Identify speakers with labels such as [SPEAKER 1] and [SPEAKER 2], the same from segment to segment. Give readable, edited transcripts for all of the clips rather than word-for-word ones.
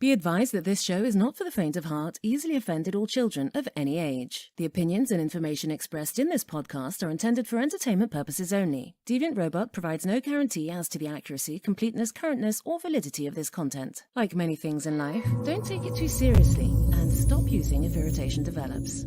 [SPEAKER 1] Be advised that this show is not for the faint of heart, easily offended, or children of any age. The opinions and information expressed in this podcast are intended for entertainment purposes only. Deviant Robot provides no guarantee as to the accuracy, completeness, currentness, or validity of this content. Like many things in life, don't take it too seriously and stop using if irritation develops.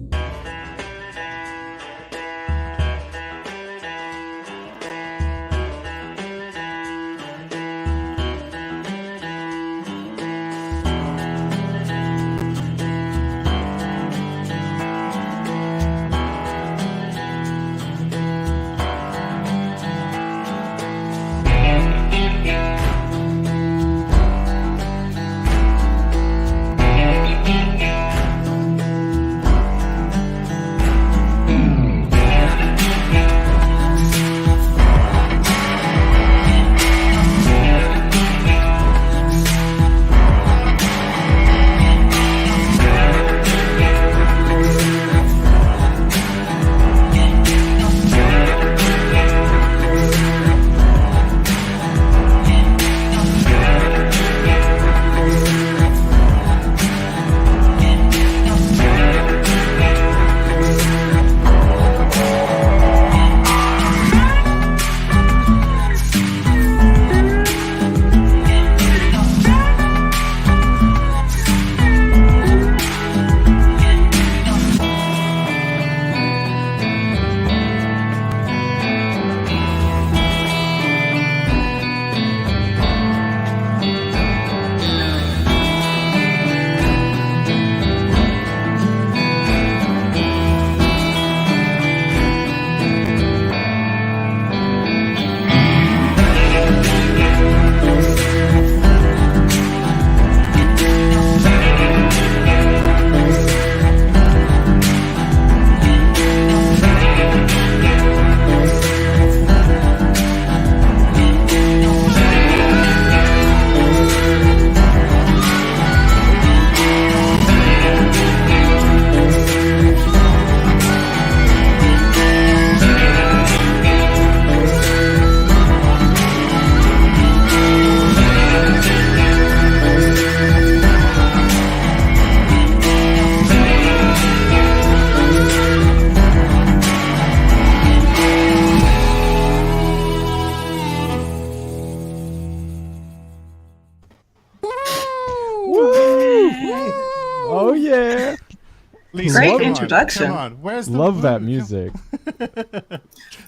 [SPEAKER 2] Great introduction.
[SPEAKER 3] Come on. Where's the
[SPEAKER 4] Love that music.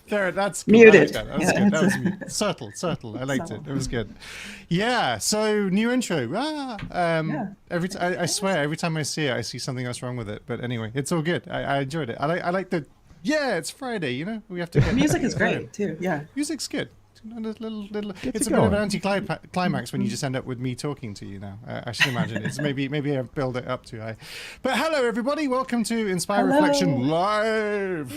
[SPEAKER 3] There, that's cool.
[SPEAKER 2] Muted.
[SPEAKER 3] I like that. That was good. That was muted. Subtle. I liked it. It was good. Yeah. So new intro. I swear, every time I see it, I see something else wrong with it. But anyway, it's all good. I enjoyed it. I like the. Yeah, it's Friday. You know, we have to. Get
[SPEAKER 2] music is great too. Yeah.
[SPEAKER 3] Music's good. It's a bit of an anti-climax when you just end up with me talking to you now. I should imagine it's maybe I build it up too high. But hello everybody, welcome to Inspire Reflection Live.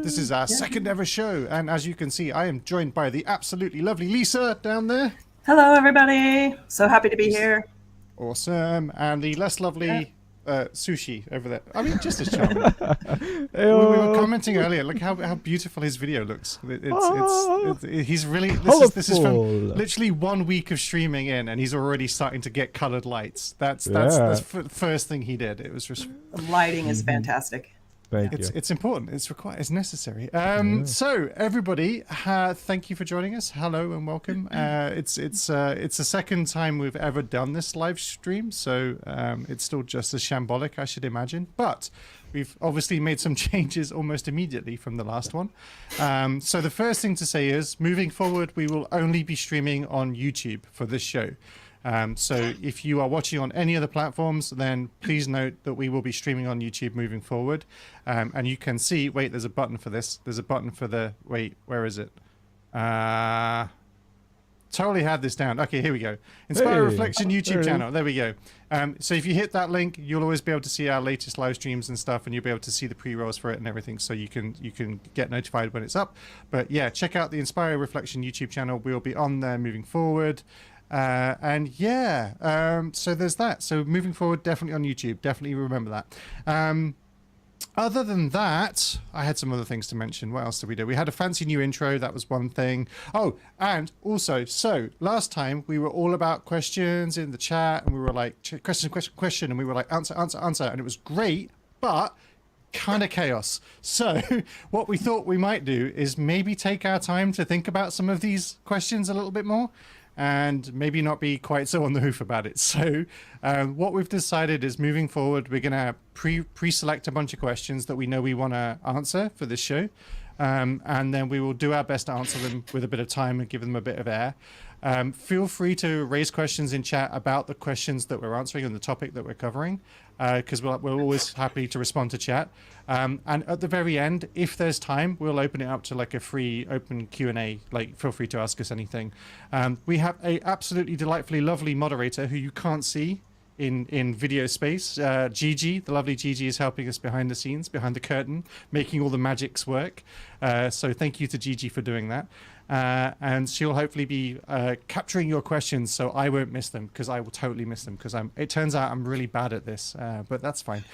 [SPEAKER 3] This is our second ever show, and as you can see, I am joined by the absolutely lovely Lisa down there.
[SPEAKER 2] Hello everybody, so happy to be here.
[SPEAKER 3] Awesome, and the less lovely Sushi over there. I mean, just as charming. We were commenting earlier. Look how beautiful his video looks. He's really. This is from literally 1 week of streaming in, and he's already starting to get colored lights. That's the first thing he did. It was just
[SPEAKER 2] the lighting is fantastic.
[SPEAKER 3] It's important. It's required. It's necessary. So everybody, thank you for joining us. Hello and welcome. It's the second time we've ever done this live stream, so it's still just as shambolic, I should imagine. But we've obviously made some changes almost immediately from the last one. So the first thing to say is, moving forward, we will only be streaming on YouTube for this show. So if you are watching on any other platforms, then please note that we will be streaming on YouTube moving forward. And you can see, wait, there's a button for this. There's a button for the, wait, where is it? Totally had this down. Okay, here we go. Inspire Reflection YouTube channel. There we go. So if you hit that link, you'll always be able to see our latest live streams and stuff, and you'll be able to see the pre-rolls for it and everything, so you can get notified when it's up. But yeah, check out the Inspire Reflection YouTube channel. We'll be on there moving forward. So there's that. So moving forward, definitely on YouTube. Definitely remember that. Other than that, I had some other things to mention. What else did we do? We had a fancy new intro. That was one thing. Oh, and also, so last time we were all about questions in the chat, and we were like, question, and we were like, answer. And it was great, but kind of chaos. So what we thought we might do is maybe take our time to think about some of these questions a little bit more, and maybe not be quite so on the hoof about it. So what we've decided is moving forward, we're going to pre-select a bunch of questions that we know we want to answer for this show. And then we will do our best to answer them with a bit of time and give them a bit of air. Feel free to raise questions in chat about the questions that we're answering and the topic that we're covering, because we're always happy to respond to chat. And at the very end, if there's time, we'll open it up to like a free open Q&A. Like, feel free to ask us anything. We have a absolutely delightfully lovely moderator who you can't see in video space. Gigi, the lovely Gigi, is helping us behind the scenes, behind the curtain, making all the magics work. So thank you to Gigi for doing that. And she'll hopefully be capturing your questions, so I won't miss them, because I will totally miss them, because it turns out I'm really bad at this, but that's fine.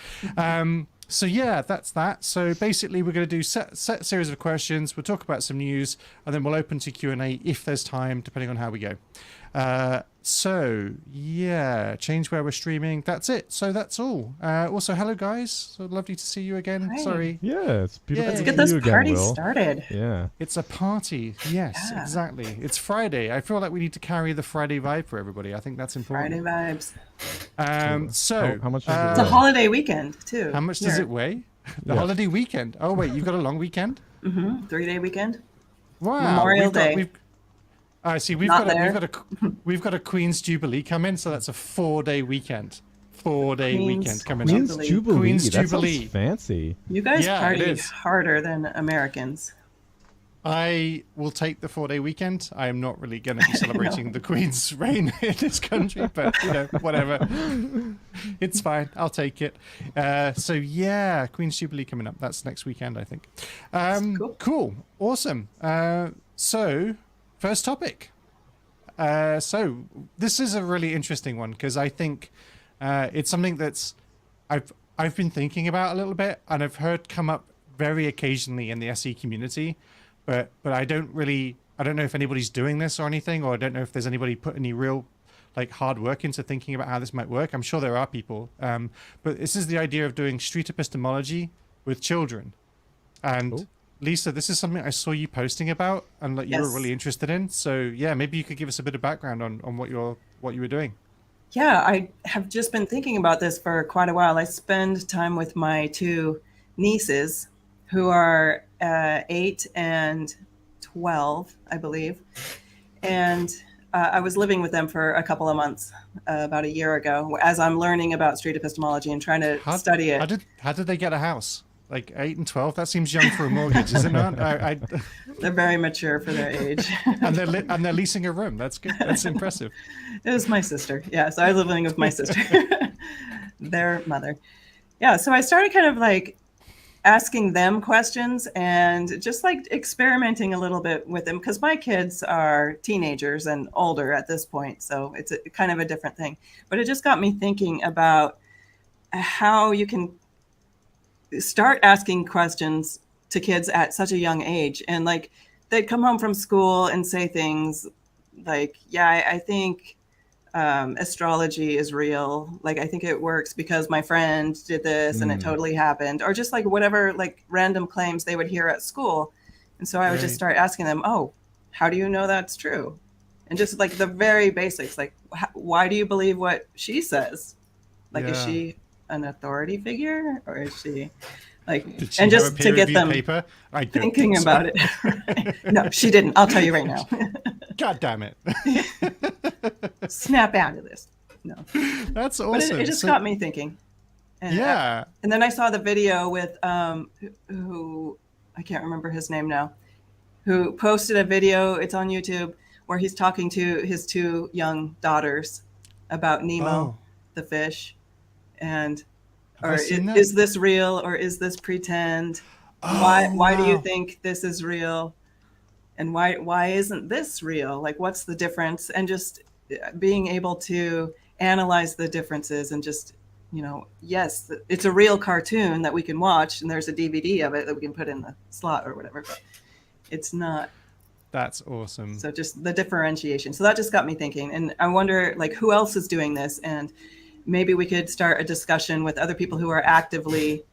[SPEAKER 3] So yeah, that's that. So basically we're going to do set series of questions. We'll talk about some news, and then we'll open to Q&A if there's time, depending on how we go. So yeah, change where we're streaming. That's it. So that's all. Also, hello guys. So lovely to see you again.
[SPEAKER 2] Hi.
[SPEAKER 3] Sorry.
[SPEAKER 4] Yeah, it's beautiful.
[SPEAKER 2] Let's
[SPEAKER 4] to
[SPEAKER 2] get
[SPEAKER 4] see
[SPEAKER 2] this
[SPEAKER 4] you again,
[SPEAKER 2] party
[SPEAKER 4] Will.
[SPEAKER 2] started.
[SPEAKER 4] Yeah.
[SPEAKER 3] It's a party. Yes,
[SPEAKER 2] Yeah.
[SPEAKER 3] exactly. It's Friday. I feel like we need to carry the Friday vibe for everybody. I think that's important.
[SPEAKER 2] Friday vibes.
[SPEAKER 3] So
[SPEAKER 4] how much does
[SPEAKER 2] It's a holiday weekend too.
[SPEAKER 3] how much does
[SPEAKER 2] Here.
[SPEAKER 3] it weigh? The
[SPEAKER 4] Yeah.
[SPEAKER 3] holiday weekend. Oh wait, you've got a long weekend?
[SPEAKER 2] 3-day weekend.
[SPEAKER 3] Wow.
[SPEAKER 2] Memorial Day.
[SPEAKER 3] I see. We've
[SPEAKER 2] Not
[SPEAKER 3] got a Queen's Jubilee come in, so that's a 4-day weekend. 4-day
[SPEAKER 2] Queen's
[SPEAKER 3] weekend coming
[SPEAKER 4] Queen's
[SPEAKER 3] up.
[SPEAKER 4] Jubilee.
[SPEAKER 3] Queen's
[SPEAKER 4] That
[SPEAKER 3] Jubilee.
[SPEAKER 4] sounds fancy.
[SPEAKER 2] You guys
[SPEAKER 3] Yeah, it
[SPEAKER 2] party
[SPEAKER 3] is.
[SPEAKER 2] harder than Americans.
[SPEAKER 3] I will take the 4-day weekend. I am not really going to be celebrating the Queen's reign in this country, but whatever. It's fine. I'll take it. So yeah, Queen's Jubilee coming up. That's next weekend, I think. Cool. Awesome. So first topic. So this is a really interesting one, because I think it's something that's I've been thinking about a little bit, and I've heard come up very occasionally in the SE community. But I don't know if anybody's doing this or anything, or I don't know if there's anybody put any real like hard work into thinking about how this might work. I'm sure there are people. But this is the idea of doing street epistemology with children. And Lisa, this is something I saw you posting about and that you were really interested in. So yeah, maybe you could give us a bit of background on what you were doing.
[SPEAKER 2] Yeah, I have just been thinking about this for quite a while. I spend time with my 2 nieces, who are 8 and 12, I believe. And I was living with them for a couple of months, about a year ago, as I'm learning about street epistemology and trying to study it.
[SPEAKER 3] How did they get a house? Like 8 and 12? That seems young for a mortgage, is it not?
[SPEAKER 2] They're very mature for their age.
[SPEAKER 3] and they're leasing a room. That's good. That's impressive.
[SPEAKER 2] It was my sister. Yeah, so I was living with my sister, their mother. Yeah, so I started kind of like asking them questions and just like experimenting a little bit with them, because my kids are teenagers and older at this point, so it's kind of a different thing. But it just got me thinking about how you can start asking questions to kids at such a young age. And like they'd come home from school and say things like, yeah, I think astrology is real. Like, I think it works because my friend did this and it totally happened. Or just like whatever, like random claims they would hear at school. And so I would just start asking them, oh, how do you know that's true? And just like the very basics, like, why do you believe what she says? Like, is she an authority figure, or is she like, and just to get them thinking about it. No, she didn't. I'll tell you right now.
[SPEAKER 3] God damn it.
[SPEAKER 2] Snap out of this. No.
[SPEAKER 3] That's awesome.
[SPEAKER 2] But it just got me thinking. And, and then I saw the video with who, I can't remember his name now, who posted a video, it's on YouTube, where he's talking to his 2 young daughters about Nemo, the fish, and or is this real or is this pretend? Why do you think this is real? And why isn't this real? Like, what's the difference? And just being able to analyze the differences and just yes, it's a real cartoon that we can watch, and there's a DVD of it that we can put in the slot or whatever, but it's not.
[SPEAKER 3] That's awesome.
[SPEAKER 2] So just the differentiation. So that just got me thinking, and I wonder, like, who else is doing this? And maybe we could start a discussion with other people who are actively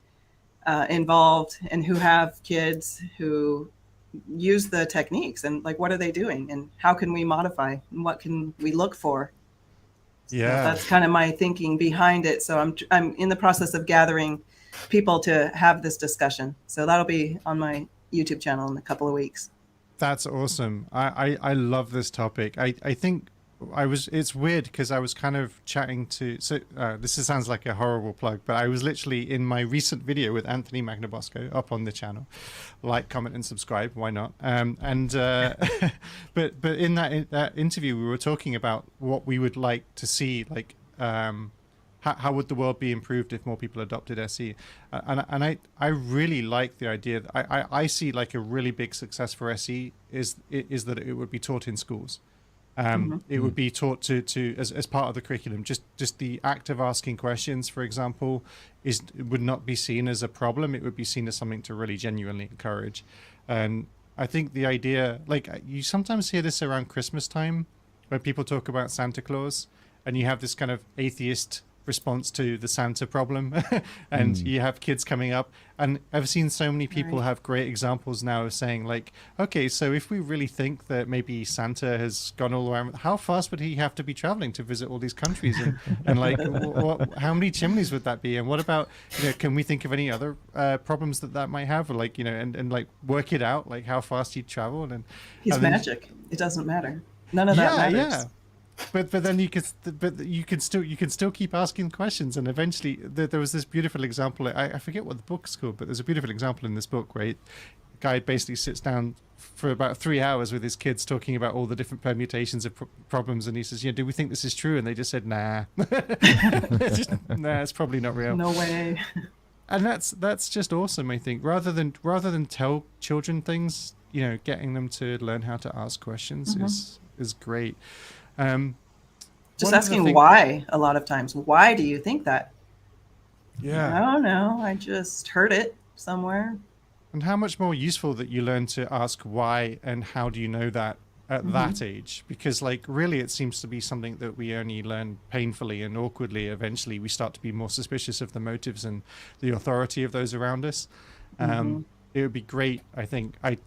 [SPEAKER 2] involved and who have kids who use the techniques, and like, what are they doing, and how can we modify, and what can we look for?
[SPEAKER 3] Yeah,
[SPEAKER 2] so that's kind of my thinking behind it. So I'm in the process of gathering people to have this discussion. So that'll be on my YouTube channel in a couple of weeks.
[SPEAKER 3] That's awesome. I love this topic. I think it's weird because I was kind of chatting to, this sounds like a horrible plug, but I was literally in my recent video with Anthony Magnabosco up on the channel. Like, comment, and subscribe. Why not? But in that interview, we were talking about what we would like to see, like, how would the world be improved if more people adopted SE? And I really like the idea that I see like a really big success for SE is that it would be taught in schools. It would be taught to as part of the curriculum. Just the act of asking questions, for example, would not be seen as a problem. It would be seen as something to really genuinely encourage. And I think the idea, like, you sometimes hear this around Christmas time when people talk about Santa Claus, and you have this kind of atheist response to the Santa problem, and you have kids coming up, and I've seen so many people have great examples now of saying, like, okay, so if we really think that maybe Santa has gone all around, how fast would he have to be traveling to visit all these countries, and like how many chimneys would that be, and what about, can we think of any other problems that might have, or like, and like work it out, like how fast he'd travel, and
[SPEAKER 2] he's magic. It doesn't matter. None of that matters.
[SPEAKER 3] Yeah. But then you can still keep asking questions, and eventually there was this beautiful example. I forget what the book's called, but there's a beautiful example in this book where the guy basically sits down for about 3 hours with his kids talking about all the different permutations of problems, and he says, do we think this is true? And they just said, nah. Nah, it's probably not real.
[SPEAKER 2] No way.
[SPEAKER 3] And that's just awesome, I think. Rather than tell children things, getting them to learn how to ask questions is great.
[SPEAKER 2] Just asking why a lot of times. Why do you think that?
[SPEAKER 3] Yeah.
[SPEAKER 2] I don't know. I just heard it somewhere.
[SPEAKER 3] And how much more useful that you learn to ask why and how do you know that at that age? Because, like, really it seems to be something that we only learn painfully and awkwardly. Eventually we start to be more suspicious of the motives and the authority of those around us. It would be great, I think, I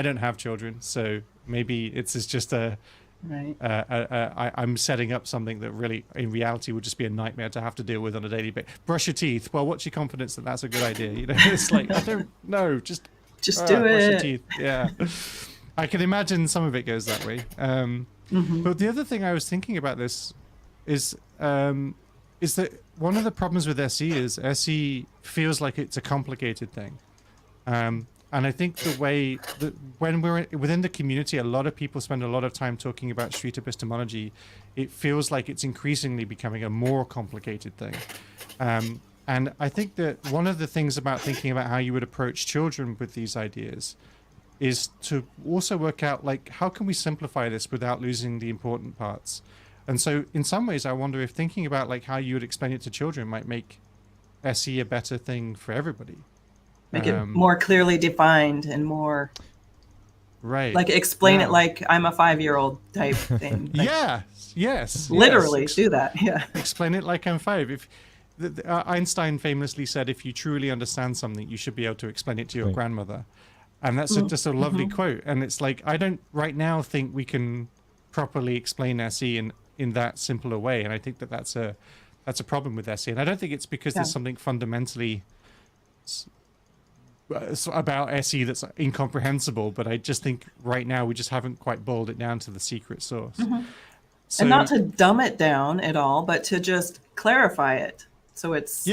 [SPEAKER 3] don't have children, so maybe it's just I'm setting up something that really, in reality, would just be a nightmare to have to deal with on a daily basis. Brush your teeth. Well, what's your confidence that that's a good idea? It's like, I don't know. Just
[SPEAKER 2] do
[SPEAKER 3] brush
[SPEAKER 2] it.
[SPEAKER 3] your teeth. Yeah. I can imagine some of it goes that way. But the other thing I was thinking about this is that one of the problems with SE is SE feels like it's a complicated thing. And I think the way that when we're within the community, a lot of people spend a lot of time talking about street epistemology. It feels like it's increasingly becoming a more complicated thing. And I think that one of the things about thinking about how you would approach children with these ideas is to also work out, like, how can we simplify this without losing the important parts? And so in some ways, I wonder if thinking about, like, how you would explain it to children might make SE a better thing for everybody.
[SPEAKER 2] Make it more clearly defined and more, like, explain it like I'm a 5-year-old type thing. Like,
[SPEAKER 3] yes.
[SPEAKER 2] Literally do that. Yeah.
[SPEAKER 3] Explain it like I'm 5. If Einstein famously said, if you truly understand something, you should be able to explain it to your grandmother. And that's just a lovely quote. And it's like, I don't right now think we can properly explain SE in that simple a way. And I think that's a problem with SE. And I don't think it's because there's something fundamentally about SE that's incomprehensible, but I just think right now we just haven't quite boiled it down to the secret sauce. So,
[SPEAKER 2] and not to dumb it down at all, but to just clarify it so it's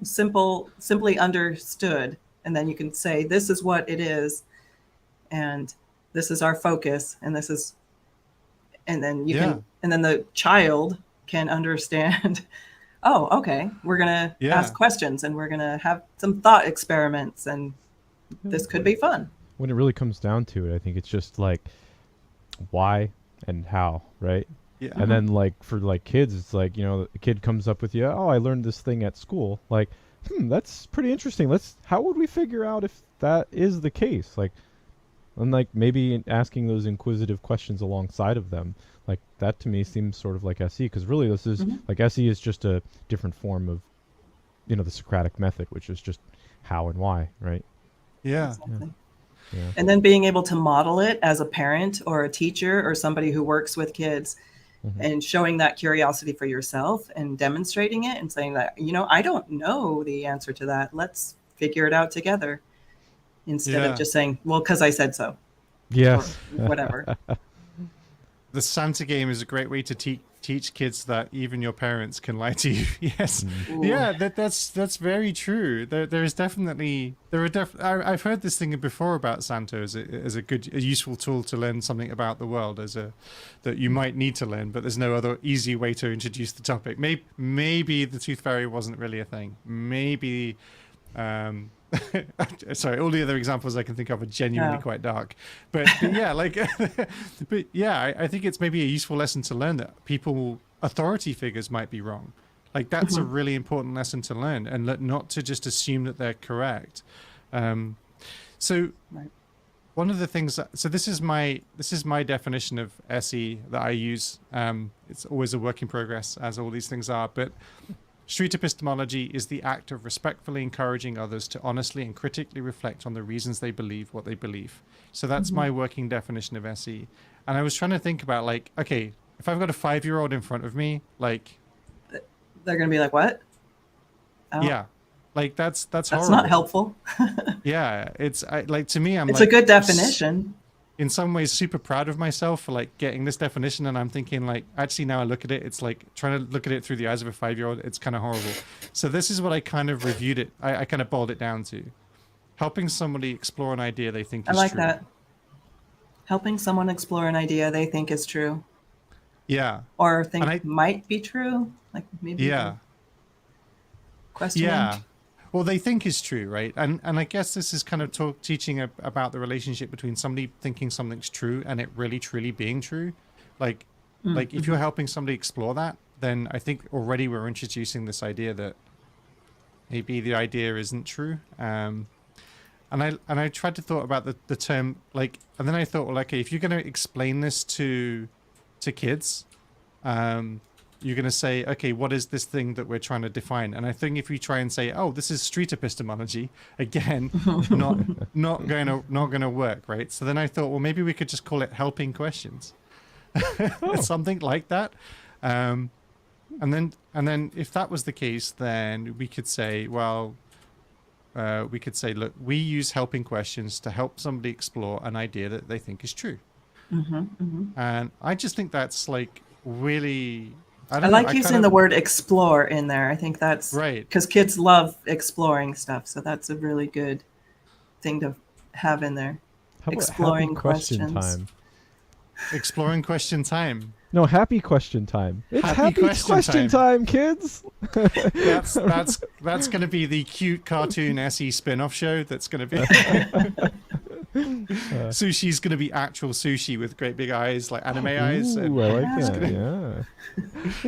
[SPEAKER 2] simply understood, and then you can say, this is what it is, and this is our focus, and this is, and then you can, and then the child can understand. Oh, okay, we're gonna ask questions, and we're gonna have some thought experiments, and this could be fun.
[SPEAKER 4] When it really comes down to it, I think it's just like why and how, right?
[SPEAKER 3] Yeah.
[SPEAKER 4] And then like for like kids, it's like, you know, a kid comes up with you, oh, I learned this thing at school. Like, that's pretty interesting. How would we figure out if that is the case? Like, and like maybe asking those inquisitive questions alongside of them, like that to me seems sort of like SE, because really this is like SE is just a different form of, you know, the Socratic method, which is just how and why, right?
[SPEAKER 3] Yeah.
[SPEAKER 2] Exactly.
[SPEAKER 4] Yeah.
[SPEAKER 2] And then being able to model it as a parent or a teacher or somebody who works with kids, and showing that curiosity for yourself and demonstrating it and saying that, you know, I don't know the answer to that. Let's figure it out together, instead of just saying, well, because I said so.
[SPEAKER 4] Yes.
[SPEAKER 2] Or whatever.
[SPEAKER 3] The Santa game is a great way to teach kids that even your parents can lie to you. Yes.
[SPEAKER 2] Ooh.
[SPEAKER 3] Yeah, that's very true. I've heard this thing before about Santa as a useful tool to learn something about the world, that you might need to learn, but there's no other easy way to introduce the topic. Maybe the Tooth Fairy wasn't really a thing. Maybe sorry, all the other examples I can think of are genuinely quite dark, but yeah, like, but yeah, I think it's maybe a useful lesson to learn that authority figures might be wrong. Like that's a really important lesson to learn, and not to just assume that they're correct. So one of the things this is my definition of SE that I use. It's always a work in progress, as all these things are, but street epistemology is the act of respectfully encouraging others to honestly and critically reflect on the reasons they believe what they believe. So that's my working definition of SE. And I was trying to think about, like, okay, if I've got a 5-year-old in front of me, like,
[SPEAKER 2] They're going to be like, what?
[SPEAKER 3] Yeah, like that's
[SPEAKER 2] That's
[SPEAKER 3] horrible.
[SPEAKER 2] not helpful.
[SPEAKER 3] Yeah, it's like, to me,
[SPEAKER 2] It's
[SPEAKER 3] like,
[SPEAKER 2] a good definition.
[SPEAKER 3] in some ways super proud of myself for like getting this definition, and I'm thinking, like, actually now I look at it, it's like trying to look at it through the eyes of a 5-year-old. It's kind of horrible. So this is what I kind of reviewed it. I kind of boiled it down to helping somebody explore an idea they think is true.
[SPEAKER 2] I like that. Helping someone explore an idea they think is true,
[SPEAKER 3] Yeah.
[SPEAKER 2] or think might be true. Like maybe.
[SPEAKER 3] Yeah.
[SPEAKER 2] Questioning.
[SPEAKER 3] Yeah. Well, they think is true, right? And I guess this is kind of teaching about the relationship between somebody thinking something's true and it really truly being true. Like if you're helping somebody explore that, then I think already we're introducing this idea that maybe the idea isn't true. And I tried to thought about the term, like, and then I thought, well, okay, if you're going to explain this to kids, you're going to say, okay, what is this thing that we're trying to define? And I think if you try and say, oh, this is street epistemology, again, not going to work, right? So then I thought, well, maybe we could just call it helping questions, something like that. And then if that was the case, then we could say, well, look, we use helping questions to help somebody explore an idea that they think is true. And I just think that's like really. I like
[SPEAKER 2] using the word explore in there. I think that's
[SPEAKER 3] right,
[SPEAKER 2] because kids love exploring stuff. So that's a really good thing to have in there.
[SPEAKER 4] How about
[SPEAKER 2] Exploring
[SPEAKER 4] happy question
[SPEAKER 2] questions.
[SPEAKER 4] time?
[SPEAKER 3] Exploring question time.
[SPEAKER 4] No, happy question time. It's happy question time, kids. That's
[SPEAKER 3] going to be the cute cartoon SE spin-off show. That's going to be. Sushi's going to be actual sushi with great big eyes, like anime eyes.
[SPEAKER 4] Ooh, I like that. Yeah.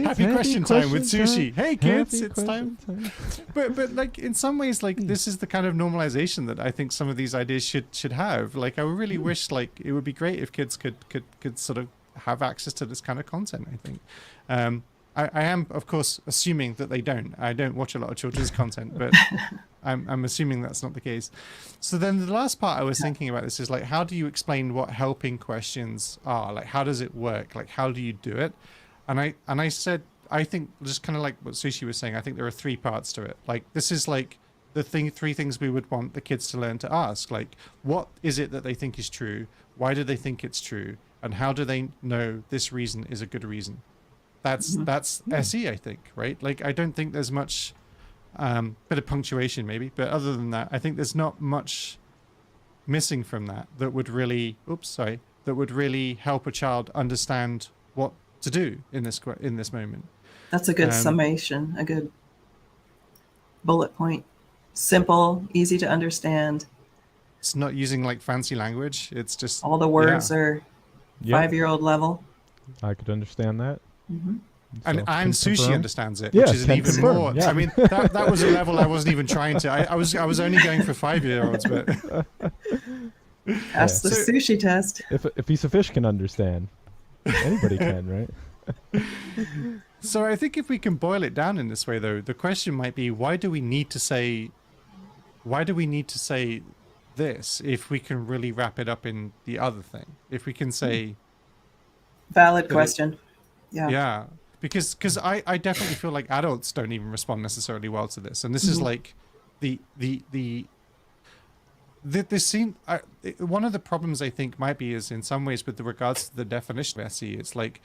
[SPEAKER 3] Happy question time with sushi. Hey kids,
[SPEAKER 4] Happy
[SPEAKER 3] it's time.
[SPEAKER 4] time.
[SPEAKER 3] But like in some ways, like this is the kind of normalization that I think some of these ideas should have. Like I really wish, like it would be great if kids could sort of have access to this kind of content. I think. I am, of course, assuming that they don't. I don't watch a lot of children's content, but I'm assuming that's not the case. So then the last part I was thinking about this is like, how do you explain what helping questions are? Like, how does it work? Like, how do you do it? And I said, I think just kind of like what Sushi was saying, I think there are 3 parts to it. Like, this is like the 3 things we would want the kids to learn to ask. Like, what is it that they think is true? Why do they think it's true? And how do they know this reason is a good reason? That's SE, I think, right? Like, I don't think there's much, bit of punctuation maybe, but other than that, I think there's not much missing from that would really, that would really help a child understand what to do in this moment.
[SPEAKER 2] That's a good summation, a good bullet point. Simple, easy to understand.
[SPEAKER 3] It's not using like fancy language. It's just
[SPEAKER 2] all the words are 5-year-old level.
[SPEAKER 4] I could understand that.
[SPEAKER 2] Mm-hmm.
[SPEAKER 3] And
[SPEAKER 4] can
[SPEAKER 3] Sushi
[SPEAKER 4] confirm.
[SPEAKER 3] understands it,
[SPEAKER 4] Yeah,
[SPEAKER 3] which is
[SPEAKER 4] can
[SPEAKER 3] even
[SPEAKER 4] confirm,
[SPEAKER 3] more.
[SPEAKER 4] yeah.
[SPEAKER 3] I mean, that was a level I wasn't even trying to. I was only going for 5-year-olds, but
[SPEAKER 2] That's the
[SPEAKER 3] So-
[SPEAKER 2] sushi test.
[SPEAKER 4] If a piece of fish can understand, anybody can, right?
[SPEAKER 3] so I think if we can boil it down in this way, though, the question might be, why do we need to say this if we can really wrap it up in the other thing? If we can say,
[SPEAKER 2] Valid question.
[SPEAKER 3] yeah, because I definitely feel like adults don't even respond necessarily well to this, and this is like this scene. One of the problems I think might be is in some ways with the regards to the definition of SE, it's like,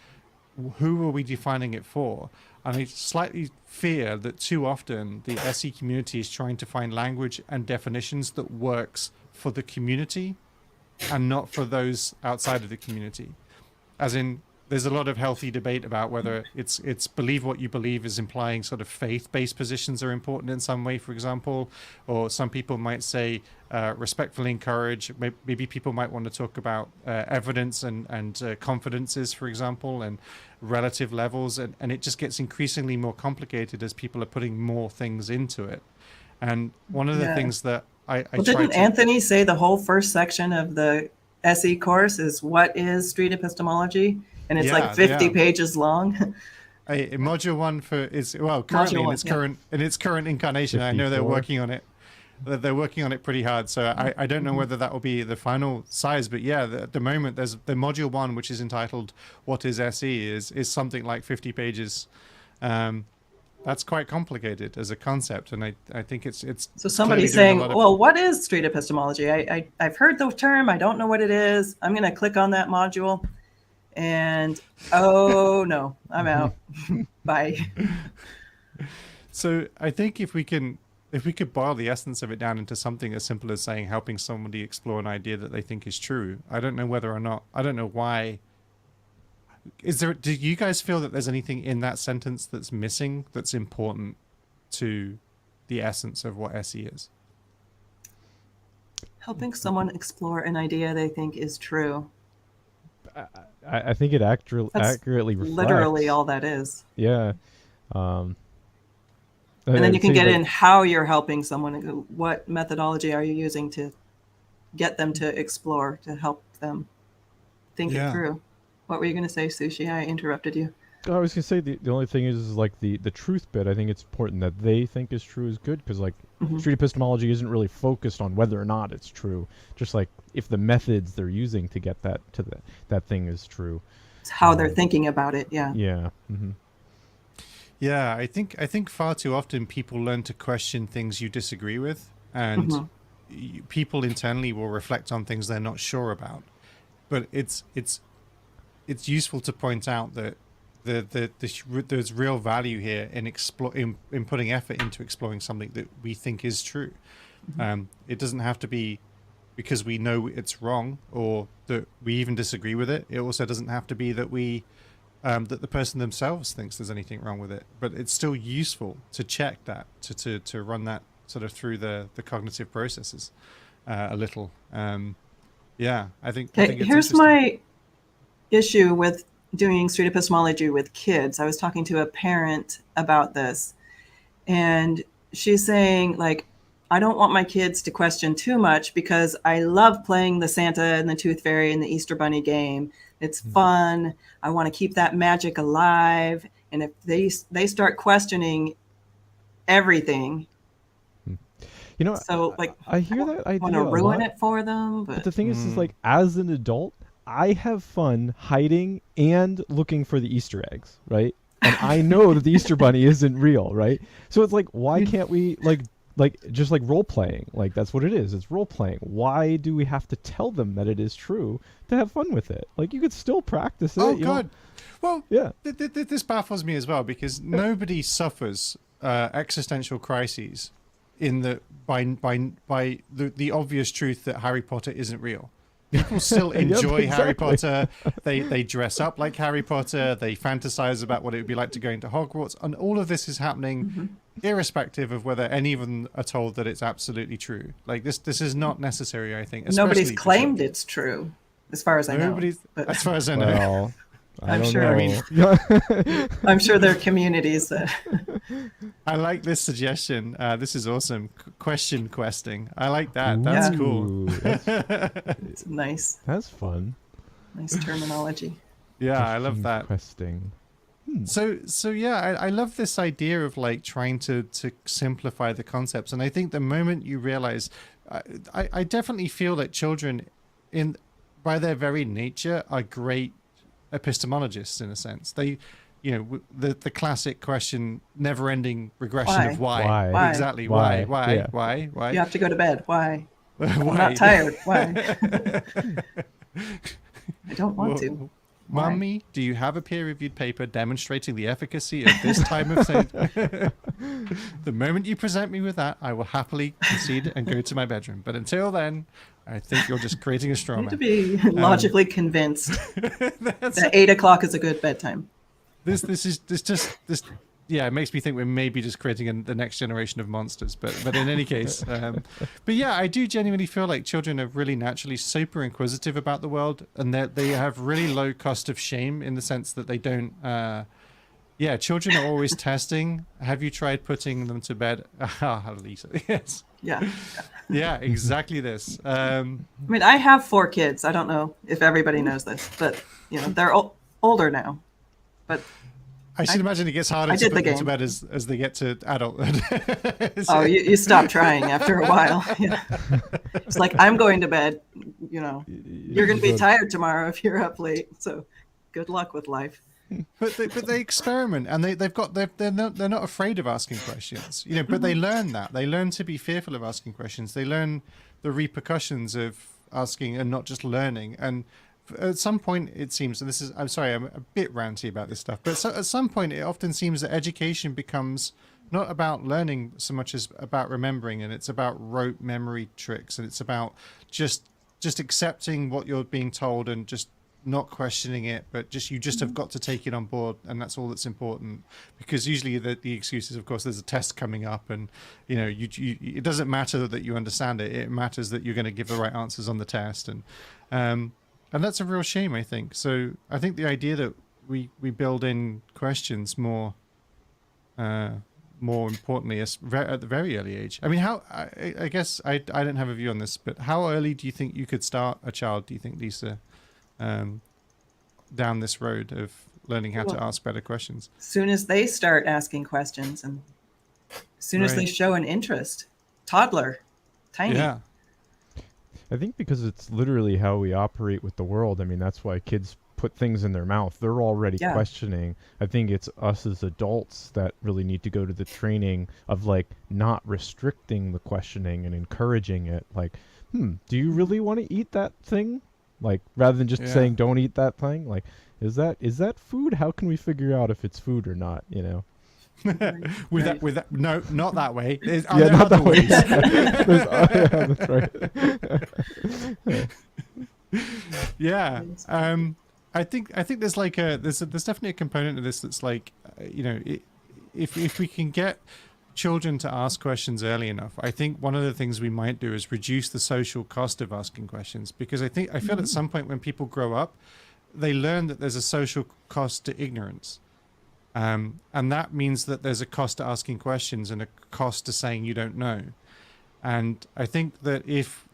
[SPEAKER 3] who are we defining it for? And I slightly fear that too often the SE community is trying to find language and definitions that works for the community and not for those outside of the community. As in, there's a lot of healthy debate about whether it's believe what you believe is implying sort of faith-based positions are important in some way, for example, or some people might say respectfully encourage. Maybe people might want to talk about evidence and confidences, for example, and relative levels, and it just gets increasingly more complicated as people are putting more things into it. And one of the things that I
[SPEAKER 2] didn't Anthony say the whole first section of the SE course is what is street epistemology? And it's like 50 pages long.
[SPEAKER 3] In module 1 currently in its current incarnation. I know they're
[SPEAKER 4] 54.
[SPEAKER 3] working on it. They're working on it pretty hard. So I don't know whether that will be the final size, but at the moment there's the module 1, which is entitled "What is SE?" is something like 50 pages. That's quite complicated as a concept, and I think it's.
[SPEAKER 2] So somebody's saying, "Well, what is street epistemology? I've heard the term. I don't know what it is. I'm going to click on that module." And oh no, I'm out. Bye.
[SPEAKER 3] So I think if we could boil the essence of it down into something as simple as saying helping somebody explore an idea that they think is true. I don't know whether or not. I don't know why. Do you guys feel that there's anything in that sentence that's missing that's important to the essence of what SE is?
[SPEAKER 2] Helping someone explore an idea they think is true.
[SPEAKER 4] I think it accurately reflects.
[SPEAKER 2] Literally all that is.
[SPEAKER 4] Yeah.
[SPEAKER 2] And then you can get in how you're helping someone. What methodology are you using to get them to explore, to help them think it through? What were you going to say, Sushi? I interrupted you.
[SPEAKER 4] I was going to say the only thing is like the truth bit. I think it's important that they think is true is good, because like street epistemology isn't really focused on whether or not it's true. Just like if the methods they're using to get that to that thing is true.
[SPEAKER 2] It's how they're thinking about it. Yeah.
[SPEAKER 4] Yeah. Mm-hmm.
[SPEAKER 3] Yeah, I think far too often people learn to question things you disagree with, and people internally will reflect on things they're not sure about. But it's useful to point out that there's real value here in putting effort into exploring something that we think is true. It doesn't have to be because we know it's wrong or that we even disagree with it. It also doesn't have to be that that the person themselves thinks there's anything wrong with it. But it's still useful to check that, to run that sort of through the cognitive processes a little. I think it's
[SPEAKER 2] here's my issue with doing street epistemology with kids. I was talking to a parent about this, and she's saying, like, I don't want my kids to question too much because I love playing the Santa and the Tooth Fairy and the Easter Bunny game. It's fun. I want to keep that magic alive. And if they start questioning everything, so like
[SPEAKER 4] I hear that idea.
[SPEAKER 2] I want to ruin it for them.
[SPEAKER 4] But the thing is like, as an adult, I have fun hiding and looking for the Easter eggs, right? And I know that the Easter Bunny isn't real, right? So it's like, why can't we just like role playing? Like, that's what it is. It's role playing. Why do we have to tell them that it is true to have fun with it? Like, you could still practice it.
[SPEAKER 3] Oh, God. Well,
[SPEAKER 4] yeah.
[SPEAKER 3] This baffles me as well, because nobody suffers existential crises by the obvious truth that Harry Potter isn't real. People still enjoy Harry Potter. They dress up like Harry Potter. They fantasize about what it would be like to go into Hogwarts. And all of this is happening irrespective of whether any of them are told that it's absolutely true. Like, this is not necessary, I think.
[SPEAKER 2] Nobody's claimed it's true, as far as I know.
[SPEAKER 3] As far as I know.
[SPEAKER 4] I don't
[SPEAKER 2] sure.
[SPEAKER 4] know.
[SPEAKER 2] I'm sure there are communities that.
[SPEAKER 3] I like this suggestion. This is awesome. Question questing. I like that. That's cool.
[SPEAKER 4] Ooh,
[SPEAKER 2] It's nice.
[SPEAKER 4] that's fun.
[SPEAKER 2] Nice terminology.
[SPEAKER 3] Yeah, I love
[SPEAKER 4] Question
[SPEAKER 3] that.
[SPEAKER 4] Questing.
[SPEAKER 3] So yeah, I love this idea of like trying to simplify the concepts, and I think the moment you realize, I definitely feel that children, by their very nature, are great epistemologists in a sense. They, the classic question, never-ending regression of why.
[SPEAKER 2] Why?
[SPEAKER 3] Exactly.
[SPEAKER 4] Why?
[SPEAKER 3] Why?
[SPEAKER 2] You have to go to bed. Why? I'm
[SPEAKER 3] Why?
[SPEAKER 2] not tired. Why? I don't want to. Why?
[SPEAKER 3] Mummy, do you have a peer-reviewed paper demonstrating the efficacy of this time of thing? The moment you present me with that, I will happily concede and go to my bedroom. But until then, I think you're just creating a straw
[SPEAKER 2] You need to
[SPEAKER 3] man.
[SPEAKER 2] be logically convinced that 8 o'clock is a good bedtime.
[SPEAKER 3] This it makes me think we're maybe just creating the next generation of monsters. But in any case, but yeah, I do genuinely feel like children are really naturally super inquisitive about the world, and that they have really low cost of shame in the sense that they don't. Children are always testing. Have you tried putting them to bed? Lisa, yes. Yeah, exactly this.
[SPEAKER 2] I mean, I have 4 kids. I don't know if everybody knows this, but they're older now. But
[SPEAKER 3] I should imagine it gets harder to put them to bed as they get to adulthood.
[SPEAKER 2] You stop trying after a while. Yeah. It's like, I'm going to bed. You're going to be tired tomorrow if you're up late. So good luck with life.
[SPEAKER 3] But they experiment, and they're not afraid of asking questions. But they learn that. They learn to be fearful of asking questions. They learn the repercussions of asking and not just learning. And at some point, it seems, and I'm sorry, I'm a bit ranty about this stuff, but at some point, it often seems that education becomes not about learning so much as about remembering, and it's about rote memory tricks, and it's about just accepting what you're being told and just not questioning it, but you have got to take it on board, and that's all that's important. Because usually the excuse is, of course, there's a test coming up, and it doesn't matter that you understand it. It matters that you're going to give the right answers on the test, and that's a real shame, I think. So I think the idea that we build in questions more importantly at the very early age. I mean, I guess I don't have a view on this, but how early do you think you could start a child, do you think, Lisa, down this road of learning how to ask better questions?
[SPEAKER 2] As soon as they start asking questions, and as soon as they show an interest. Toddler, tiny.
[SPEAKER 3] Yeah.
[SPEAKER 4] I think because it's literally how we operate with the world. I mean, that's why kids put things in their mouth. They're already questioning. I think it's us as adults that really need to go to the training of like not restricting the questioning and encouraging it. Like, do you really want to eat that thing? Like, rather than just saying don't eat that thing. Like, is that food? How can we figure out if it's food or not? With that, no, not that way.
[SPEAKER 3] Not that way.
[SPEAKER 4] That's right.
[SPEAKER 3] Yeah. I think there's there's definitely a component of this that's like, if we can get children to ask questions early enough, I think one of the things we might do is reduce the social cost of asking questions, because I feel at some point when people grow up, they learn that there's a social cost to ignorance. And that means that there's a cost to asking questions and a cost to saying you don't know. And I think that if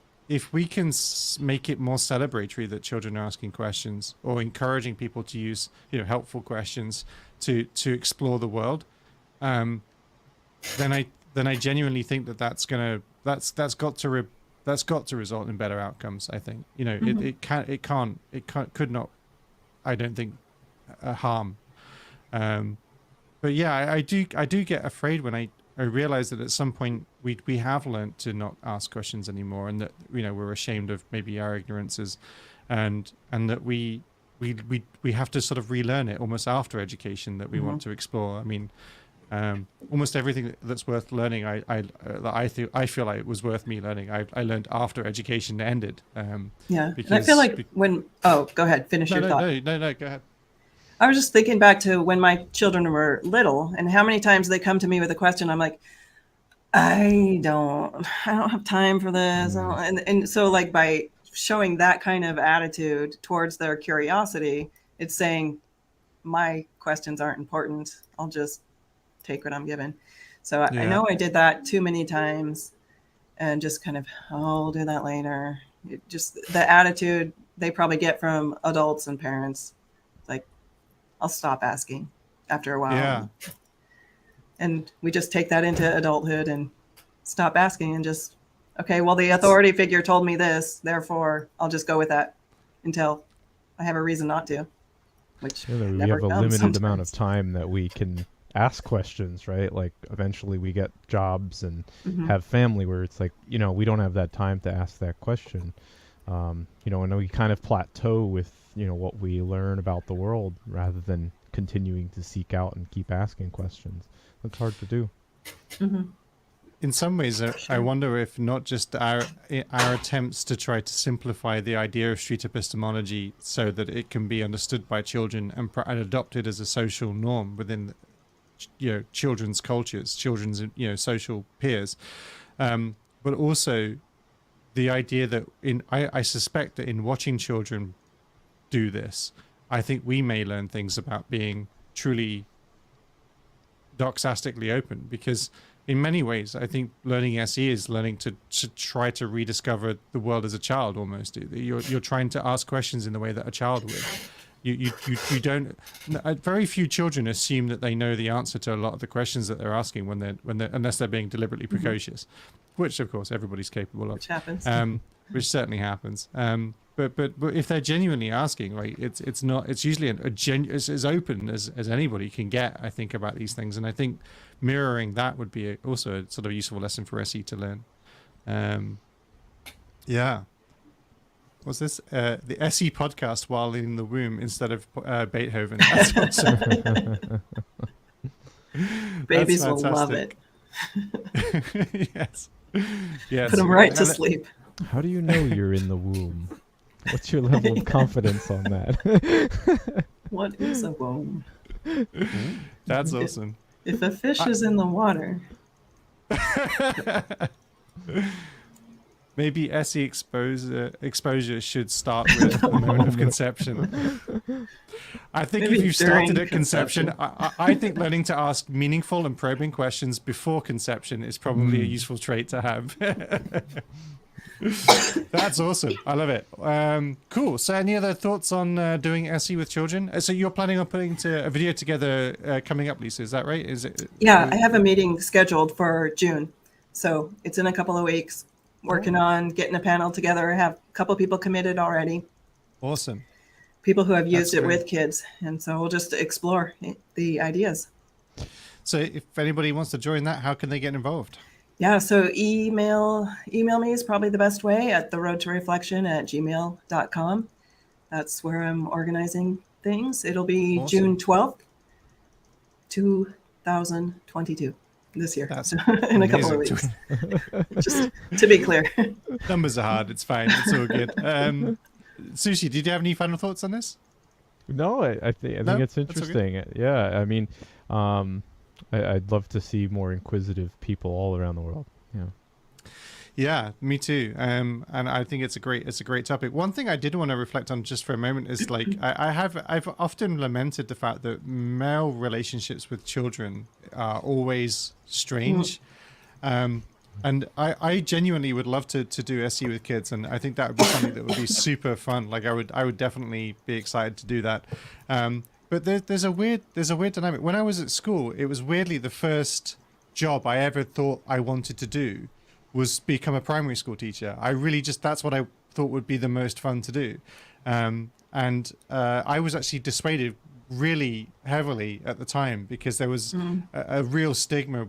[SPEAKER 3] we can make it more celebratory that children are asking questions, or encouraging people to use helpful questions to explore the world, then I genuinely think that's got to result in better outcomes. I think it could not, I don't think, harm. But yeah, I do get afraid when I realize that at some point we have learned to not ask questions anymore, and that we're ashamed of maybe our ignorances, and that we have to sort of relearn it almost after education that we want to explore. I mean, almost everything that's worth learning, I feel like it was worth me learning. I learned after education ended.
[SPEAKER 2] And I feel like go ahead, finish your thought.
[SPEAKER 3] No, go ahead.
[SPEAKER 2] I was just thinking back to when my children were little, and how many times they come to me with a question. I'm like, I don't have time for this. And so like by showing that kind of attitude towards their curiosity, it's saying, my questions aren't important. I'll just take what I'm given. So I
[SPEAKER 3] Yeah.
[SPEAKER 2] know I did that too many times and just kind of, oh, I'll do that later. Just the attitude they probably get from adults and parents, like, I'll stop asking after a while.
[SPEAKER 3] Yeah.
[SPEAKER 2] And we just take that into adulthood and stop asking and just, okay, well, the authority figure told me this, therefore I'll just go with that until I have a reason not to, which
[SPEAKER 4] We
[SPEAKER 2] never
[SPEAKER 4] have a
[SPEAKER 2] comes
[SPEAKER 4] limited amount of
[SPEAKER 2] sometimes.
[SPEAKER 4] time that we can ask questions, right? Like eventually we get jobs and
[SPEAKER 2] Mhm.
[SPEAKER 4] have family where it's like, we don't have that time to ask that question. And we kind of plateau with, what we learn about the world rather than continuing to seek out and keep asking questions. That's hard to do.
[SPEAKER 2] Mhm.
[SPEAKER 3] In some ways, I
[SPEAKER 2] Sure.
[SPEAKER 3] wonder if not just our attempts to try to simplify the idea of street epistemology so that it can be understood by children and adopted as a social norm within, children's cultures, children's, social peers, but also the idea that I suspect that in watching children do this, I think we may learn things about being truly doxastically open, because in many ways I think learning SE is learning to try to rediscover the world as a child almost. You're trying to ask questions in the way that a child would. You don't. Very few children assume that they know the answer to a lot of the questions that they're asking when they're unless they're being deliberately precocious, which of course everybody's capable of.
[SPEAKER 2] Which happens.
[SPEAKER 3] Which certainly happens. But if they're genuinely asking, like it's not, it's usually it's as open as anybody can get, I think, about these things. And I think mirroring that would be also a sort of useful lesson for SE to learn. Yeah. Was this the SE podcast while in the womb instead of Beethoven? That's awesome.
[SPEAKER 2] Babies
[SPEAKER 3] That's
[SPEAKER 2] will love it.
[SPEAKER 3] Yes. Yes.
[SPEAKER 2] Put them right to sleep.
[SPEAKER 4] How do you know you're in the womb? What's your level of confidence on that?
[SPEAKER 2] What is a womb?
[SPEAKER 3] That's awesome.
[SPEAKER 2] If a fish is in the water.
[SPEAKER 3] Maybe SE exposure should start with the moment of conception. I think
[SPEAKER 2] Maybe
[SPEAKER 3] if you started
[SPEAKER 2] during
[SPEAKER 3] at conception, I think learning to ask meaningful and probing questions before conception is probably a useful trait to have. That's awesome. I love it. Cool. So any other thoughts on doing SE with children? So you're planning on putting a video together coming up, Lisa, is that right? Is it?
[SPEAKER 2] Yeah, I have a meeting scheduled for June. So it's in a couple of weeks. Working on getting a panel together. I have a couple people committed already.
[SPEAKER 3] Awesome.
[SPEAKER 2] People who have used
[SPEAKER 3] That's
[SPEAKER 2] it
[SPEAKER 3] great.
[SPEAKER 2] with kids. And so we'll just explore the ideas.
[SPEAKER 3] So if anybody wants to join that, how can they get involved?
[SPEAKER 2] Yeah, so email me is probably the best way at theroadtoreflection@gmail.com. That's where I'm organizing things. It'll be
[SPEAKER 3] Awesome.
[SPEAKER 2] June 12th, 2022 this year.
[SPEAKER 3] That's
[SPEAKER 2] So in a couple of
[SPEAKER 3] amazing.
[SPEAKER 2] weeks. Just to be clear.
[SPEAKER 3] Numbers are hard. It's fine. It's all good. Sushi, did you have any final thoughts on this?
[SPEAKER 4] No, I think
[SPEAKER 3] No?
[SPEAKER 4] it's
[SPEAKER 3] That's okay.
[SPEAKER 4] interesting. Yeah, I mean, I'd love to see more inquisitive people all around the world. Yeah.
[SPEAKER 3] Yeah, me too. And I think it's a great topic. One thing I did want to reflect on just for a moment is like I've often lamented the fact that male relationships with children are always strange. And I genuinely would love to do SE with kids, and I think that would be something that would be super fun. Like I would definitely be excited to do that. But there's a weird dynamic. When I was at school, it was weirdly the first job I ever thought I wanted to do was become a primary school teacher. I really that's what I thought would be the most fun to do. And I was actually dissuaded really heavily at the time because there was a real stigma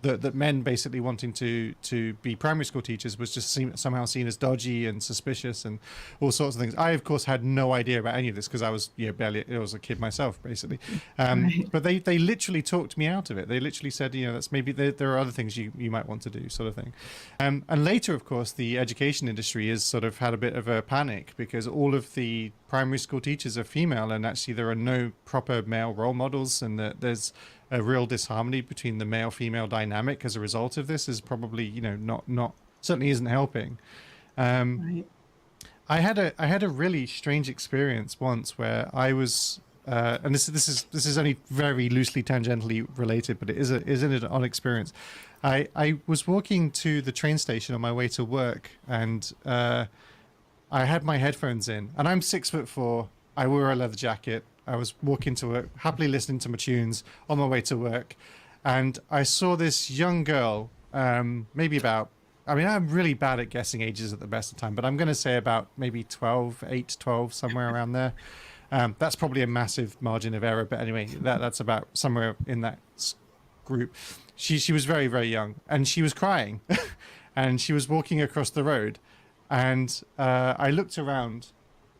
[SPEAKER 3] that men basically wanting to be primary school teachers was just somehow seen as dodgy and suspicious and all sorts of things. I of course had no idea about any of this because I was I was a kid myself basically. But they literally talked me out of it. They literally said, that's maybe there are other things you might want to do, sort of thing. And later, of course, the education industry has sort of had a bit of a panic because all of the primary school teachers are female, and actually there are no proper male role models, and that there's a real disharmony between the male-female dynamic as a result of this is probably, not certainly isn't helping.
[SPEAKER 2] Right.
[SPEAKER 3] I had a really strange experience once where I was, and this is only very loosely tangentially related, but it is an odd experience. I was walking to the train station on my way to work, and I had my headphones in, and I'm 6'4". I wore a leather jacket. I was walking to work, happily listening to my tunes on my way to work, and I saw this young girl, maybe about. I mean, I'm really bad at guessing ages at the best of time, but I'm going to say about maybe 8 to 12, somewhere around there. That's probably a massive margin of error, but anyway, that's about somewhere in that group. She was very, very young, and she was crying, and she was walking across the road, and I looked around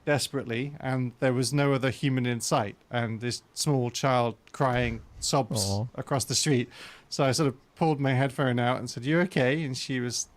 [SPEAKER 3] desperately, and there was no other human in sight, and this small child crying sobs
[SPEAKER 4] Aww.
[SPEAKER 3] across the street. So I sort of pulled my headphone out and said, "You okay?" And she was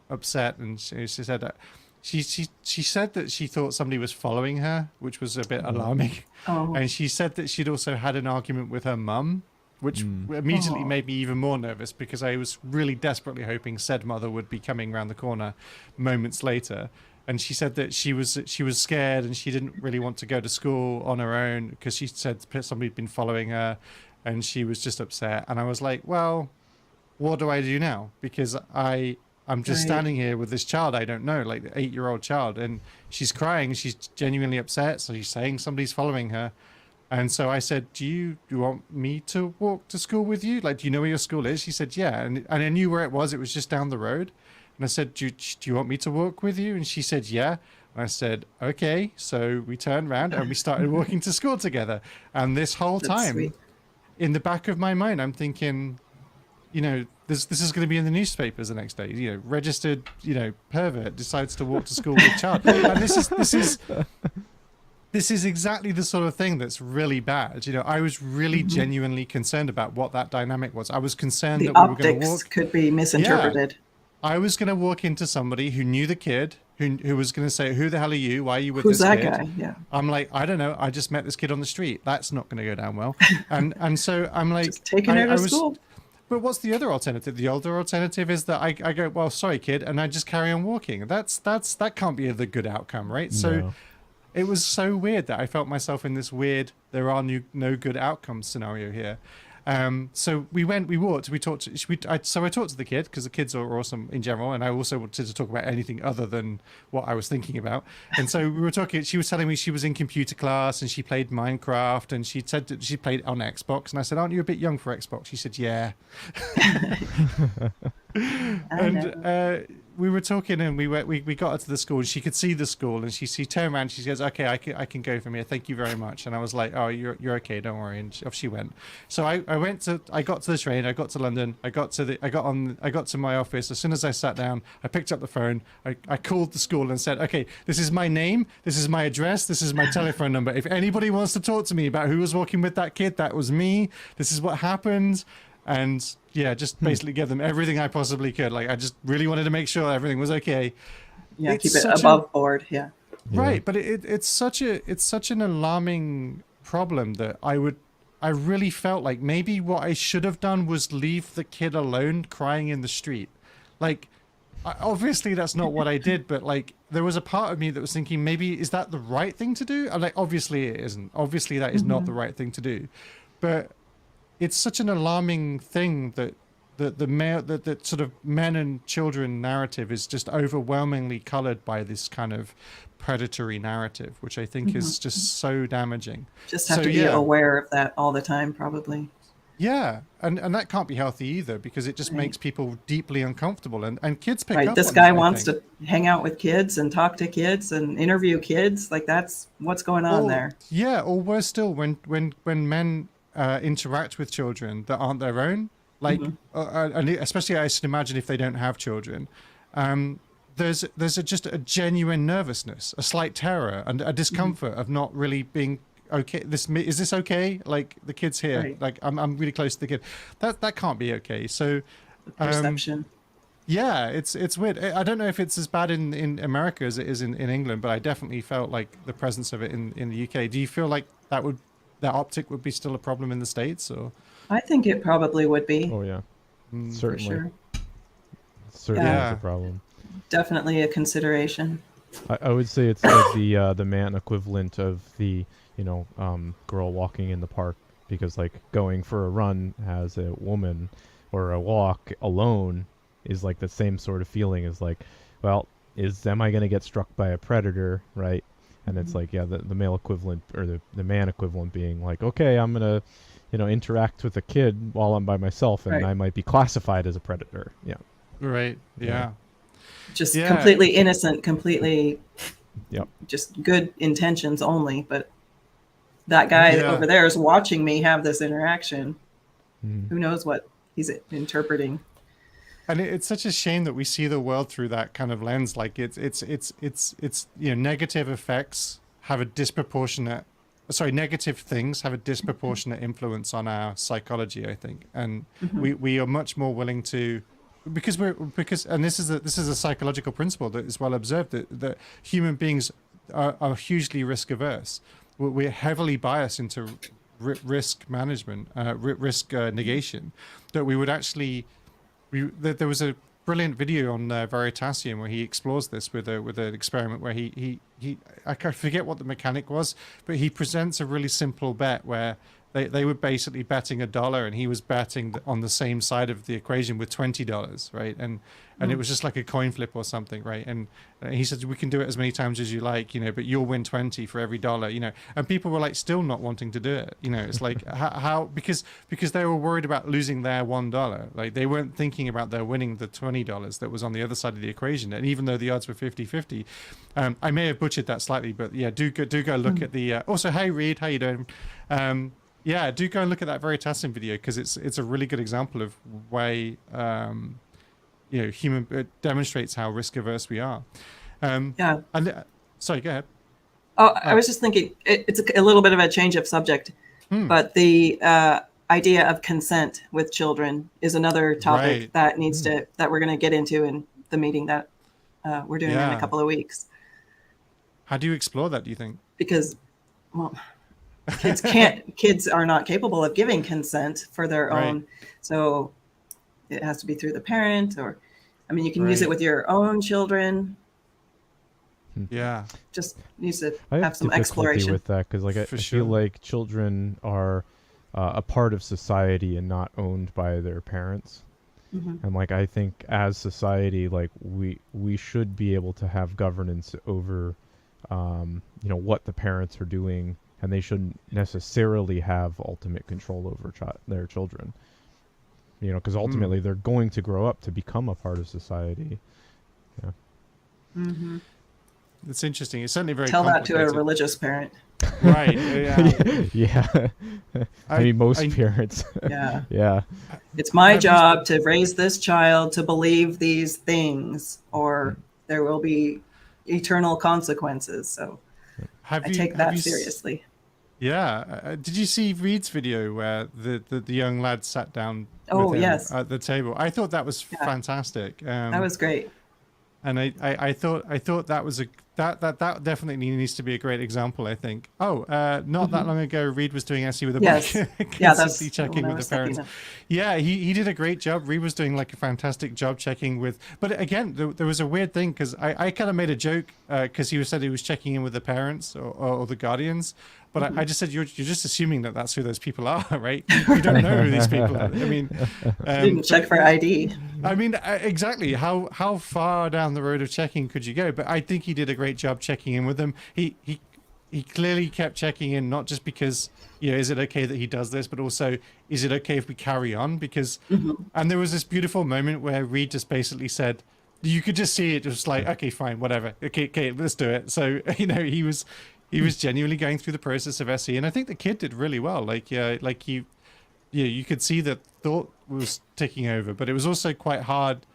[SPEAKER 3] upset, and she said that she said that she thought somebody was following her, which was a bit alarming.
[SPEAKER 2] Oh.
[SPEAKER 3] And she said that she'd also had an argument with her mum, which immediately made me even more nervous, because I was really desperately hoping said mother would be coming around the corner moments later. And she said that she was scared, and she didn't really want to go to school on her own because she said somebody had been following her, and she was just upset. And I was like, well, what do I do now? Because I'm just standing here with this child I don't know, like the 8-year-old child, and she's crying. She's genuinely upset. So she's saying somebody's following her. And so I said, do you want me to walk to school with you? Like, do you know where your school is? She said, yeah. And I knew where it was. It was just down the road. And I said, do you want me to walk with you? And she said, yeah. And I said, okay. So we turned around and we started walking to school together. And this whole time,
[SPEAKER 2] sweet.
[SPEAKER 3] In the back of my mind, I'm thinking, you know, this is going to be in the newspapers the next day. You know, registered, pervert decides to walk to school with child. And this is exactly the sort of thing that's really bad. You know, I was really genuinely concerned about what that dynamic was. I was concerned
[SPEAKER 2] The
[SPEAKER 3] that we were going to
[SPEAKER 2] optics
[SPEAKER 3] walk.
[SPEAKER 2] could be misinterpreted.
[SPEAKER 3] I was going to walk into somebody who knew the kid, who was going to say, "Who the hell are you? Why are you with
[SPEAKER 2] Who's
[SPEAKER 3] this
[SPEAKER 2] that
[SPEAKER 3] kid?"
[SPEAKER 2] guy? Yeah.
[SPEAKER 3] I'm like, I don't know. I just met this kid on the street. That's not going to go down well. And so I'm like,
[SPEAKER 2] Just taking her to school.
[SPEAKER 3] But what's the other alternative? The other alternative is that I go, well, sorry, kid, and I just carry on walking. That can't be the good outcome, right? So
[SPEAKER 4] No.
[SPEAKER 3] it was so weird that I felt myself in this weird, there are no good outcomes scenario here. So we walked, we talked. So I talked to the kid, because the kids are awesome in general, and I also wanted to talk about anything other than what I was thinking about. And so we were talking. She was telling me she was in computer class and she played Minecraft, and she said that she played on Xbox. And I said, "Aren't you a bit young for Xbox?" She said, "Yeah." And we were talking, and we got her to the school, and she could see the school, and she turned around, she goes, "Okay, I can go from here. Thank you very much." And I was like, "Oh, you're okay, don't worry." And off she went. So I got to the train, I got to London, I got to my office. As soon as I sat down, I picked up the phone, I called the school and said, "Okay, this is my name, this is my address, this is my telephone number. If anybody wants to talk to me about who was walking with that kid, that was me. This is what happened." And yeah, just basically give them everything I possibly could. Like, I just really wanted to make sure everything was okay.
[SPEAKER 2] Yeah,
[SPEAKER 3] It's
[SPEAKER 2] keep it
[SPEAKER 3] such
[SPEAKER 2] above board. Yeah.
[SPEAKER 3] Right, but it's such an alarming problem that I really felt like maybe what I should have done was leave the kid alone crying in the street. Like, obviously that's not what I did, but like there was a part of me that was thinking, maybe is that the right thing to do? And like, obviously it isn't. Obviously that is not the right thing to do. But it's such an alarming thing that the sort of men and children narrative is just overwhelmingly colored by this kind of predatory narrative, which I think is just so damaging.
[SPEAKER 2] Just have to be aware of that all the time, probably.
[SPEAKER 3] Yeah, and that can't be healthy either, because it just makes people deeply uncomfortable, and kids pick up
[SPEAKER 2] This
[SPEAKER 3] on
[SPEAKER 2] guy
[SPEAKER 3] it,
[SPEAKER 2] wants to hang out with kids and talk to kids and interview kids. Like, that's what's going on there.
[SPEAKER 3] Yeah, or worse still, when men interact with children that aren't their own, like, and especially I should imagine if they don't have children, there's just a genuine nervousness, a slight terror, and a discomfort of not really being okay. Is this okay? Like, the kid's here,
[SPEAKER 2] Right.
[SPEAKER 3] like I'm really close to the kid. That can't be okay. So
[SPEAKER 2] The perception.
[SPEAKER 3] yeah, it's weird. I don't know if it's as bad in America as it is in England, but I definitely felt like the presence of it in the UK. Do you feel like that optic would be still a problem in the States, or?
[SPEAKER 2] I think it probably would be.
[SPEAKER 4] Oh yeah,
[SPEAKER 2] For
[SPEAKER 4] certainly.
[SPEAKER 2] sure.
[SPEAKER 4] Certainly
[SPEAKER 3] Yeah.
[SPEAKER 4] is a problem.
[SPEAKER 2] Definitely a consideration.
[SPEAKER 4] I would say it's like the man equivalent of the girl walking in the park, because like going for a run as a woman or a walk alone is like the same sort of feeling as like, well, am I going to get struck by a predator, right? And it's like, yeah, the male equivalent or the man equivalent being like, okay, I'm going to interact with a kid while I'm by myself, and
[SPEAKER 2] Right.
[SPEAKER 4] I might be classified as a predator. Yeah.
[SPEAKER 3] Right. Yeah.
[SPEAKER 2] Just
[SPEAKER 3] Yeah.
[SPEAKER 2] completely innocent, completely
[SPEAKER 4] Yep.
[SPEAKER 2] just good intentions only. But that guy
[SPEAKER 3] Yeah.
[SPEAKER 2] over there is watching me have this interaction.
[SPEAKER 4] Mhm.
[SPEAKER 2] Who knows what he's interpreting?
[SPEAKER 3] And it's such a shame that we see the world through that kind of lens. Like it's negative effects have a disproportionate, negative things have a disproportionate influence on our psychology, I think. And we are much more willing to, because and this is a psychological principle that is well observed, that human beings are hugely risk averse. We're heavily biased into risk management, risk negation, that we would actually. There was a brilliant video on Veritasium where he explores this with an experiment where he I forget what the mechanic was, but he presents a really simple bet where they were basically betting $1 and he was betting on the same side of the equation with $20, right? And it was just like a coin flip or something, right? And he said, we can do it as many times as you like, but you'll win 20 for every $1, and people were like still not wanting to do it. It's like how because they were worried about losing their $1. Like they weren't thinking about their winning the $20 that was on the other side of the equation. And even though the odds were 50-50, I may have butchered that slightly, but yeah, do go look at the also, hey Reed, how you doing? Yeah, do go and look at that Veritasium video, because it's a really good example of way it demonstrates how risk averse we are.
[SPEAKER 2] Yeah.
[SPEAKER 3] And sorry, go ahead.
[SPEAKER 2] Oh, I was just thinking it's a little bit of a change of subject, but the idea of consent with children is another topic that needs that we're going to get into in the meeting that we're doing in a couple of weeks.
[SPEAKER 3] How do you explore that, do you think?
[SPEAKER 2] Because, well, kids are not capable of giving consent for their own. So it has to be through the parent, or, I mean, you can use it with your own children.
[SPEAKER 3] Yeah.
[SPEAKER 2] Just needs to
[SPEAKER 4] I
[SPEAKER 2] have some
[SPEAKER 4] difficulty
[SPEAKER 2] exploration
[SPEAKER 4] with that, because like I feel like children are a part of society and not owned by their parents. And like I think as society, like we should be able to have governance over what the parents are doing, and they shouldn't necessarily have ultimate control over their children. Because ultimately they're going to grow up to become a part of society. Yeah.
[SPEAKER 3] It's interesting. It's certainly very
[SPEAKER 2] Tell that to a
[SPEAKER 3] complicated.
[SPEAKER 2] religious parent.
[SPEAKER 3] Right. Yeah.
[SPEAKER 4] Yeah. I mean, most parents.
[SPEAKER 2] Yeah.
[SPEAKER 4] Yeah.
[SPEAKER 2] It's my job to raise this child to believe these things, or there will be eternal consequences. So I take that seriously.
[SPEAKER 3] Yeah. Did you see Reed's video where the young lad sat down with him at the table? I thought that was fantastic.
[SPEAKER 2] That was great.
[SPEAKER 3] And I thought that was that definitely needs to be a great example, I think. Not that long ago, Reed was doing SE with a book.
[SPEAKER 2] That's
[SPEAKER 3] checking with the parents. Yeah, he did a great job. Reed was doing like a fantastic job checking with, but again, there was a weird thing, because I kind of made a joke because he said he was checking in with the parents or the guardians. But I just said, you're just assuming that that's who those people are, right? You don't know who these people are. I mean,
[SPEAKER 2] didn't check for ID.
[SPEAKER 3] I mean, exactly. How far down the road of checking could you go? But I think he did a great job checking in with them. He clearly kept checking in, not just because, is it okay that he does this, but also, is it okay if we carry on? Because, and there was this beautiful moment where Reed just basically said, you could just see it, just like, okay, fine, whatever. Okay, let's do it. So, he was genuinely going through the process of SE, and I think the kid did really well. You could see that thought was taking over, but it was also quite hard.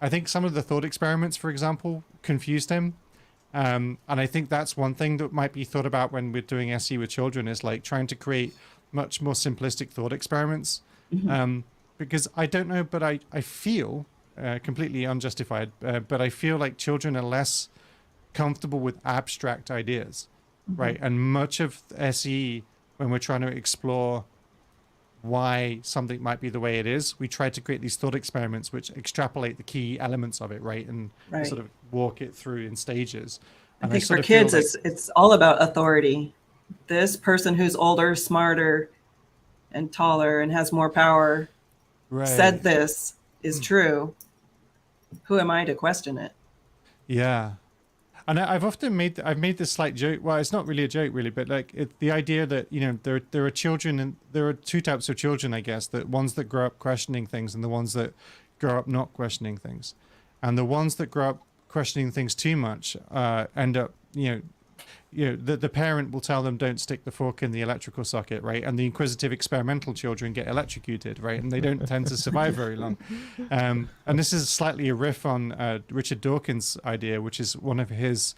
[SPEAKER 3] I think some of the thought experiments, for example, confused him. And I think that's one thing that might be thought about when we're doing SE with children, is like trying to create much more simplistic thought experiments. Because I don't know, but I feel completely unjustified, but I feel like children are less comfortable with abstract ideas. Right. And much of SE, when we're trying to explore why something might be the way it is, we try to create these thought experiments which extrapolate the key elements of it, right? And sort of walk it through in stages.
[SPEAKER 2] I
[SPEAKER 3] And
[SPEAKER 2] think
[SPEAKER 3] sort
[SPEAKER 2] for
[SPEAKER 3] of feel
[SPEAKER 2] kids,
[SPEAKER 3] like-
[SPEAKER 2] it's all about authority. This person who's older, smarter, and taller and has more power said this is true. Who am I to question it?
[SPEAKER 3] Yeah. And I've made this slight joke. Well, it's not really a joke, really, but like the idea that, you know, there are children, and there are two types of children, I guess, that ones that grow up questioning things and the ones that grow up not questioning things. And the ones that grow up questioning things too much end up, the parent will tell them don't stick the fork in the electrical socket, right? And the inquisitive experimental children get electrocuted, right? And they don't tend to survive very long. And this is slightly a riff on Richard Dawkins' idea, which is one of his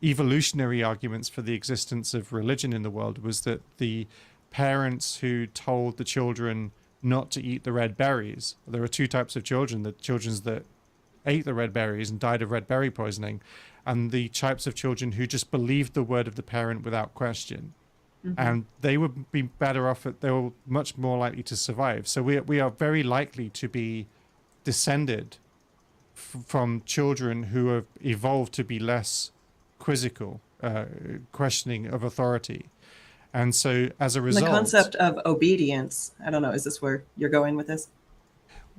[SPEAKER 3] evolutionary arguments for the existence of religion in the world, was that the parents who told the children not to eat the red berries, there are two types of children: the children that ate the red berries and died of red berry poisoning, and the types of children who just believed the word of the parent without question. And they would be better off, they were much more likely to survive. So we are very likely to be descended from children who have evolved to be less quizzical, questioning of authority. And so as a result...
[SPEAKER 2] The concept of obedience, I don't know, is this where you're going with this?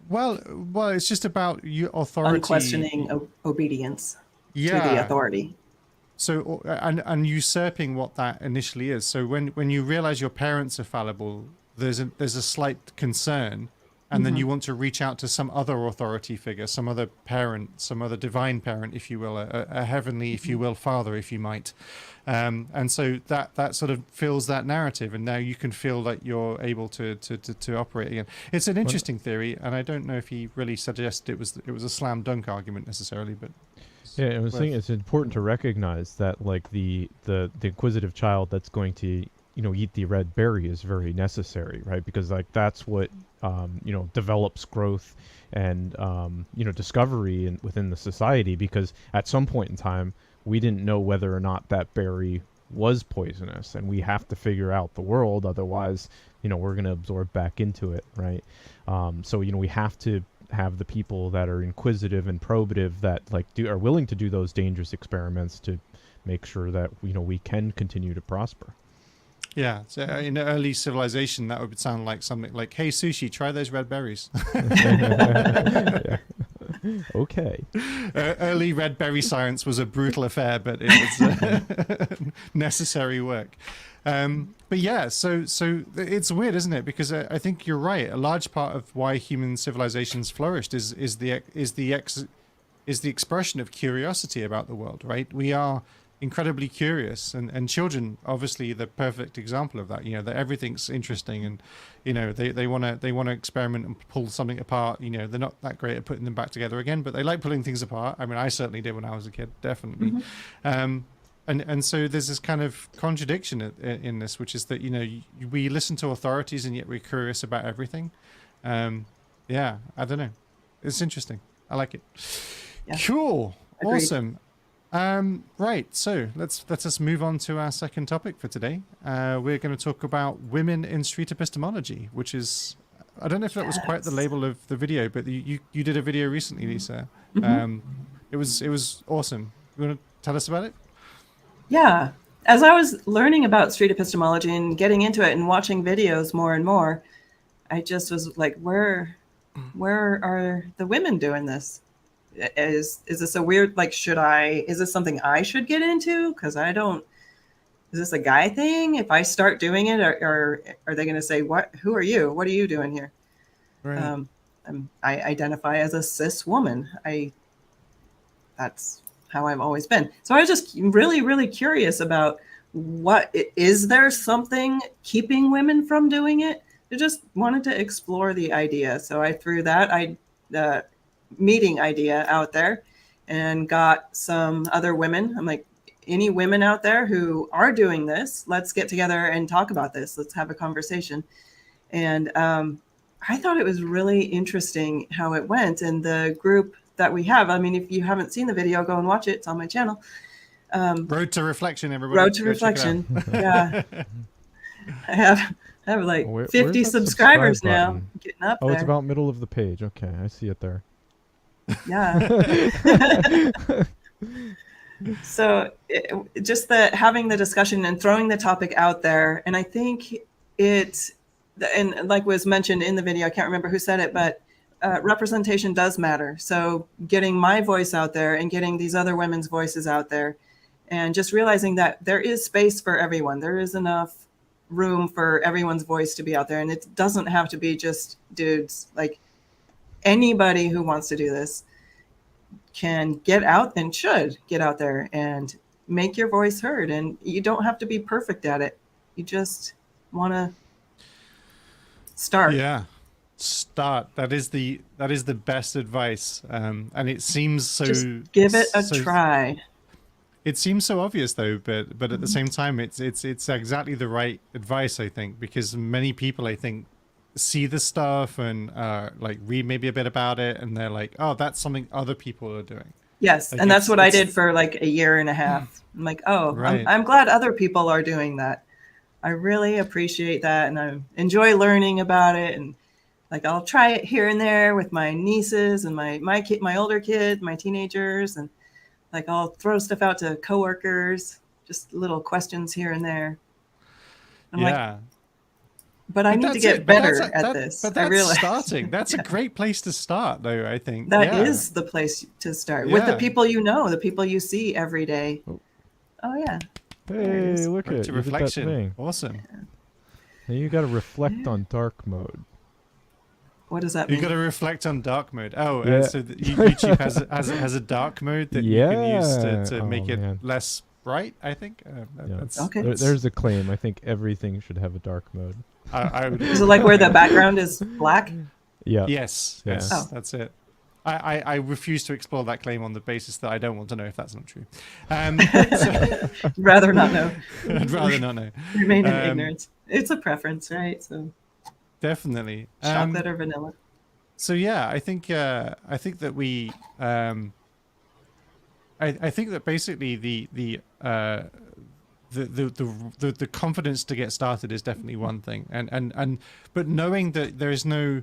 [SPEAKER 3] Well, it's just about your authority.
[SPEAKER 2] Unquestioning obedience to
[SPEAKER 3] Yeah.
[SPEAKER 2] the authority.
[SPEAKER 3] So, and usurping what that initially is. So when you realize your parents are fallible, there's a slight concern, and then you want to reach out to some other authority figure, some other parent, some other divine parent, if you will, a heavenly, if you will, father, if you might. And so that sort of fills that narrative, and now you can feel that you're able to operate again. It's an interesting theory, and I don't know if he really suggested it was a slam dunk argument necessarily, but
[SPEAKER 4] yeah, I was saying it's important to recognize that, like, the inquisitive child that's going to eat the red berry is very necessary, right? Because like that's what develops growth and discovery within the society, because at some point in time we didn't know whether or not that berry was poisonous, and we have to figure out the world, otherwise we're going to absorb back into it, right? So we have to have the people that are inquisitive and probative, that are willing to do those dangerous experiments to make sure that we can continue to prosper.
[SPEAKER 3] Yeah, so in early civilization, that would sound like something like, "Hey, sushi, try those red berries."
[SPEAKER 4] Yeah. Okay.
[SPEAKER 3] Early red berry science was a brutal affair, but it was necessary work. But yeah, so it's weird, isn't it? Because I think you're right. A large part of why human civilizations flourished is the expression of curiosity about the world, right? We are incredibly curious, and children obviously the perfect example of that. That everything's interesting, and they want to experiment and pull something apart. They're not that great at putting them back together again, but they like pulling things apart. I mean, I certainly did when I was a kid, definitely. And so there's this kind of contradiction in this, which is that we listen to authorities and yet we're curious about everything. Yeah, I don't know, it's interesting. I like it. Yeah. Cool.
[SPEAKER 2] Agreed.
[SPEAKER 3] Awesome. Right, so let's just move on to our second topic for today. We're going to talk about women in street epistemology, which is, I don't know if that was quite the label of the video, but you did a video recently, Lisa. It was awesome. You want to tell us about it?
[SPEAKER 2] Yeah. As I was learning about street epistemology and getting into it and watching videos more and more, I just was like, where are the women doing this? Is this a weird, is this something I should get into? Because is this a guy thing? If I start doing it, or are they going to say, who are you? What are you doing here?
[SPEAKER 3] Right.
[SPEAKER 2] I identify as a cis woman. That's how I've always been. So I was just really, really curious about is there something keeping women from doing it? I just wanted to explore the idea. So I threw that meeting idea out there and got some other women. I'm like, any women out there who are doing this, let's get together and talk about this. Let's have a conversation. And I thought it was really interesting how it went. And the group that we have, I mean, if you haven't seen the video, go and watch it. It's on my channel.
[SPEAKER 3] Road to Reflection, everybody.
[SPEAKER 2] Road to Reflection. Yeah. I have 50 subscribers now. Getting up there.
[SPEAKER 4] It's about middle of the page. Okay, I see it there.
[SPEAKER 2] Yeah. So just having the discussion and throwing the topic out there. And I think and like was mentioned in the video, I can't remember who said it, but representation does matter. So getting my voice out there and getting these other women's voices out there, and just realizing that there is space for everyone. There is enough room for everyone's voice to be out there. And it doesn't have to be just dudes. Like, anybody who wants to do this can get out and should get out there and make your voice heard. And you don't have to be perfect at it. You just want to start.
[SPEAKER 3] Yeah. Start. That is the best advice. And it seems so,
[SPEAKER 2] just give it a try.
[SPEAKER 3] It seems so obvious though, but at the same time, it's exactly the right advice, I think, because many people, I think, see the stuff and like read maybe a bit about it, and they're like, oh, that's something other people are doing.
[SPEAKER 2] Yes, like, and that's what I did for like a year and a half. I'm like, oh, right. I'm glad other people are doing that. I really appreciate that, and I enjoy learning about it. And like, I'll try it here and there with my nieces and my older kids, my teenagers, and like I'll throw stuff out to coworkers, just little questions here and there. I'm like, but I need to get better at this.
[SPEAKER 3] But that's starting. That's a great place to start, though, I think.
[SPEAKER 2] That is the place to start with the people you know, the people you see every day. Oh yeah.
[SPEAKER 4] Hey, look at
[SPEAKER 3] it. Reflection. Awesome.
[SPEAKER 4] Now you got to reflect on dark mode.
[SPEAKER 2] What does that mean?
[SPEAKER 3] You got to reflect on dark mode. Oh, so YouTube has a dark mode that you can use to make it less bright, I think.
[SPEAKER 2] Okay.
[SPEAKER 4] There's a claim. I think everything should have a dark mode.
[SPEAKER 2] Is it like where the background is black?
[SPEAKER 4] Yeah.
[SPEAKER 3] Yes. Oh. That's it. I refuse to explore that claim on the basis that I don't want to know if that's not true.
[SPEAKER 2] Rather not know.
[SPEAKER 3] I'd rather not know.
[SPEAKER 2] Remain in ignorance. It's a preference, right? So
[SPEAKER 3] definitely.
[SPEAKER 2] Chocolate or vanilla.
[SPEAKER 3] So yeah, I think that we I think that basically the confidence to get started is definitely one thing, but knowing that there's no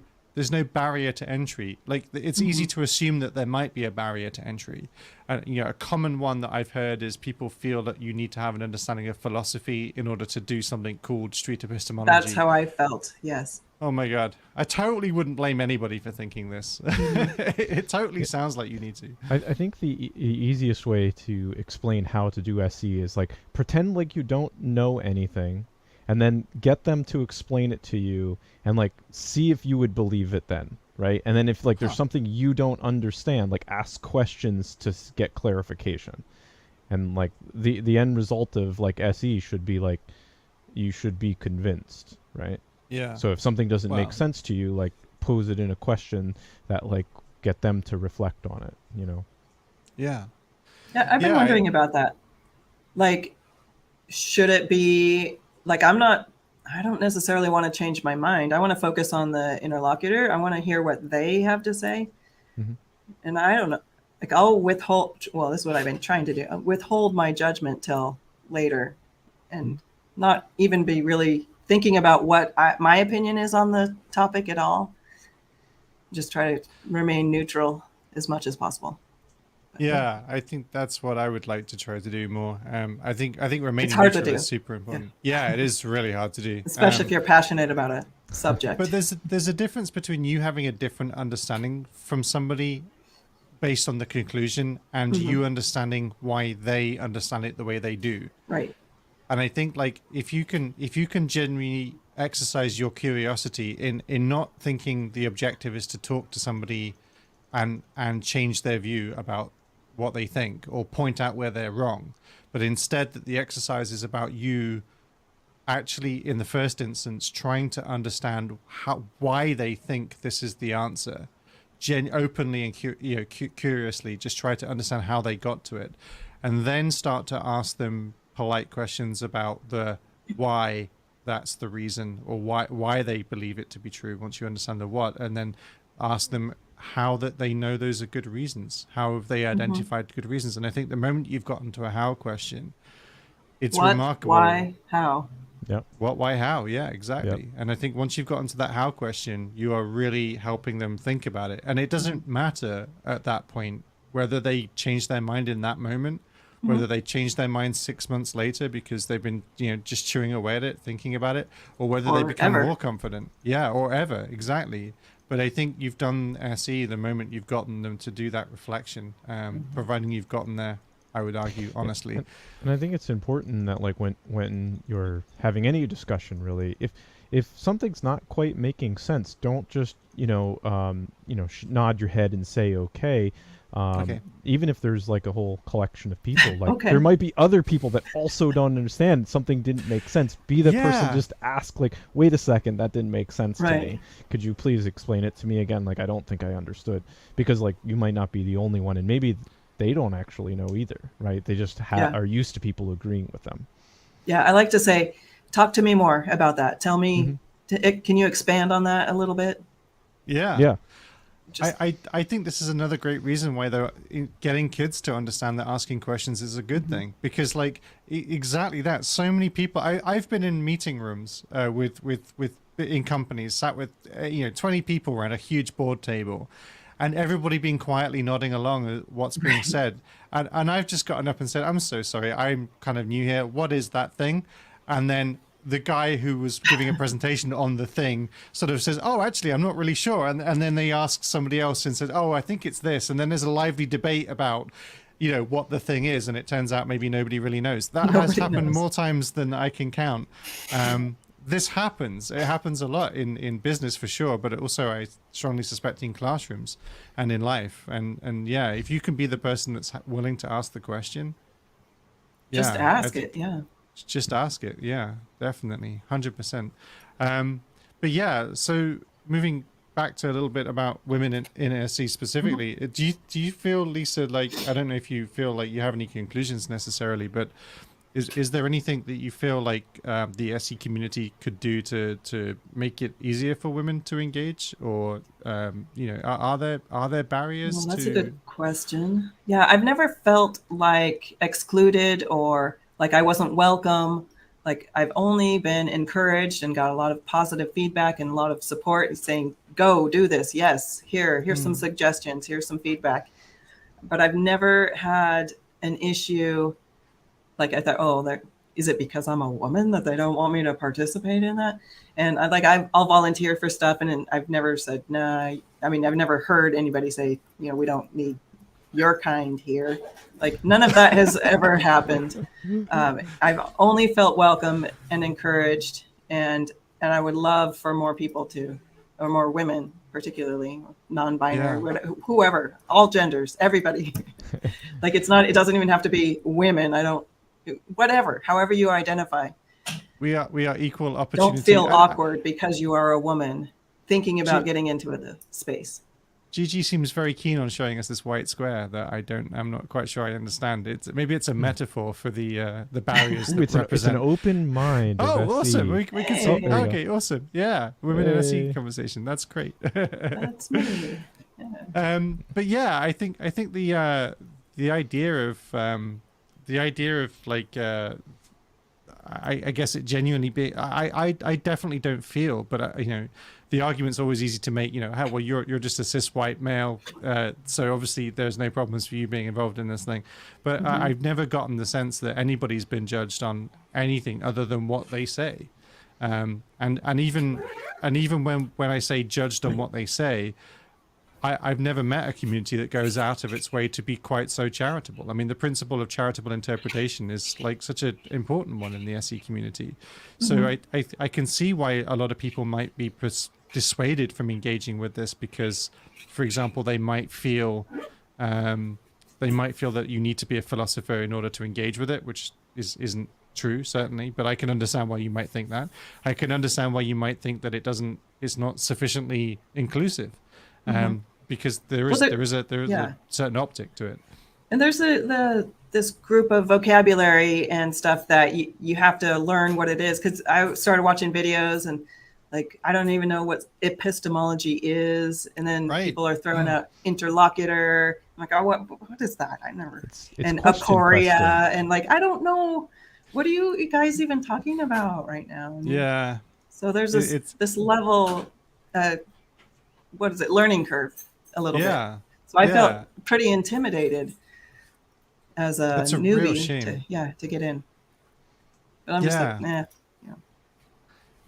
[SPEAKER 3] barrier to entry. Like, it's easy to assume that there might be a barrier to entry. A common one that I've heard is people feel that you need to have an understanding of philosophy in order to do something called street epistemology.
[SPEAKER 2] That's how I felt. Yes.
[SPEAKER 3] Oh my God. I totally wouldn't blame anybody for thinking this. It totally sounds like you need to.
[SPEAKER 4] I think the easiest way to explain how to do SE is like pretend like you don't know anything, and then get them to explain it to you, and like see if you would believe it then, right? And then if like there's something you don't understand, like ask questions to get clarification. And like the end result of like SE should be like you should be convinced, right?
[SPEAKER 3] Yeah.
[SPEAKER 4] So if something doesn't make sense to you, like pose it in a question that like get them to reflect on it, you know?
[SPEAKER 3] Yeah.
[SPEAKER 2] Yeah, I've been wondering about that. Like, should it be like, I don't necessarily want to change my mind. I want to focus on the interlocutor. I want to hear what they have to say. Mm-hmm. And I don't know, like I'll withhold, well, this is what I've been trying to do. I'll withhold my judgment till later and not even be really thinking about what my opinion is on the topic at all. Just try to remain neutral as much as possible.
[SPEAKER 3] Yeah, I think that's what I would like to try to do more. I think remaining neutral is super important. Yeah, it is really hard to do,
[SPEAKER 2] especially if you're passionate about a subject.
[SPEAKER 3] But there's a difference between you having a different understanding from somebody based on the conclusion and you understanding why they understand it the way they do.
[SPEAKER 2] Right.
[SPEAKER 3] And I think like if you can genuinely exercise your curiosity in not thinking the objective is to talk to somebody and change their view about what they think or point out where they're wrong, but instead that the exercise is about you actually in the first instance trying to understand why they think this is the answer, openly and curiously just try to understand how they got to it, and then start to ask them polite questions about the why that's the reason, or why they believe it to be true once you understand the what, and then ask them how that they know those are good reasons. How have they identified good reasons? And I think the moment you've gotten to a how question, it's remarkable.
[SPEAKER 2] Why, how?
[SPEAKER 4] Yep.
[SPEAKER 3] What, why, how? Yeah, exactly.
[SPEAKER 4] Yep.
[SPEAKER 3] And I think once you've gotten to that how question, you are really helping them think about it. And it doesn't matter at that point whether they change their mind in that moment, whether they change their mind 6 months later because they've been, just chewing away at it, thinking about it, or whether they become more confident. Yeah, or ever, exactly. But I think you've done SE the moment you've gotten them to do that reflection, providing you've gotten there, I would argue, honestly.
[SPEAKER 4] And I think it's important that, like, when you're having any discussion, really, if something's not quite making sense, don't just nod your head and say okay. Even if there's like a whole collection of people, like there might be other people that also don't understand something didn't make sense. Be the person, just ask, like, wait a second, that didn't make sense to me. Could you please explain it to me again? Like, I don't think I understood, because like you might not be the only one, and maybe they don't actually know either, right? They just are used to people agreeing with them. Yeah,
[SPEAKER 2] I like to say, talk to me more about that. Tell me, can you expand on that a little bit?
[SPEAKER 3] Yeah. I think this is another great reason why getting kids to understand that asking questions is a good thing, because like exactly that. So many people. I've been in meeting rooms in companies, sat with 20 people around a huge board table, and everybody being quietly nodding along at what's being said. And I've just gotten up and said, "I'm so sorry. I'm kind of new here. What is that thing?" And then the guy who was giving a presentation on the thing sort of says, "Oh, actually, I'm not really sure." And then they ask somebody else and says, "Oh, I think it's this." And then there's a lively debate about, what the thing is. And it turns out maybe nobody really knows. That has happened more times than I can count. This happens. It happens a lot in business for sure, but also I strongly suspect in classrooms and in life. And yeah, if you can be the person that's willing to ask the question.
[SPEAKER 2] Just ask it. Yeah.
[SPEAKER 3] Just ask it. Yeah, definitely. 100%. But yeah, so moving back to a little bit about women in SE specifically, do you feel, Lisa, like, I don't know if you feel like you have any conclusions necessarily, but is there anything that you feel like the SE community could do to make it easier for women to engage, or are there barriers?
[SPEAKER 2] Well, that's a good question. Yeah, I've never felt like excluded or like I wasn't welcome. Like, I've only been encouraged and got a lot of positive feedback and a lot of support and saying, go do this. Yes, here's some suggestions, here's some feedback. But I've never had an issue. Like, I thought, is it because I'm a woman that they don't want me to participate in that? And I'll volunteer for stuff. And I've never said, no. I mean, I've never heard anybody say, we don't need your kind here. Like, none of that has ever happened. I've only felt welcome and encouraged, and I would love for more people or more women, particularly non-binary, whoever, all genders, everybody. Like, it doesn't even have to be women. Whatever, however you identify.
[SPEAKER 3] We are equal opportunity.
[SPEAKER 2] Don't feel awkward because you are a woman thinking about getting into the space.
[SPEAKER 3] Gigi seems very keen on showing us this white square that I'm not quite sure I understand. Maybe it's a metaphor for the barriers that represent.
[SPEAKER 4] It's an open mind.
[SPEAKER 3] Oh, awesome! We can see. Okay, awesome. Yeah, women in SE conversation. That's great.
[SPEAKER 2] That's me. Yeah.
[SPEAKER 3] But yeah, I think the idea of like I guess it genuinely be. I definitely don't feel, but the argument's always easy to make. Well, you're just a cis white male, so obviously there's no problems for you being involved in this thing. But I've never gotten the sense that anybody's been judged on anything other than what they say, and even when I say judged on what they say, I've never met a community that goes out of its way to be quite so charitable. I mean, the principle of charitable interpretation is like such an important one in the SE community. So I can see why a lot of people might be dissuaded from engaging with this because, for example, they might feel that you need to be a philosopher in order to engage with it, which isn't true, certainly. But I can understand why you might think that. I can understand why you might think that it's not sufficiently inclusive. Because there is a certain optic to it,
[SPEAKER 2] and there's this group of vocabulary and stuff that you have to learn what it is. Because I started watching videos and like I don't even know what epistemology is, and then people are throwing out interlocutor. I'm like, oh, what is that? I never. And aporia, and like I don't know. What are you guys even talking about right now?
[SPEAKER 3] Yeah.
[SPEAKER 2] So there's this level. What is it? Learning curve a little bit. So I felt pretty intimidated as a
[SPEAKER 3] That's a
[SPEAKER 2] newbie
[SPEAKER 3] real shame.
[SPEAKER 2] to get in. But I'm just like, nah.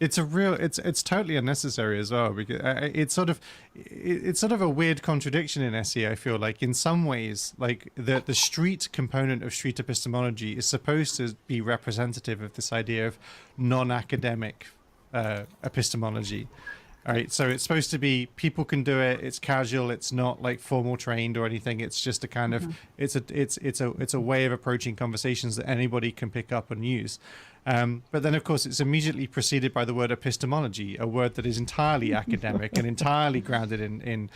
[SPEAKER 3] It's totally unnecessary as well, because it's sort of a weird contradiction in SE. I feel like in some ways, like the street component of street epistemology is supposed to be representative of this idea of non-academic epistemology. All right, so it's supposed to be people can do it. It's casual. It's not like formal trained or anything. It's just a kind of it's a way of approaching conversations that anybody can pick up and use. But then, of course, it's immediately preceded by the word epistemology, a word that is entirely academic and entirely grounded in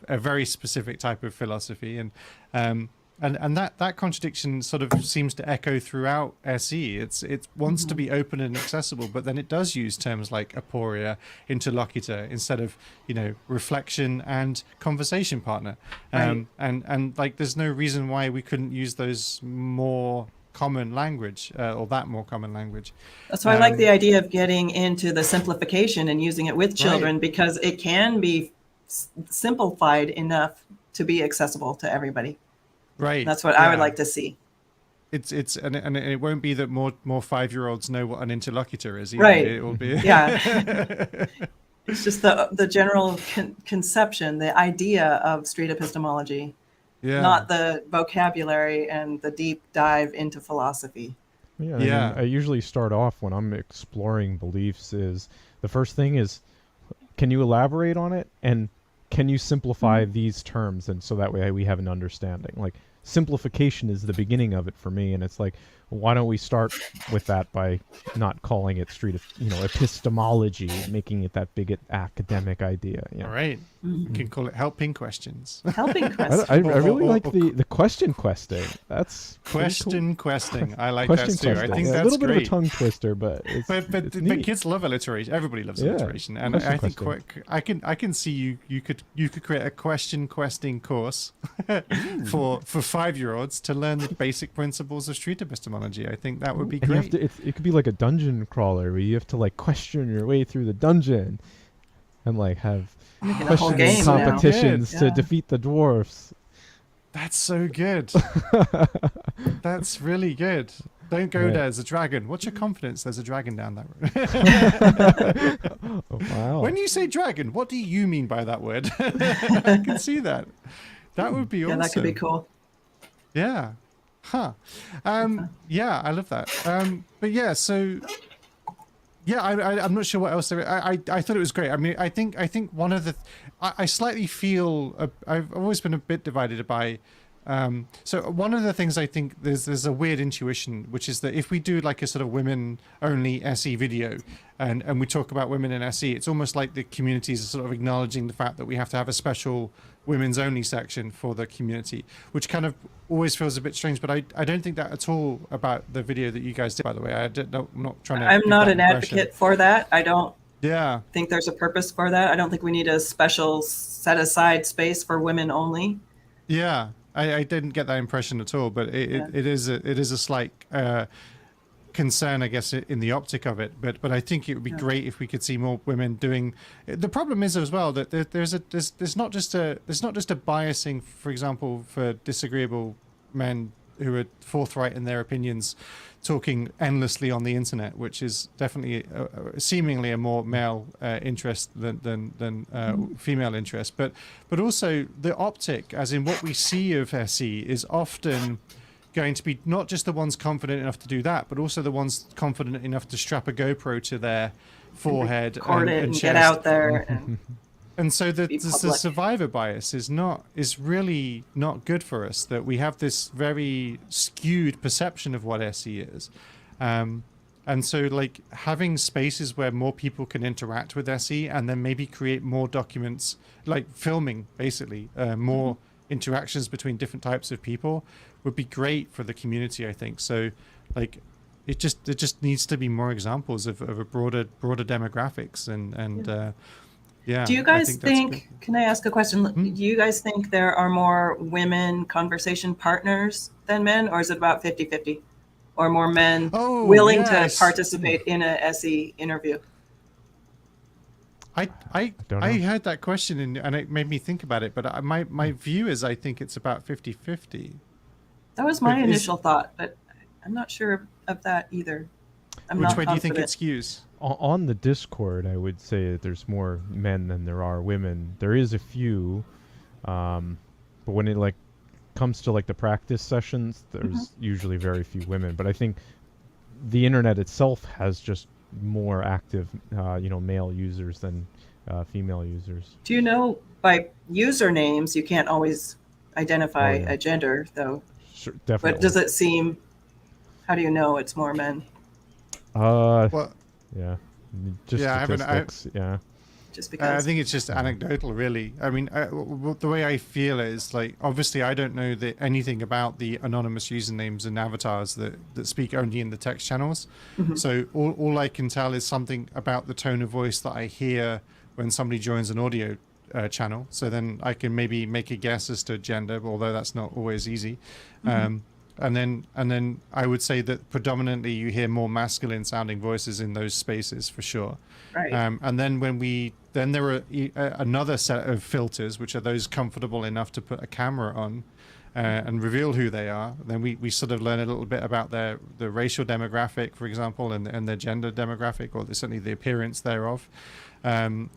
[SPEAKER 3] a very specific type of philosophy. And that contradiction sort of seems to echo throughout SE. It wants to be open and accessible, but then it does use terms like aporia, interlocutor, instead of, reflection and conversation partner.
[SPEAKER 2] Right.
[SPEAKER 3] And like, there's no reason why we couldn't use those more common language or that more common language.
[SPEAKER 2] That's why I like the idea of getting into the simplification and using it with children, because it can be simplified enough to be accessible to everybody.
[SPEAKER 3] Right.
[SPEAKER 2] That's what I would like to see.
[SPEAKER 3] And it won't be that more 5-year-olds know what an interlocutor is either.
[SPEAKER 2] Right.
[SPEAKER 3] It will be.
[SPEAKER 2] Yeah. It's just the general conception, the idea of street epistemology, not the vocabulary and the deep dive into philosophy.
[SPEAKER 4] Yeah. I mean, I usually start off when I'm exploring beliefs is the first thing is, can you elaborate on it? And can you simplify these terms? And so that way we have an understanding. Like, simplification is the beginning of it for me, and it's like, why don't we start with that by not calling it epistemology, making it that big academic idea. All
[SPEAKER 3] right. You can call it helping questions.
[SPEAKER 2] Helping questions.
[SPEAKER 4] I really like the question questing. That's
[SPEAKER 3] question questing. I like
[SPEAKER 4] question
[SPEAKER 3] that too.
[SPEAKER 4] questing.
[SPEAKER 3] I think
[SPEAKER 4] that's
[SPEAKER 3] that's
[SPEAKER 4] a little bit of a
[SPEAKER 3] great.
[SPEAKER 4] tongue twister, but it's
[SPEAKER 3] but
[SPEAKER 4] neat.
[SPEAKER 3] Kids love alliteration. Everybody loves alliteration, and I think I can see you could create a question questing course for 5-year-olds to learn the basic principles of street epistemology. I think that would be great.
[SPEAKER 4] It could be like a dungeon crawler where you have to like question your way through the dungeon and like have questioning competitions to defeat the dwarfs.
[SPEAKER 3] That's so good. That's really good. Don't go there as a dragon. What's your confidence there's a dragon down that road?
[SPEAKER 4] Oh, wow.
[SPEAKER 3] When you say dragon, what do you mean by that word? I can see that. That would be awesome.
[SPEAKER 2] Yeah, that could be cool.
[SPEAKER 3] Yeah. Huh. Yeah, I love that. But yeah, so yeah, I'm not sure what else there. I thought it was great. I mean, I think one of the I slightly feel I've always been a bit divided by. So one of the things I think there's a weird intuition, which is that if we do like a sort of women only SE video and we talk about women in SE, it's almost like the communities are sort of acknowledging the fact that we have to have a special women's only section for the community, which kind of always feels a bit strange. But I don't think that at all about the video that you guys did, by the way. I'm not trying to.
[SPEAKER 2] I'm not an advocate for that. I don't think there's a purpose for that. I don't think we need a special set aside space for women only.
[SPEAKER 3] Yeah. I didn't get that impression at all, but it is a slight concern, I guess, in the optic of it. But I think it would be great if we could see more women doing. The problem is as well that there's not just a biasing, for example, for disagreeable men who are forthright in their opinions, talking endlessly on the internet, which is definitely seemingly a more male interest than female interest. But also the optic, as in what we see of SE, is often going to be not just the ones confident enough to do that, but also the ones confident enough to strap a GoPro to their forehead and chest.
[SPEAKER 2] Get out there.
[SPEAKER 3] And so the survivor bias is really not good for us, that we have this very skewed perception of what SE is. And so like having spaces where more people can interact with SE and then maybe create more documents, like filming basically, more interactions between different types of people would be great for the community, I think. So like it just needs to be more examples of a broader demographics and yeah.
[SPEAKER 2] Do you guys think, can I ask a question? Do you guys think there are more women conversation partners than men, or is it about 50-50? Or more men willing to participate in a SE interview?
[SPEAKER 3] I
[SPEAKER 4] don't know.
[SPEAKER 3] heard that question and it made me think about it, but my view is I think it's about 50-50.
[SPEAKER 2] That was my
[SPEAKER 3] But
[SPEAKER 2] initial thought, but I'm not sure of that either.
[SPEAKER 3] Which way do you think it skews?
[SPEAKER 4] On the Discord, I would say that there's more men than there are women. There is a few, but when it like comes to like the practice sessions, there's usually very few women. But I think the internet itself has just more active, male users than female users.
[SPEAKER 2] Do you know by usernames you can't always identify
[SPEAKER 4] yeah.
[SPEAKER 2] a gender though?
[SPEAKER 4] Sure, definitely.
[SPEAKER 2] But does it seem? How do you know it's more men?
[SPEAKER 3] Well,
[SPEAKER 4] Yeah. Just
[SPEAKER 3] Yeah, I haven't-
[SPEAKER 4] statistics. Yeah.
[SPEAKER 2] Just
[SPEAKER 3] I
[SPEAKER 2] because?
[SPEAKER 3] think it's just anecdotal, really. I mean, the way I feel is like, obviously, I don't know anything about the anonymous usernames and avatars that speak only in the text channels. So all I can tell is something about the tone of voice that I hear when somebody joins an audio channel. So then I can maybe make a guess as to gender, although that's not always easy. And then I would say that predominantly you hear more masculine sounding voices in those spaces for sure.
[SPEAKER 2] Right.
[SPEAKER 3] And then then there are another set of filters, which are those comfortable enough to put a camera on and reveal who they are. Then we sort of learn a little bit about the racial demographic, for example, and their gender demographic, or certainly the appearance thereof. So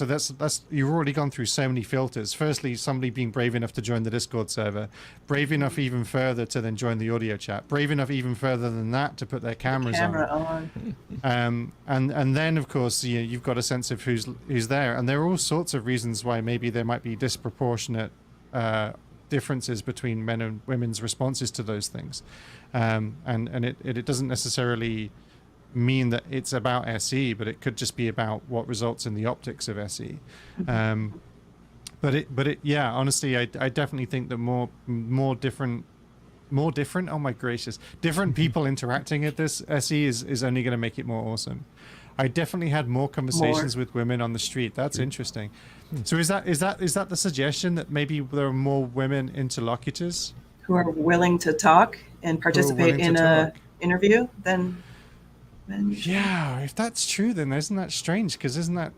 [SPEAKER 3] that's you've already gone through so many filters. Firstly, somebody being brave enough to join the Discord server, brave enough even further to then join the audio chat, brave enough even further than that to put their cameras
[SPEAKER 2] on.
[SPEAKER 3] And then of course you've got a sense of who's there, and there are all sorts of reasons why maybe there might be disproportionate differences between men and women's responses to those things, and it doesn't necessarily mean that it's about SE, but it could just be about what results in the optics of SE. But yeah, honestly, I definitely think that more different. Oh my gracious, different people interacting at this SE is only going to make it more awesome. I definitely had more conversations with women on the street. That's interesting. So is that the suggestion that maybe there are more women interlocutors
[SPEAKER 2] Who are willing to talk and participate in a interview than men?
[SPEAKER 3] Yeah, if that's true, then isn't that strange? Because isn't that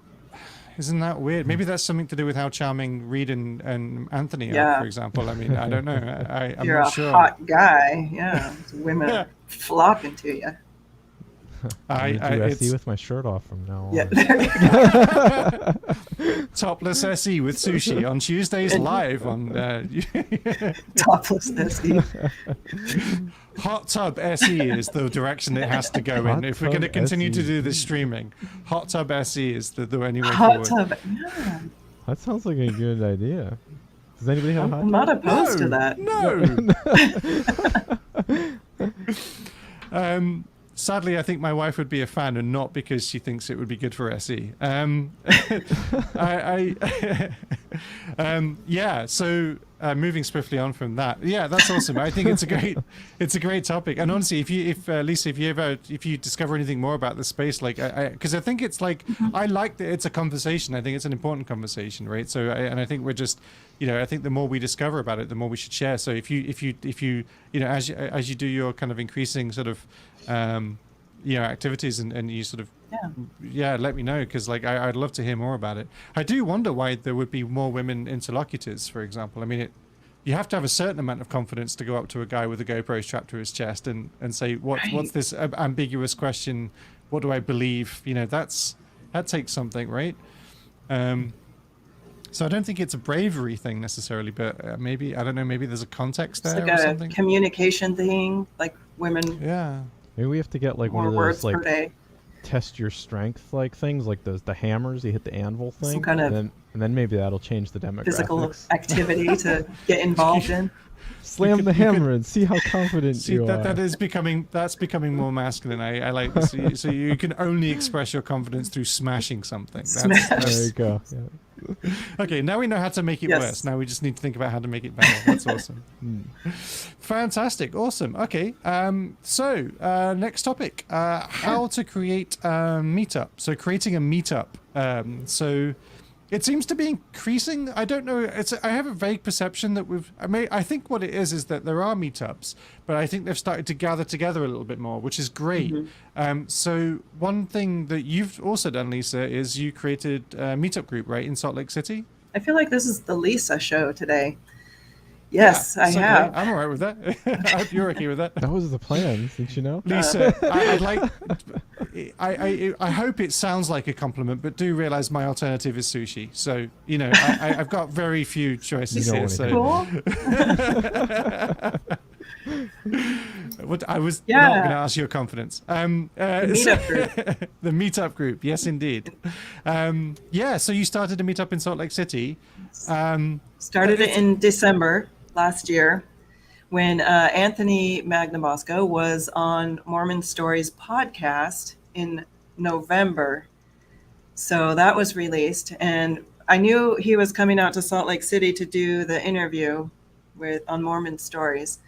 [SPEAKER 3] weird? Maybe that's something to do with how charming Reed and Anthony are, for example. I mean, I don't know. I'm
[SPEAKER 2] You're
[SPEAKER 3] not
[SPEAKER 2] a
[SPEAKER 3] sure.
[SPEAKER 2] hot guy. Yeah, women are flocking to you.
[SPEAKER 4] I do
[SPEAKER 3] it's
[SPEAKER 4] SE with my shirt off from now on.
[SPEAKER 2] Yeah, there you go.
[SPEAKER 3] Topless SE with sushi on Tuesdays live on
[SPEAKER 2] Topless SE.
[SPEAKER 3] Hot Tub SE is the direction it has to go in. If we're going to continue to do this streaming, Hot Tub SE is the only way
[SPEAKER 2] Hot
[SPEAKER 3] forward.
[SPEAKER 2] tub. Yeah.
[SPEAKER 4] That sounds like a good idea. Does anybody have a hot
[SPEAKER 2] I'm not opposed to that.
[SPEAKER 3] No. Sadly, I think my wife would be a fan, and not because she thinks it would be good for SE. Yeah. So moving swiftly on from that, yeah, that's awesome. I think it's a great topic. And honestly, if Lisa, if you discover anything more about the space, like, because I think it's like, I like that it's a conversation. I think it's an important conversation, right? So, I think we're just, I think the more we discover about it, the more we should share. So if you as you do your kind of increasing sort of activities and you sort of let me know, because like I'd love to hear more about it. I do wonder why there would be more women interlocutors, for example. I mean, you have to have a certain amount of confidence to go up to a guy with a GoPro strapped to his chest and say, what's this ambiguous question? What do I believe? That takes something, right? So I don't think it's a bravery thing necessarily, but maybe, I don't know, maybe there's a context there
[SPEAKER 2] It's
[SPEAKER 3] or
[SPEAKER 2] like a
[SPEAKER 3] something.
[SPEAKER 2] communication thing, like women
[SPEAKER 3] Yeah.
[SPEAKER 4] Maybe we have to get like one
[SPEAKER 2] more
[SPEAKER 4] of
[SPEAKER 2] words
[SPEAKER 4] those
[SPEAKER 2] per
[SPEAKER 4] like
[SPEAKER 2] day.
[SPEAKER 4] test your strength like things, like the hammers you hit the anvil thing,
[SPEAKER 2] Some kind of
[SPEAKER 4] and then maybe that'll change the demographics.
[SPEAKER 2] Physical activity to get involved in.
[SPEAKER 4] Slam the hammer and see how confident you are.
[SPEAKER 3] that's becoming more masculine. I like this. So you can only express your confidence through smashing something.
[SPEAKER 4] There you go. Yeah.
[SPEAKER 3] Okay, now we know how to make it
[SPEAKER 2] Yes.
[SPEAKER 3] worse. Now we just need to think about how to make it better. That's awesome. Fantastic. Awesome. Okay. So next topic, how to create a meetup. So creating a meetup. So It seems to be increasing. I don't know. I have a vague perception that I think what it is that there are meetups, but I think they've started to gather together a little bit more, which is great. So one thing that you've also done, Lisa, is you created a Meetup group, right, in Salt Lake City?
[SPEAKER 2] I feel like this is the Lisa show today. Yes, I have.
[SPEAKER 3] I'm all right with that. I hope you're okay with that.
[SPEAKER 4] That was the plan, didn't you know?
[SPEAKER 3] Lisa, I'd like. I hope it sounds like a compliment, but do realize my alternative is sushi. So I've got very few choices here. So.
[SPEAKER 2] Cool.
[SPEAKER 3] I was not going to ask your confidence. The
[SPEAKER 2] Meetup group.
[SPEAKER 3] The Meetup group, yes, indeed. So you started a meetup in Salt Lake City.
[SPEAKER 2] Started it in December last year when Anthony Magnabosco was on Mormon Stories podcast in November. So that was released, and I knew he was coming out to Salt Lake City to do the interview on Mormon Stories.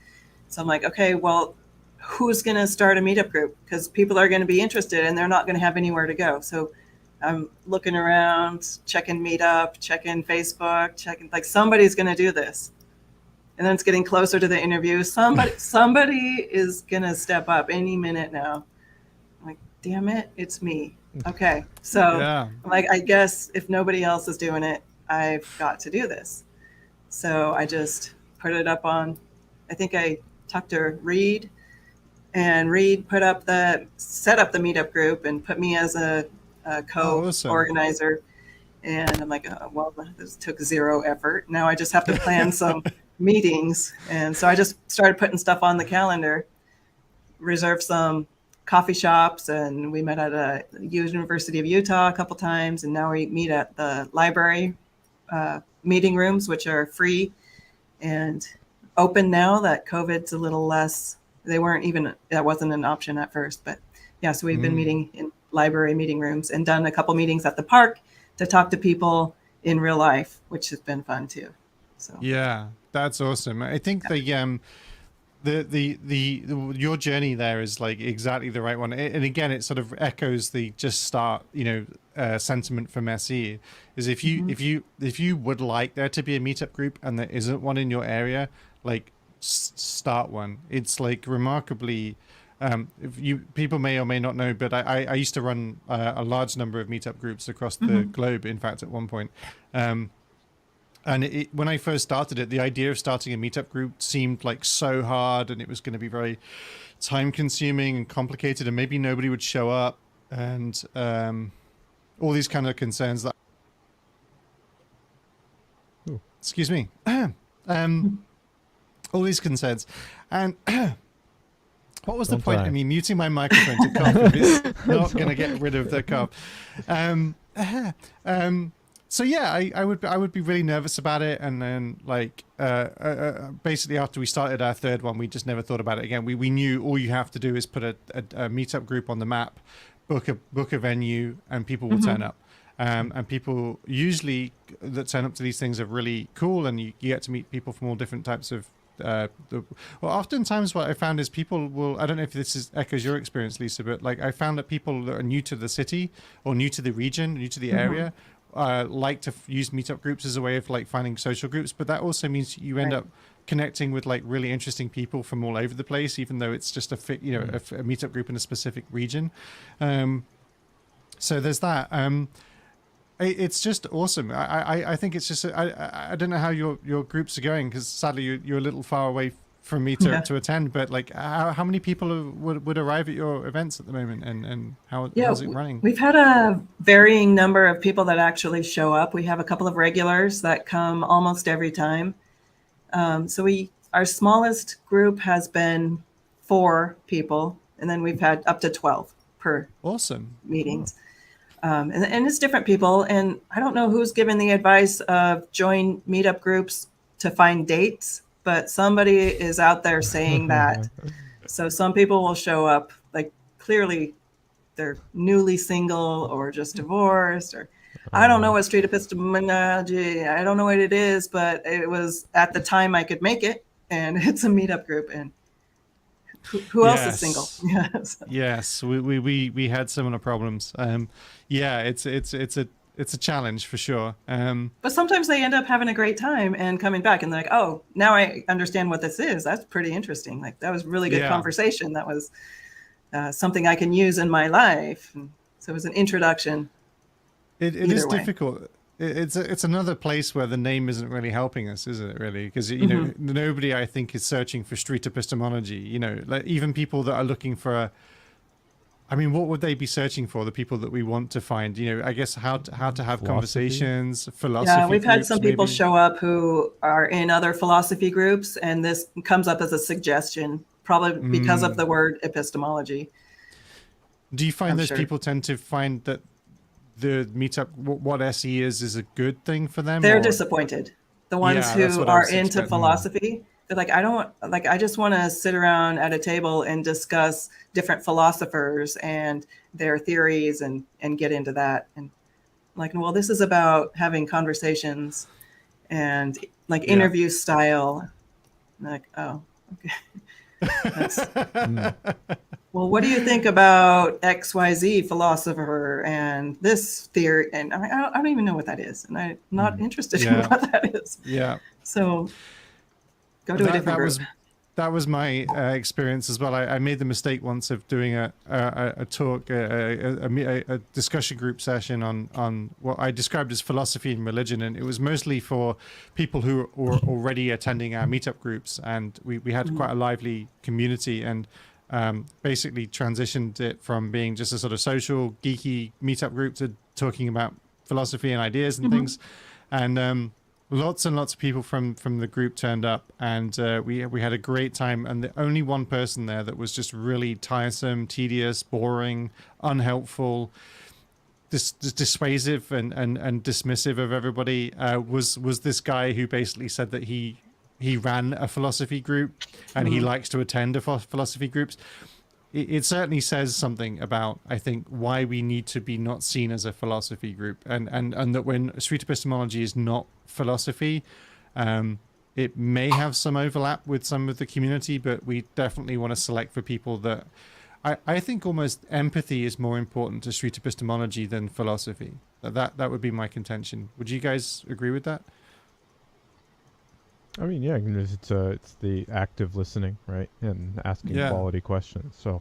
[SPEAKER 2] So I'm like, okay, well, who's going to start a meetup group? Because people are going to be interested and they're not going to have anywhere to go. So I'm looking around, checking Meetup, checking Facebook, like somebody's going to do this. And then it's getting closer to the interview. Somebody is going to step up any minute now. I'm like, damn it, it's me. Okay. So I'm like, I guess if nobody else is doing it, I've got to do this. So I just put it up on, I think I talked to Reed, and Reed set up the Meetup group and put me as a co-organizer. And I'm like, well, this took zero effort. Now I just have to plan some meetings. And so I just started putting stuff on the calendar, reserved some coffee shops, and we met at a University of Utah a couple times. And now we meet at the library meeting rooms, which are free and open now that COVID's a little less. That wasn't an option at first, but yeah, so we've been meeting in library meeting rooms and done a couple meetings at the park to talk to people in real life, which has been fun too. So
[SPEAKER 3] yeah, that's awesome. I think your journey there is like exactly the right one, and again, it sort of echoes the just start, sentiment from SE. Is if you would like there to be a meetup group and there isn't one in your area, like start one. It's like remarkably. People may or may not know, but I used to run a large number of meetup groups across the globe. In fact, at one point, and when I first started it, the idea of starting a meetup group seemed like so hard, and it was going to be very time-consuming and complicated, and maybe nobody would show up, and all these kind of concerns. That excuse me, all these concerns, and. What was the point of me muting my microphone to cough if it's not going to get rid of the cough? So yeah, I would be really nervous about it, and then basically after we started our third one, we just never thought about it again. We knew all you have to do is put a meetup group on the map, book a venue, and people will turn up. And people usually that turn up to these things are really cool, and you get to meet people from all different types of. Oftentimes what I found is people will, I don't know if this echoes your experience, Lisa, but like I found that people that are new to the city or new to the region, new to the area, like to use meetup groups as a way of like finding social groups, but that also means you end up connecting with like really interesting people from all over the place, even though it's just a meetup group in a specific region. So there's that. It's just awesome. I think it's just I don't know how your groups are going, because sadly you're a little far away from me to attend. But like, how many people would arrive at your events at the moment, and how's it running? We've
[SPEAKER 2] had a varying number of people that actually show up. We have a couple of regulars that come almost every time. So our smallest group has been 4 people, and then we've had up to 12 per meetings. And it's different people. And I don't know who's given the advice of join meetup groups to find dates, but somebody is out there saying that. So some people will show up, like clearly they're newly single or just divorced, or I don't know what street epistemology, I don't know what it is, but it was at the time I could make it, and it's a meetup group. And who else is single? Yes.
[SPEAKER 3] Yes, we had similar problems. It's it's a challenge for sure.
[SPEAKER 2] But sometimes they end up having a great time and coming back and they're like, oh, now I understand what this is. That's pretty interesting. Like that was really good conversation. That was something I can use in my life. And so it was an introduction.
[SPEAKER 3] It is difficult. It's another place where the name isn't really helping us, is it? Really, because you know nobody I think is searching for street epistemology. You know, like even people that are looking for I mean, what would they be searching for? The people that we want to find, you know, I guess how to have
[SPEAKER 4] philosophy.
[SPEAKER 3] Conversations, philosophy.
[SPEAKER 2] Yeah, we've had
[SPEAKER 3] groups,
[SPEAKER 2] some people
[SPEAKER 3] maybe.
[SPEAKER 2] show up who are in other philosophy groups, and this comes up as a suggestion, probably because of the word epistemology.
[SPEAKER 3] Do you find
[SPEAKER 2] I'm
[SPEAKER 3] those
[SPEAKER 2] sure.
[SPEAKER 3] people tend to find that the meetup, what SE is a good thing for them?
[SPEAKER 2] They're
[SPEAKER 3] or-
[SPEAKER 2] disappointed. The ones
[SPEAKER 3] Yeah, that's
[SPEAKER 2] who
[SPEAKER 3] what I
[SPEAKER 2] are
[SPEAKER 3] was
[SPEAKER 2] into
[SPEAKER 3] expecting.
[SPEAKER 2] philosophy, they're like, I just want to sit around at a table and discuss different philosophers and their theories and get into that. And like, well, this is about having conversations and like interview style. And like, oh, okay. Well, what do you think about XYZ philosopher and this theory? And I don't even know what that is. And I'm not interested in what that is.
[SPEAKER 3] Yeah.
[SPEAKER 2] So go to a different group.
[SPEAKER 3] That was my experience as well. I made the mistake once of doing a talk, a discussion group session on what I described as philosophy and religion, and it was mostly for people who were already attending our meetup groups, and we had quite a lively community, and basically transitioned it from being just a sort of social geeky meetup group to talking about philosophy and ideas and things, and lots and lots of people from the group turned up, and we had a great time. And the only one person there that was just really tiresome, tedious, boring, unhelpful, dissuasive and dismissive of everybody was this guy who basically said that he ran a philosophy group and he likes to attend philosophy groups. It certainly says something about, I think, why we need to be not seen as a philosophy group, and that when street epistemology is not philosophy, it may have some overlap with some of the community, but we definitely want to select for people that I think almost empathy is more important to street epistemology than philosophy. That would be my contention. Would you guys agree with that?
[SPEAKER 4] I mean, yeah, it's the active listening, right, and asking quality questions. So,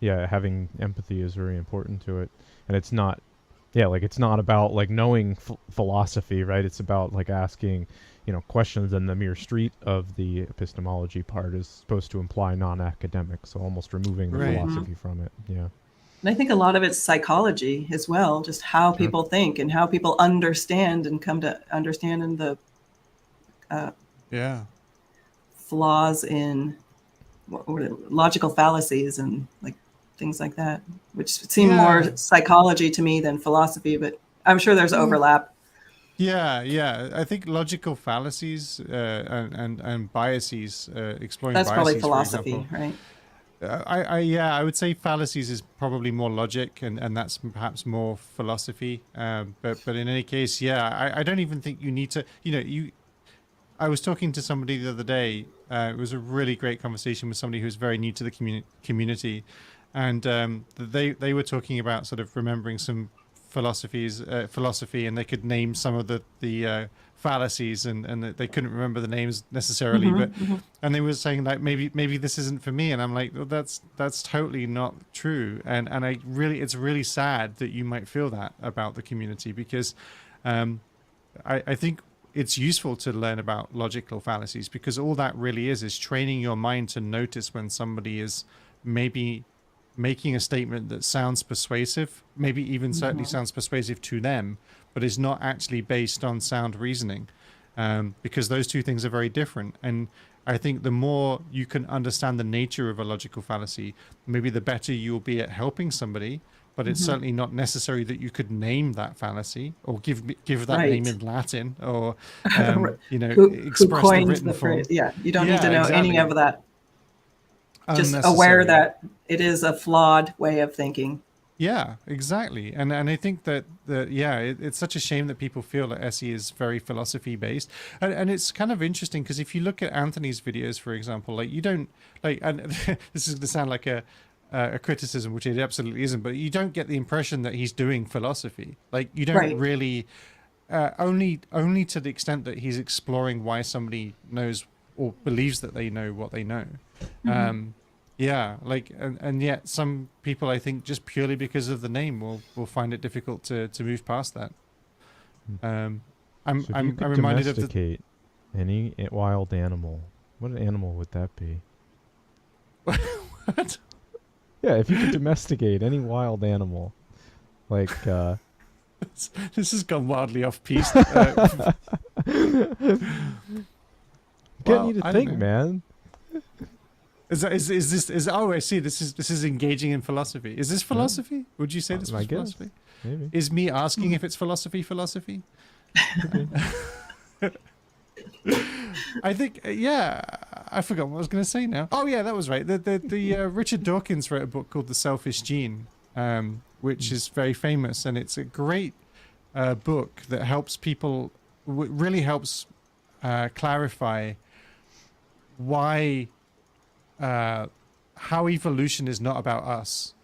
[SPEAKER 4] yeah, having empathy is very important to it, and it's not, it's not about like knowing philosophy, right? It's about like asking, questions, and the mere street of the epistemology part is supposed to imply non-academic, so almost removing the philosophy from it. Yeah.
[SPEAKER 2] And I think a lot of it's psychology as well, just how people think and how people understand and come to understand in the flaws in logical fallacies and like things like that, which seem more psychology to me than philosophy, but I'm sure there's overlap.
[SPEAKER 3] Yeah. I think logical fallacies and biases, exploring
[SPEAKER 2] That's
[SPEAKER 3] biases,
[SPEAKER 2] probably
[SPEAKER 3] for
[SPEAKER 2] philosophy,
[SPEAKER 3] example.
[SPEAKER 2] right?
[SPEAKER 3] I would say fallacies is probably more logic, and that's perhaps more philosophy. But in any case, I don't even think you need to. I was talking to somebody the other day. It was a really great conversation with somebody who's very new to the community, and they were talking about sort of remembering some philosophy, and they could name some of the fallacies, and they couldn't remember the names necessarily, and they were saying like maybe this isn't for me, and I'm like, well, that's totally not true, and it's really sad that you might feel that about the community, because I think it's useful to learn about logical fallacies, because all that really is training your mind to notice when somebody is maybe making a statement that sounds persuasive, maybe even certainly sounds persuasive to them, but is not actually based on sound reasoning, because those two things are very different. And I think the more you can understand the nature of a logical fallacy, maybe the better you'll be at helping somebody. But it's certainly not necessary that you could name that fallacy or give that name in Latin, or
[SPEAKER 2] who
[SPEAKER 3] express
[SPEAKER 2] coined
[SPEAKER 3] the written
[SPEAKER 2] the
[SPEAKER 3] form.
[SPEAKER 2] phrase. Yeah, you don't need to know any of that. Just
[SPEAKER 3] Unnecessary.
[SPEAKER 2] aware that it is a flawed way of thinking.
[SPEAKER 3] Yeah, exactly. And I think that it's such a shame that people feel that SE is very philosophy based. And it's kind of interesting, because if you look at Anthony's videos, for example, like you don't like, and this is going to sound like a a criticism, which it absolutely isn't, but you don't get the impression that he's doing philosophy. Like, you don't
[SPEAKER 2] Right.
[SPEAKER 3] really, only to the extent that he's exploring why somebody knows or believes that they know what they know. Yeah, like, and yet some people, I think, just purely because of the name will find it difficult to move past that. I'm
[SPEAKER 4] So if you could
[SPEAKER 3] reminded of the,
[SPEAKER 4] domesticate any wild animal, what animal would that be?
[SPEAKER 3] what?
[SPEAKER 4] Yeah, if you could domesticate any wild animal, like
[SPEAKER 3] This has gone wildly off piece.
[SPEAKER 4] getting
[SPEAKER 3] Well,
[SPEAKER 4] you to
[SPEAKER 3] I don't
[SPEAKER 4] think,
[SPEAKER 3] know.
[SPEAKER 4] man.
[SPEAKER 3] Is this? Oh, I see. This is engaging in philosophy. Is this philosophy? Would you say this
[SPEAKER 4] I
[SPEAKER 3] was
[SPEAKER 4] guess.
[SPEAKER 3] philosophy?
[SPEAKER 4] Maybe.
[SPEAKER 3] Is me asking if it's philosophy? I think, yeah. I forgot what I was going to say now. Oh, yeah, that was right. The Richard Dawkins wrote a book called The Selfish Gene, which is very famous, and it's a great book that helps people. Really helps clarify why. How evolution is not about us,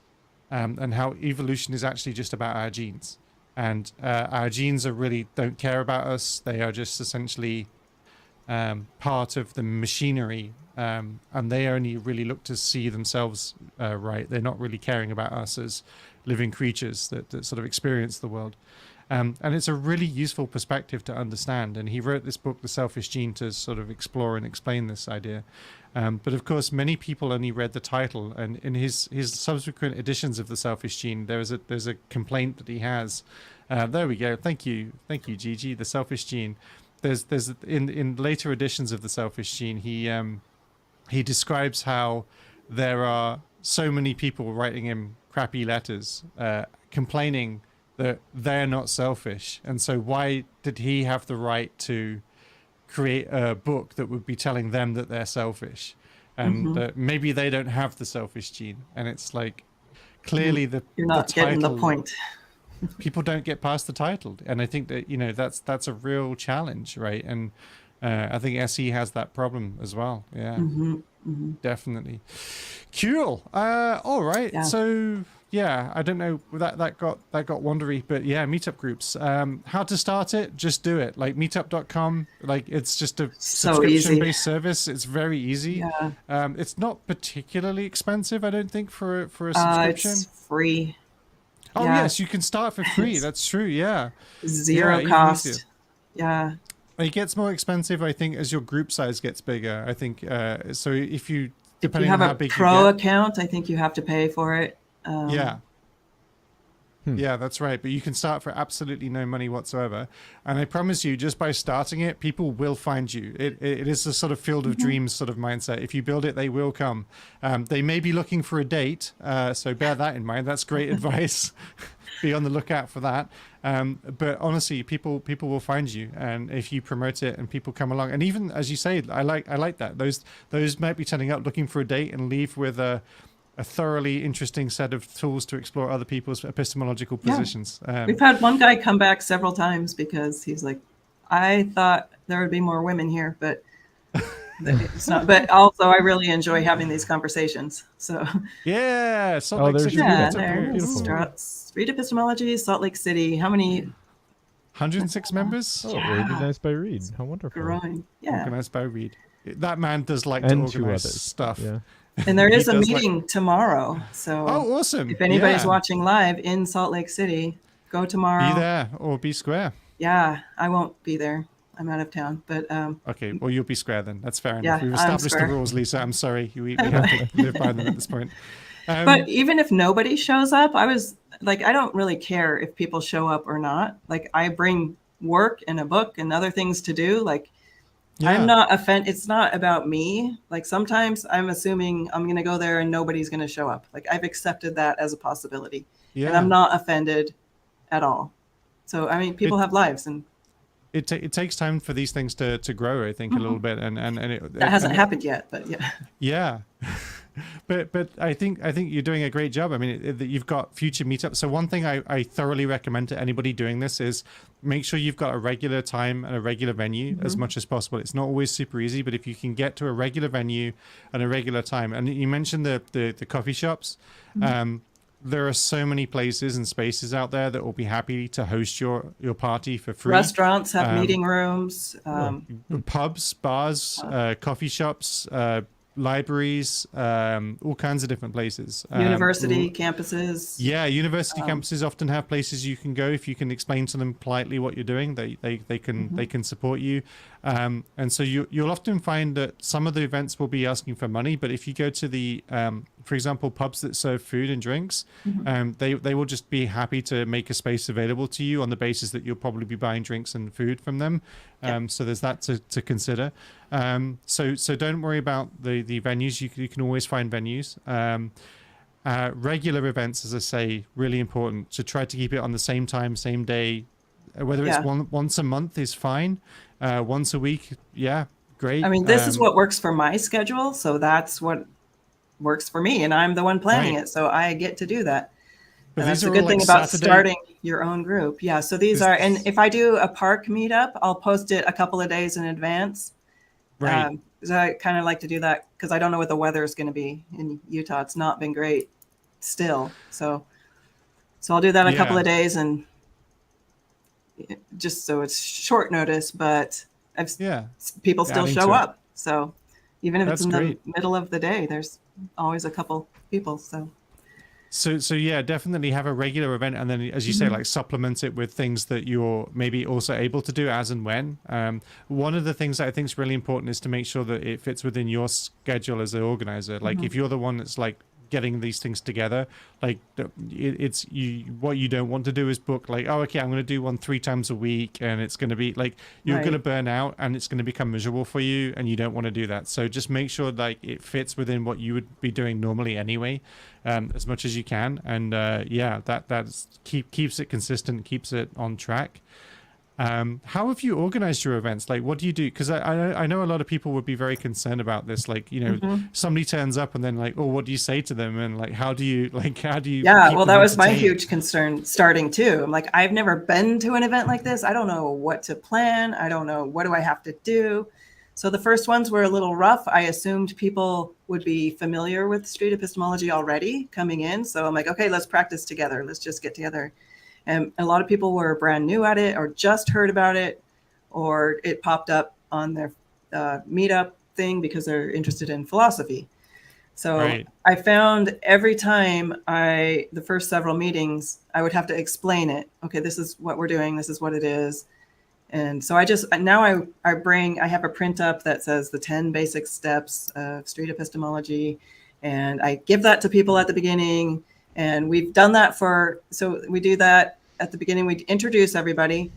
[SPEAKER 3] and how evolution is actually just about our genes, and our genes don't care about us. They are just essentially part of the machinery, and they only really look to see themselves right. They're not really caring about us as living creatures that sort of experience the world. And it's a really useful perspective to understand. And he wrote this book, The Selfish Gene, to sort of explore and explain this idea. But of course, many people only read the title. And in his subsequent editions of The Selfish Gene, there's a complaint that he has. There we go. Thank you, Gigi. The Selfish Gene. There's in later editions of The Selfish Gene, he describes how there are so many people writing him crappy letters, complaining that they're not selfish, and so why did he have the right to create a book that would be telling them that they're selfish, and that maybe they don't have the selfish gene? And it's like, clearly
[SPEAKER 2] You're not
[SPEAKER 3] the
[SPEAKER 2] getting the
[SPEAKER 3] title,
[SPEAKER 2] point.
[SPEAKER 3] people don't get past the title, and I think that that's a real challenge, right? And I think SE has that problem as well. Yeah, definitely. Cool. All right.
[SPEAKER 2] Yeah.
[SPEAKER 3] So yeah, I don't know, that got wandery, but yeah, Meetup Groups. How to start it? Just do it. Like meetup.com. Like, it's just a
[SPEAKER 2] So easy.
[SPEAKER 3] subscription-based service. It's very easy.
[SPEAKER 2] Yeah.
[SPEAKER 3] It's not particularly expensive, I don't think, for a subscription.
[SPEAKER 2] It's free.
[SPEAKER 3] Oh
[SPEAKER 2] yeah.
[SPEAKER 3] yes, you can start for free. That's true. Yeah.
[SPEAKER 2] Zero
[SPEAKER 3] even
[SPEAKER 2] cost.
[SPEAKER 3] easier.
[SPEAKER 2] Yeah.
[SPEAKER 3] It gets more expensive, I think, as your group size gets bigger. I think so. If you,
[SPEAKER 2] If you
[SPEAKER 3] depending
[SPEAKER 2] have
[SPEAKER 3] on how
[SPEAKER 2] a
[SPEAKER 3] big
[SPEAKER 2] pro
[SPEAKER 3] you get,
[SPEAKER 2] account, I think you have to pay for it.
[SPEAKER 3] yeah. Yeah, that's right. But you can start for absolutely no money whatsoever. And I promise you, just by starting it, people will find you. It is a sort of field of dreams sort of mindset. If you build it, they will come. They may be looking for a date, so bear that in mind. That's great advice. Be on the lookout for that. But honestly, people will find you, and if you promote it and people come along, and even as you say, I like that. Those might be turning up looking for a date and leave with a thoroughly interesting set of tools to explore other people's epistemological positions.
[SPEAKER 2] We've had one guy come back several times because he's like, I thought there would be more women here, but it's not. But also, I really enjoy having these conversations. So
[SPEAKER 3] yeah, Salt
[SPEAKER 4] Oh,
[SPEAKER 3] Lake
[SPEAKER 4] there's
[SPEAKER 3] City.
[SPEAKER 4] your
[SPEAKER 2] yeah,
[SPEAKER 3] Meetup
[SPEAKER 4] Beautiful.
[SPEAKER 2] there's Read Epistemology, Salt Lake City. How many?
[SPEAKER 3] 106 members.
[SPEAKER 4] Oh, organized by Reed. How wonderful.
[SPEAKER 2] Growing. Yeah.
[SPEAKER 3] Organized by Reed. That man does like
[SPEAKER 4] And
[SPEAKER 3] to
[SPEAKER 4] two
[SPEAKER 3] organize
[SPEAKER 4] others.
[SPEAKER 3] stuff.
[SPEAKER 4] Yeah.
[SPEAKER 2] And there is
[SPEAKER 3] He
[SPEAKER 2] a
[SPEAKER 3] does like-
[SPEAKER 2] meeting tomorrow. So
[SPEAKER 3] Oh, awesome.
[SPEAKER 2] if anybody's
[SPEAKER 3] Yeah.
[SPEAKER 2] watching live in Salt Lake City, go tomorrow.
[SPEAKER 3] Be there or be square.
[SPEAKER 2] Yeah, I won't be there. I'm out of town. But
[SPEAKER 3] Okay, well, you'll be square then. That's fair enough.
[SPEAKER 2] Yeah,
[SPEAKER 3] We've
[SPEAKER 2] I'm
[SPEAKER 3] established the
[SPEAKER 2] square.
[SPEAKER 3] rules, Lisa. I'm sorry. We have to live by them at this point.
[SPEAKER 2] but even if nobody shows up, I was like, I don't really care if people show up or not. Like, I bring work and a book and other things to do. Like,
[SPEAKER 3] Yeah.
[SPEAKER 2] I'm not it's not about me. Like, sometimes I'm assuming I'm going to go there and nobody's going to show up. Like, I've accepted that as a possibility.
[SPEAKER 3] Yeah.
[SPEAKER 2] And I'm not offended at all. So, I mean, people have lives, and
[SPEAKER 3] It takes time for these things to grow, I think, a little bit. And
[SPEAKER 2] that hasn't
[SPEAKER 3] and-
[SPEAKER 2] happened yet, but yeah.
[SPEAKER 3] Yeah. But I think you're doing a great job. I mean, you've got future meetups. So one thing I thoroughly recommend to anybody doing this is make sure you've got a regular time and a regular venue as much as possible. It's not always super easy, but if you can get to a regular venue and a regular time, and you mentioned the coffee shops, there are so many places and spaces out there that will be happy to host your party for free.
[SPEAKER 2] Restaurants have meeting rooms.
[SPEAKER 3] Pubs, bars, coffee shops, libraries, all kinds of different places.
[SPEAKER 2] University campuses.
[SPEAKER 3] Yeah, university campuses often have places you can go if you can explain to them politely what you're doing. They can support you, and so you'll often find that some of the events will be asking for money, but if you go to the for example, pubs that serve food and drinks, they will just be happy to make a space available to you on the basis that you'll probably be buying drinks and food from them. So there's that to consider. So don't worry about the venues. You can always find venues. Regular events, as I say, really important to try to keep it on the same time, same day. Whether it's once a month is fine. Once a week, great.
[SPEAKER 2] I mean, this is what works for my schedule, so that's what works for me, and I'm the one planning it, so I get to do that. And that's a good thing about starting your own group. Yeah, so these are, and if I do a park meetup, I'll post it a couple of days in advance.
[SPEAKER 3] Right.
[SPEAKER 2] So I kind of like to do that because I don't know what the weather is going to be in Utah. It's not been great still. So I'll do that a couple of days, and just so it's short notice, but people still show up. So even if it's in the middle of the day, there's always a couple people. So
[SPEAKER 3] yeah, definitely have a regular event, and then, as you say, like supplement it with things that you're maybe also able to do as and when. One of the things that I think is really important is to make sure that it fits within your schedule as an organizer. Like if you're the one that's like getting these things together, like it's you, what you don't want to do is book like, oh, okay, I'm going to do one 3 times a week, and it's going to be like you're going to burn out and it's going to become miserable for you, and you don't want to do that. So just make sure like it fits within what you would be doing normally anyway, as much as you can, and that keeps it consistent, keeps it on track. How have you organized your events? Like, what do you do? Because I know a lot of people would be very concerned about this. Like, you know, somebody turns up and then like, oh, what do you say to them? And like, how do you? Yeah,
[SPEAKER 2] well, that was my huge concern starting too. I'm like, I've never been to an event like this. I don't know what to plan. I don't know, what do I have to do? So the first ones were a little rough. I assumed people would be familiar with street epistemology already coming in. So I'm like, okay, let's practice together. Let's just get together. And a lot of people were brand new at it, or just heard about it, or it popped up on their meetup thing because they're interested in philosophy. So I found every time the first several meetings, I would have to explain it. Okay, this is what we're doing. This is what it is. And so I have a print up that says the 10 basic steps of street epistemology. And I give that to people at the beginning. And we've done that so we do that at the beginning. We introduce everybody.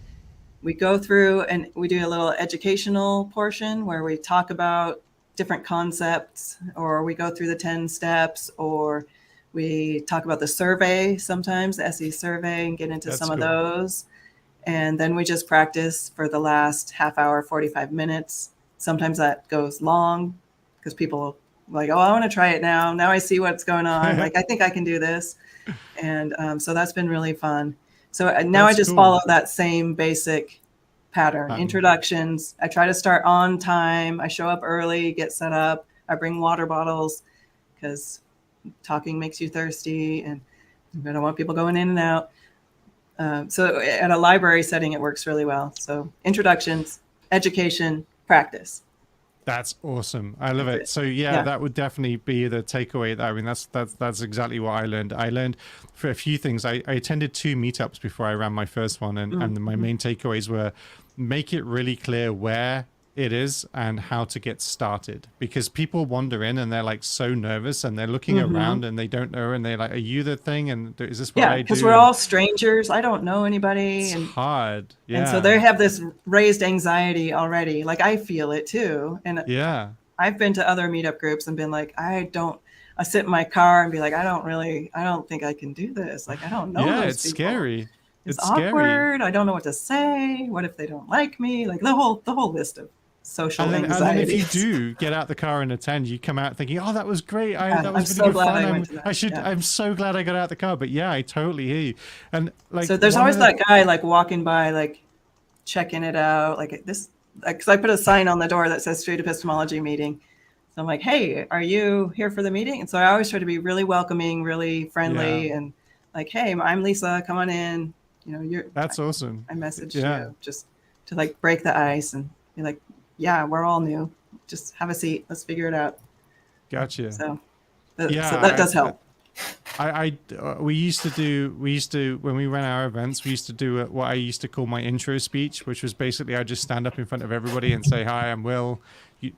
[SPEAKER 2] We go through and we do a little educational portion where we talk about different concepts, or we go through the 10 steps, or we talk about the survey, sometimes the SE survey, and get into some of those. And then we just practice for the last half hour, 45 minutes. Sometimes that goes long because people like, oh, I want to try it now. Now I see what's going on. Like, I think I can do this. And so that's been really fun. So now I just follow that same basic pattern. Introductions. I try to start on time. I show up early, get set up. I bring water bottles because talking makes you thirsty, and I don't want people going in and out. So at a library setting, it works really well. So introductions, education, practice.
[SPEAKER 3] That's awesome. I love it. So that would definitely be the takeaway. I mean, that's exactly what I learned. I learned for a few things. I attended 2 meetups before I ran my first one, and my main takeaways were make it really clear where it is and how to get started, because people wander in and they're like so nervous and they're looking around and they don't know, and they're like, are you the thing, and is this what I do?
[SPEAKER 2] Because we're all strangers. I don't know anybody.
[SPEAKER 3] It's hard.
[SPEAKER 2] And so they have this raised anxiety already. Like, I feel it too. And I've been to other meetup groups and been like, I sit in my car and be like, I don't think I can do this. Like, I don't know.
[SPEAKER 3] It's people. Scary.
[SPEAKER 2] It's awkward. Scary. I don't know what to say. What if they don't like me? Like the whole list of social
[SPEAKER 3] and then
[SPEAKER 2] anxiety.
[SPEAKER 3] if you do get out the car and attend, you come out thinking, oh, that was great. That was
[SPEAKER 2] I'm
[SPEAKER 3] really
[SPEAKER 2] so
[SPEAKER 3] good
[SPEAKER 2] glad
[SPEAKER 3] fun.
[SPEAKER 2] I went to that.
[SPEAKER 3] I'm so glad I got out the car. But yeah, I totally hear you. And like,
[SPEAKER 2] so there's always that guy like walking by, like checking it out, like this, because I put a sign on the door that says Street Epistemology meeting. So I'm like, hey, are you here for the meeting? And so I always try to be really welcoming, really friendly, and like, hey, I'm Lisa, come on in. You know,
[SPEAKER 3] that's awesome.
[SPEAKER 2] I messaged you just to like break the ice and be like, yeah, we're all new. Just have a seat. Let's figure it out.
[SPEAKER 3] Gotcha.
[SPEAKER 2] So that does help.
[SPEAKER 3] We used to when we ran our events, we used to do what I used to call my intro speech, which was basically I just stand up in front of everybody and say, hi, I'm Will.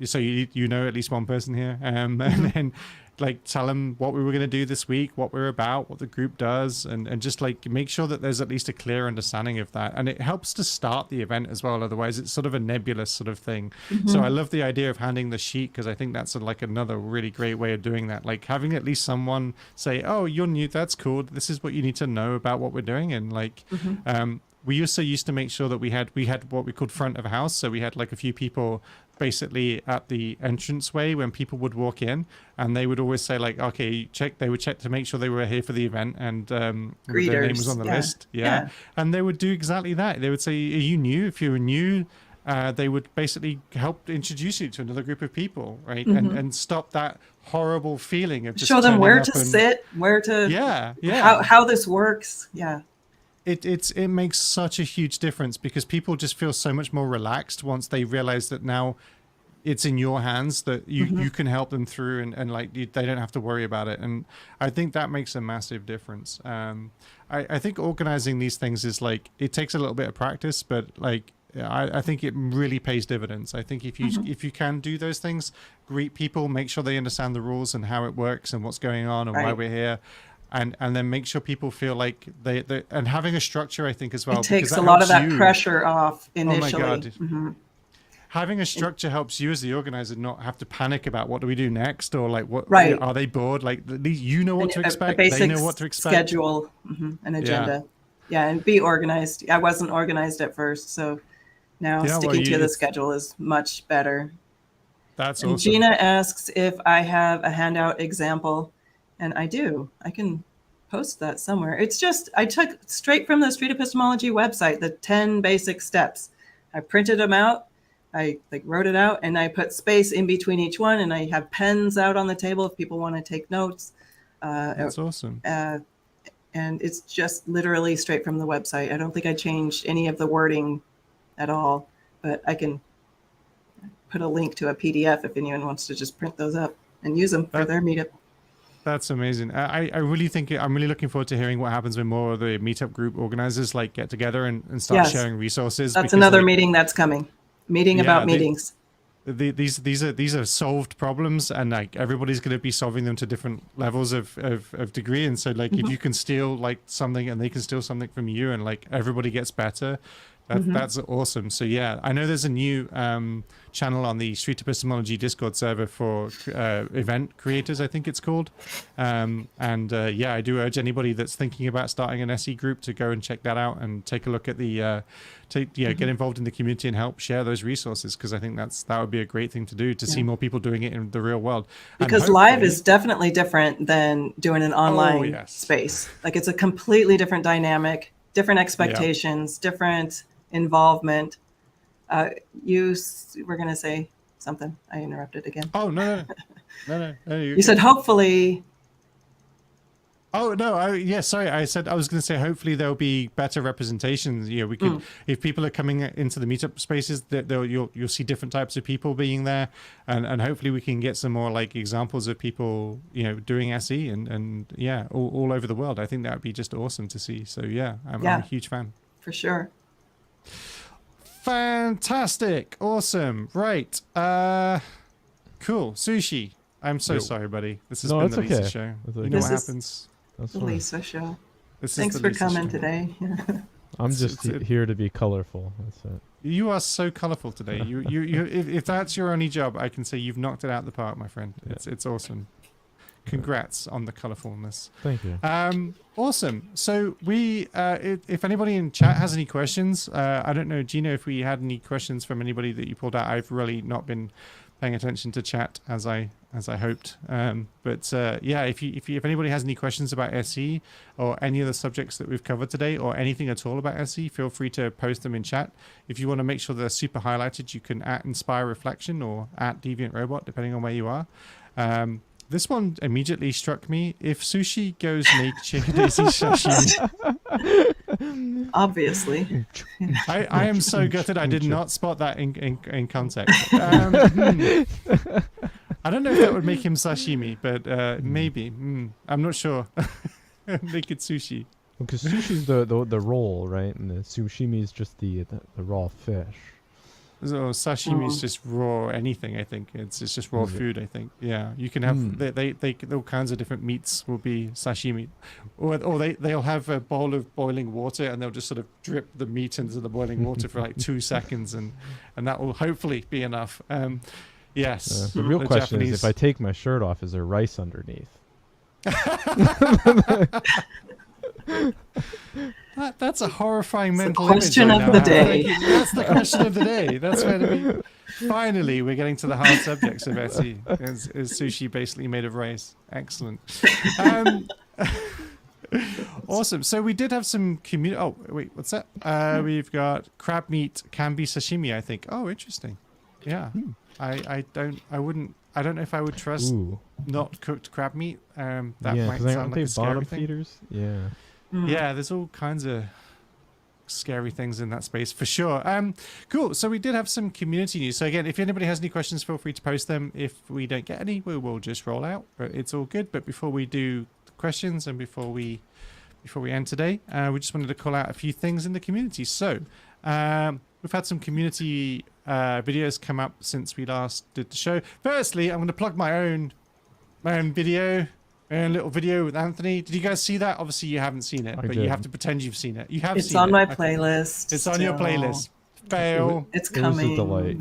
[SPEAKER 3] So you know at least one person here, and then like tell them what we were going to do this week, what we're about, what the group does, and just like make sure that there's at least a clear understanding of that. And it helps to start the event as well. Otherwise it's sort of a nebulous sort of thing. So I love the idea of handing the sheet, because I think that's like another really great way of doing that. Like having at least someone say, oh, you're new, that's cool, this is what you need to know about what we're doing. And like we also used to make sure that we had what we called front of house. So we had like a few people basically at the entranceway when people would walk in, and they would always say like, okay, they would check to make sure they were here for the event, and their name was on the list. And they would do exactly that. They would say, are you new? If you were new, they would basically help introduce you to another group of people, right? And stop that horrible feeling of just
[SPEAKER 2] show them where to sit, where to how this works.
[SPEAKER 3] It makes such a huge difference, because people just feel so much more relaxed once they realize that now it's in your hands, that you can help them through, and like they don't have to worry about it. And I think that makes a massive difference. I think organizing these things is like, it takes a little bit of practice, but like I think it really pays dividends. I think if you can do those things, greet people, make sure they understand the rules and how it works and what's going on and why we're here. And then make sure people feel like they and having a structure, I think, as well.
[SPEAKER 2] It takes a lot of that pressure off initially.
[SPEAKER 3] Oh my God. Having a structure helps you as the organizer not have to panic about what do we do next, or like what are they bored? Like you know what to expect. They know what to expect.
[SPEAKER 2] Schedule, an agenda. And be organized. I wasn't organized at first, so now sticking to the schedule is much better.
[SPEAKER 3] That's
[SPEAKER 2] awesome. Gina asks if I have a handout example. And I do. I can post that somewhere. It's just, I took straight from the Street Epistemology website, the 10 basic steps. I printed them out. I wrote it out, and I put space in between each one. And I have pens out on the table if people want to take notes.
[SPEAKER 3] That's awesome.
[SPEAKER 2] And it's just literally straight from the website. I don't think I changed any of the wording at all, but I can put a link to a PDF if anyone wants to just print those up and use them for their meetup.
[SPEAKER 3] That's amazing. I really think I'm really looking forward to hearing what happens when more of the meetup group organizers like get together and start sharing resources.
[SPEAKER 2] That's another meeting that's coming. Meeting about meetings.
[SPEAKER 3] These are solved problems, and like everybody's going to be solving them to different levels of degree. And so like if you can steal like something and they can steal something from you, and like everybody gets better, that's awesome. So yeah, I know there's a new channel on the Street Epistemology Discord server for event creators, I think it's called. I do urge anybody that's thinking about starting an SE group to go and check that out and take a look at the get involved in the community and help share those resources, because I think that would be a great thing to do, to see more people doing it in the real world.
[SPEAKER 2] Because live is definitely different than doing an online space. Like it's a completely different dynamic, different expectations, different involvement. You were going to say something. I interrupted again.
[SPEAKER 3] Oh, no.
[SPEAKER 2] You said hopefully.
[SPEAKER 3] Oh, no. Sorry. I said I was going to say hopefully there'll be better representations. You know, we could, if people are coming into the meetup spaces, you'll see different types of people being there, and hopefully we can get some more like examples of people, you know, doing SE and all over the world. I think that would be just awesome to see. So I'm a huge fan.
[SPEAKER 2] For sure.
[SPEAKER 3] Fantastic. Awesome. Right. Cool. Sushi. I'm so sorry, buddy. This has been the Lisa show. You know what happens?
[SPEAKER 2] The Lisa show. Thanks for coming today.
[SPEAKER 4] I'm just here to be colorful. That's it.
[SPEAKER 3] You are so colorful today. If that's your only job, I can say you've knocked it out of the park, my friend. It's awesome. congrats on the colorfulness.
[SPEAKER 4] Thank you.
[SPEAKER 3] Awesome. So if anybody in chat has any questions, I don't know, Gina, if we had any questions from anybody that you pulled out. I've really not been paying attention to chat as I hoped. But if anybody has any questions about SE or any of the subjects that we've covered today or anything at all about SE, feel free to post them in chat. If you want to make sure they're super highlighted, you can @InspireReflection or @DeviantRobot, depending on where you are. This one immediately struck me. If sushi goes make daisy sashimi.
[SPEAKER 2] Obviously.
[SPEAKER 3] I am so gutted I did not spot that in context. I don't know if that would make him sashimi, but maybe. I'm not sure. Make it sushi.
[SPEAKER 4] Because sushi's the roll, right? And the sushimi is just the raw fish.
[SPEAKER 3] So sashimi is just raw anything. I think it's just raw food. I think you can have they all kinds of different meats will be sashimi, or they'll have a bowl of boiling water and they'll just sort of drip the meat into the boiling water for like 2 seconds and that will hopefully be enough. Yes.
[SPEAKER 4] The real question is, if I take my shirt off, is there rice underneath?
[SPEAKER 3] That's a horrifying mental
[SPEAKER 2] question
[SPEAKER 3] image.
[SPEAKER 2] of the day.
[SPEAKER 3] That's the question of the day. That's where finally we're getting to the hard subjects of SE. Is sushi basically made of rice? Excellent. Awesome. So we did have some community. Oh wait, what's that? We've got crab meat can be sashimi. I think. Oh, interesting. Yeah. I don't know if I would trust not cooked crab meat. That might sound like a scary thing.
[SPEAKER 4] Feeders? Yeah.
[SPEAKER 3] Yeah, there's all kinds of scary things in that space for sure. Cool. So we did have some community news. So again, if anybody has any questions, feel free to post them. If we don't get any, we will just roll out. But it's all good. But before we do questions and before we end today, we just wanted to call out a few things in the community. So we've had some community videos come up since we last did the show. Firstly, I'm going to plug my own video. A little video with Anthony. Did you guys see that? Obviously, you haven't seen it, but you have to pretend you've seen it. You have seen it.
[SPEAKER 2] It's on my playlist.
[SPEAKER 3] It's on your playlist. Fail.
[SPEAKER 2] It's coming.
[SPEAKER 4] It was a delight.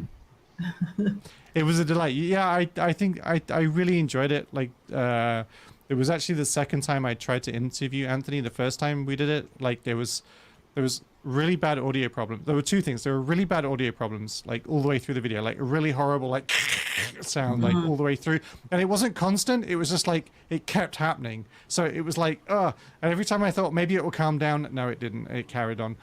[SPEAKER 3] It was a delight. Yeah, I think I really enjoyed it. Like, it was actually the second time I tried to interview Anthony. The first time we did it, like there was really bad audio problems. There were two things. There were really bad audio problems, like all the way through the video, like a really horrible like sound, like all the way through. And it wasn't constant. It was just like it kept happening. So it was like, and every time I thought maybe it will calm down, no, it didn't. It carried on.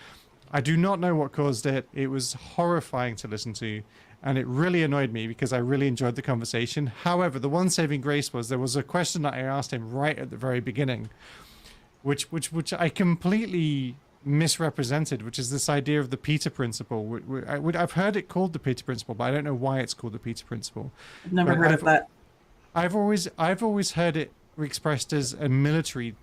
[SPEAKER 3] I do not know what caused it. It was horrifying to listen to. And it really annoyed me because I really enjoyed the conversation. However, the one saving grace was there was a question that I asked him right at the very beginning, which I completely misrepresented, which is this idea of the Peter principle. I've heard it called the Peter principle, but I don't know why it's called the Peter principle.
[SPEAKER 2] I've never heard of that.
[SPEAKER 3] I've always heard it expressed as a military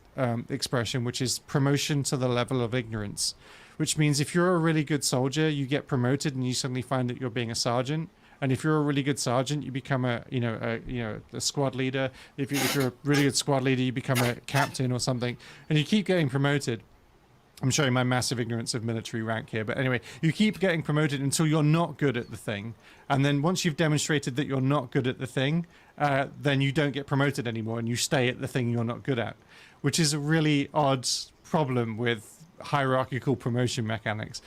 [SPEAKER 3] expression, which is promotion to the level of ignorance, which means if you're a really good soldier, you get promoted and you suddenly find that you're being a sergeant. And if you're a really good sergeant, you become a squad leader. If you're a really good squad leader, you become a captain or something, and you keep getting promoted. I'm showing my massive ignorance of military rank here, but anyway, you keep getting promoted until you're not good at the thing. And then once you've demonstrated that you're not good at the thing, then you don't get promoted anymore and you stay at the thing you're not good at, which is a really odd problem with hierarchical promotion mechanics.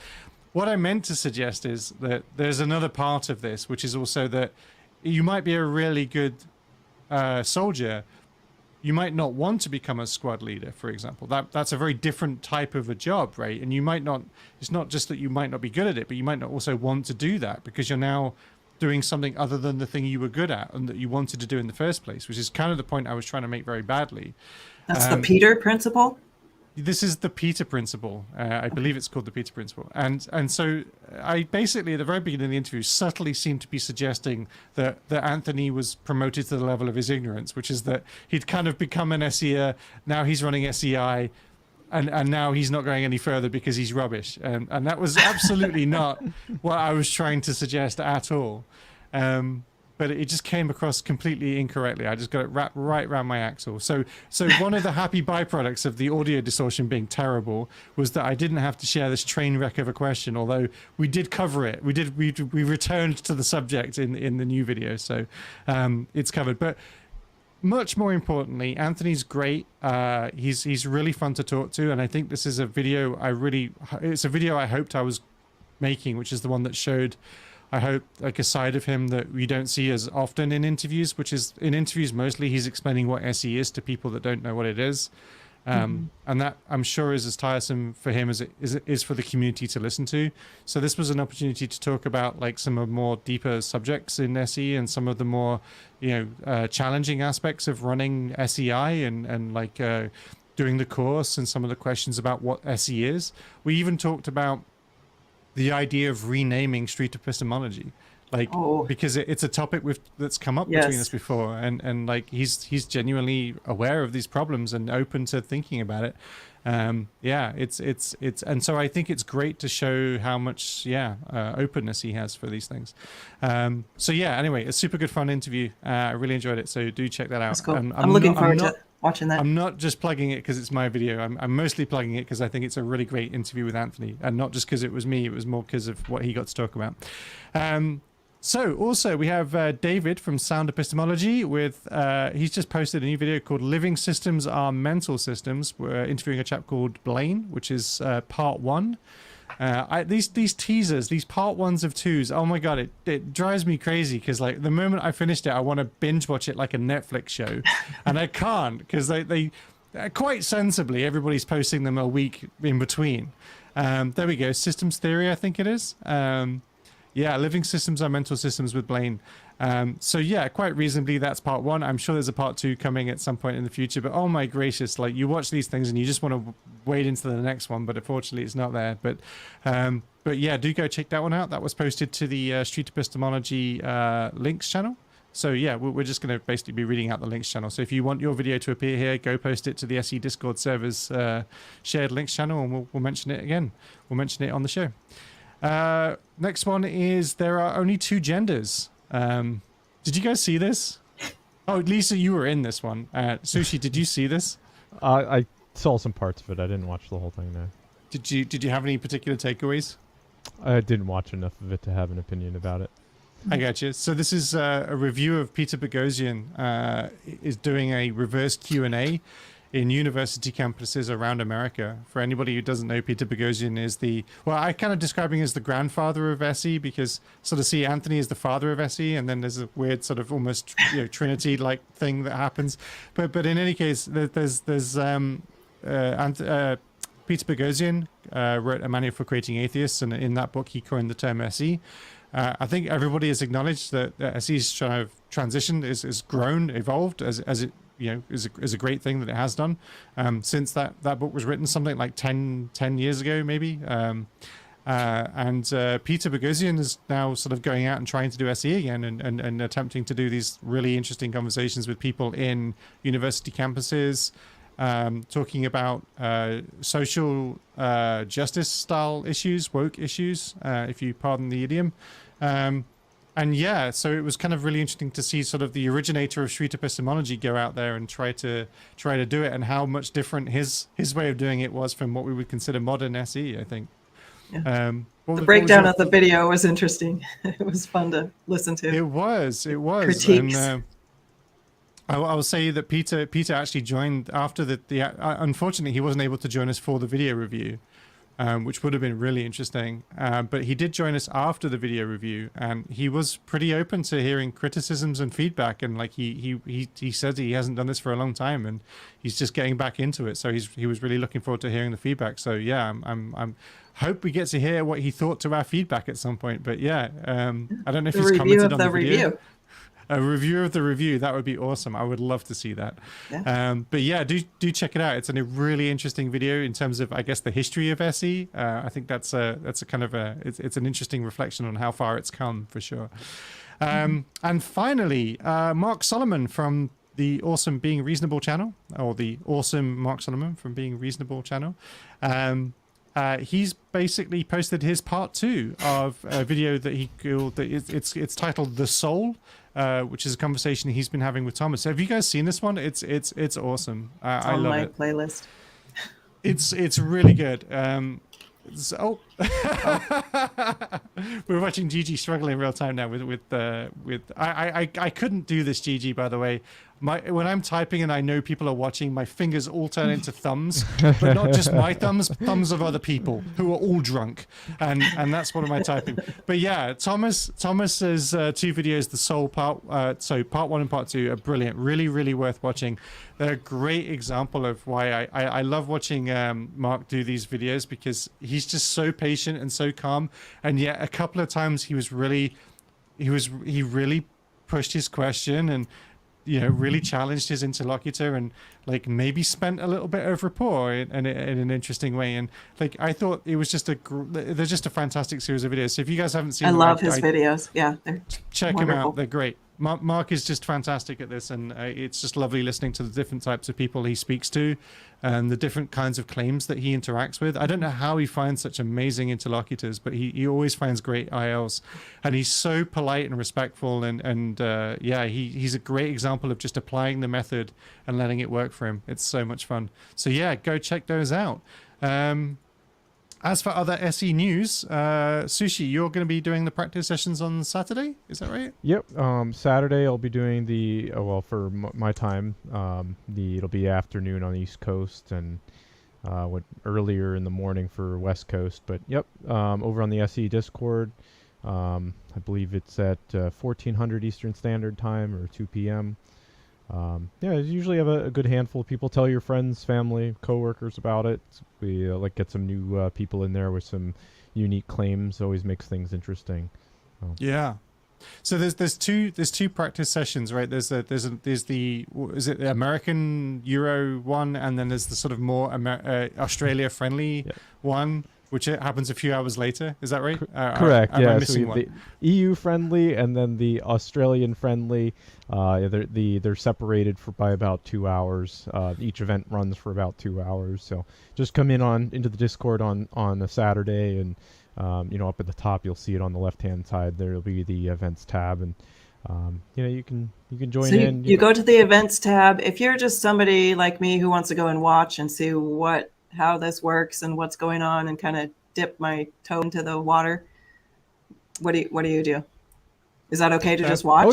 [SPEAKER 3] What I meant to suggest is that there's another part of this, which is also that you might be a really good soldier. You might not want to become a squad leader, for example. That's a very different type of a job, right? And you might not, it's not just that you might not be good at it, but you might not also want to do that because you're now doing something other than the thing you were good at and that you wanted to do in the first place, which is kind of the point I was trying to make very badly.
[SPEAKER 2] That's the Peter principle?
[SPEAKER 3] This is the Peter principle. I believe it's called the Peter principle. And so I basically, at the very beginning of the interview, subtly seemed to be suggesting that Anthony was promoted to the level of his ignorance, which is that he'd kind of become an SEer, now he's running SEI, and now he's not going any further because he's rubbish. And that was absolutely not what I was trying to suggest at all. But it just came across completely incorrectly. I just got it wrapped right around my axle. So one of the happy byproducts of the audio distortion being terrible was that I didn't have to share this train wreck of a question, although we did cover it. We returned to the subject in the new video, so it's covered. But much more importantly, Anthony's great. He's really fun to talk to, and I think this is a video it's a video I hoped I was making, which is the one that showed, I hope, like a side of him that we don't see as often in interviews, which is in interviews mostly he's explaining what SE is to people that don't know what it is. And that I'm sure is as tiresome for him as it is for the community to listen to. So this was an opportunity to talk about like some of more deeper subjects in SE and some of the more, challenging aspects of running SEI and like doing the course and some of the questions about what SE is. We even talked about the idea of renaming street epistemology. Because it's a topic that's come up between us before, and like he's genuinely aware of these problems and open to thinking about it. It's and so I think it's great to show how much openness he has for these things. Anyway, a super good fun interview. I really enjoyed it, so do check that out.
[SPEAKER 2] That's cool. I'm looking forward to watching that.
[SPEAKER 3] I'm not just plugging it because it's my video. I'm mostly plugging it because I think it's a really great interview with Anthony, and not just because it was me. It was more because of what he got to talk about. So also we have David from Sound Epistemology with, he's just posted a new video called Living Systems Are Mental Systems. We're interviewing a chap called Blaine, which is part 1. These teasers, these part 1s of 2s, oh my God, it drives me crazy because like the moment I finished it, I want to binge watch it like a Netflix show. And I can't because they quite sensibly, everybody's posting them a week in between. There we go, systems theory, I think it is. Living Systems Are Mental Systems with Blaine. Quite reasonably, that's part 1. I'm sure there's a part 2 coming at some point in the future, but oh my gracious, like you watch these things and you just want to wade into the next one, but unfortunately it's not there. But do go check that one out. That was posted to the Street Epistemology links channel. So we're just going to basically be reading out the links channel. So if you want your video to appear here, go post it to the SE Discord server's shared links channel, and we'll mention it again. We'll mention it on the show. Next one is there are only 2 genders. Did you guys see this? Oh, Lisa, you were in this one. Sushi, did you see this?
[SPEAKER 4] I saw some parts of it. I didn't watch the whole thing, no.
[SPEAKER 3] Did you have any particular takeaways?
[SPEAKER 4] I didn't watch enough of it to have an opinion about it.
[SPEAKER 3] I got you. So this is a review of Peter Bugosian is doing a reverse Q&A in university campuses around America. For anybody who doesn't know, Peter Bugosian is I kind of describe him as the grandfather of SE because sort of see Anthony as the father of SE, and then there's a weird sort of almost Trinity-like thing that happens. But in any case, there's Peter Bugosian wrote a manual for creating atheists, and in that book he coined the term SE. I think everybody has acknowledged that SE's kind of transition is grown, evolved as it is a great thing that it has done since that book was written, something like 10 years ago maybe. And Peter Bugosian is now sort of going out and trying to do SE again and attempting to do these really interesting conversations with people in university campuses, talking about social justice style issues, woke issues, if you pardon the idiom. So it was kind of really interesting to see sort of the originator of street epistemology go out there and try to do it, and how much different his way of doing it was from what we would consider modern SE, I think.
[SPEAKER 2] Yeah. The breakdown of the video was interesting. It was fun to listen to.
[SPEAKER 3] It was.
[SPEAKER 2] Critiques.
[SPEAKER 3] And, I will say that Peter actually joined after the unfortunately he wasn't able to join us for the video review, which would have been really interesting. But he did join us after the video review, and he was pretty open to hearing criticisms and feedback. And like he said he hasn't done this for a long time, and he's just getting back into it. So he was really looking forward to hearing the feedback. So I'm hope we get to hear what he thought to our feedback at some point. But I don't know if he's commented on the video. A review of the review, that would be awesome. I would love to see that. Do check it out. It's a really interesting video in terms of, I guess, the history of SE. I think that's a kind of it's an interesting reflection on how far it's come, for sure. And finally, Mark Solomon from the awesome Being Reasonable channel, or the awesome Mark Solomon from Being Reasonable channel. He's basically posted his part 2 of a video that he called, it's titled The Soul, which is a conversation he's been having with Thomas. Have you guys seen this one? It's awesome. I love it.
[SPEAKER 2] On my playlist.
[SPEAKER 3] It's really good. We're watching Gigi struggle in real time now with I couldn't do this, Gigi, by the way. When I'm typing and I know people are watching, my fingers all turn into thumbs, but not just my thumbs of other people who are all drunk, and that's what am I typing. But yeah, Thomas's 2 videos, the Soul part, so part 1 and part 2 are brilliant, really worth watching. They're a great example of why I love watching Mark do these videos, because he's just so patient and so calm, and yet a couple of times he really pushed his question and really challenged his interlocutor, and like maybe spent a little bit of rapport in an interesting way. And like I thought it was just they're just a fantastic series of videos. So if you guys haven't seen them,
[SPEAKER 2] I love his videos. Yeah,
[SPEAKER 3] check
[SPEAKER 2] wonderful.
[SPEAKER 3] them out. They're great. Mark is just fantastic at this, and it's just lovely listening to the different types of people he speaks to and the different kinds of claims that he interacts with. I don't know how he finds such amazing interlocutors, but he always finds great ILs, and he's so polite and respectful, and he's a great example of just applying the method and letting it work for him. It's so much fun. So yeah, go check those out. As for other SE news, Sushi, you're going to be doing the practice sessions on Saturday, is that right?
[SPEAKER 4] Yep. Saturday I'll be doing for my time, it'll be afternoon on the East Coast, and earlier in the morning for West Coast. But yep, over on the SE Discord, I believe it's at 1400 Eastern Standard Time or 2 p.m. You usually have a good handful of people. Tell your friends, family, coworkers about it. We get some new people in there with some unique claims. Always makes things interesting.
[SPEAKER 3] Yeah. So there's two practice sessions, right? There's the is it the American Euro one, and then there's the sort of more Australia friendly one, which happens a few hours later. Is that right?
[SPEAKER 4] Correct.
[SPEAKER 3] Am I
[SPEAKER 4] Yeah.
[SPEAKER 3] missing one?
[SPEAKER 4] The EU friendly and then the Australian friendly. They're separated by about 2 hours. Each event runs for about 2 hours. So just come into the Discord on a Saturday, and up at the top you'll see it on the left hand side. There'll be the events tab, and you can join
[SPEAKER 2] so
[SPEAKER 4] in.
[SPEAKER 2] You go to the events tab. If you're just somebody like me who wants to go and watch and see how this works and what's going on, and kind of dip my toe into the water, what do you do? Is that okay to just watch?
[SPEAKER 4] Oh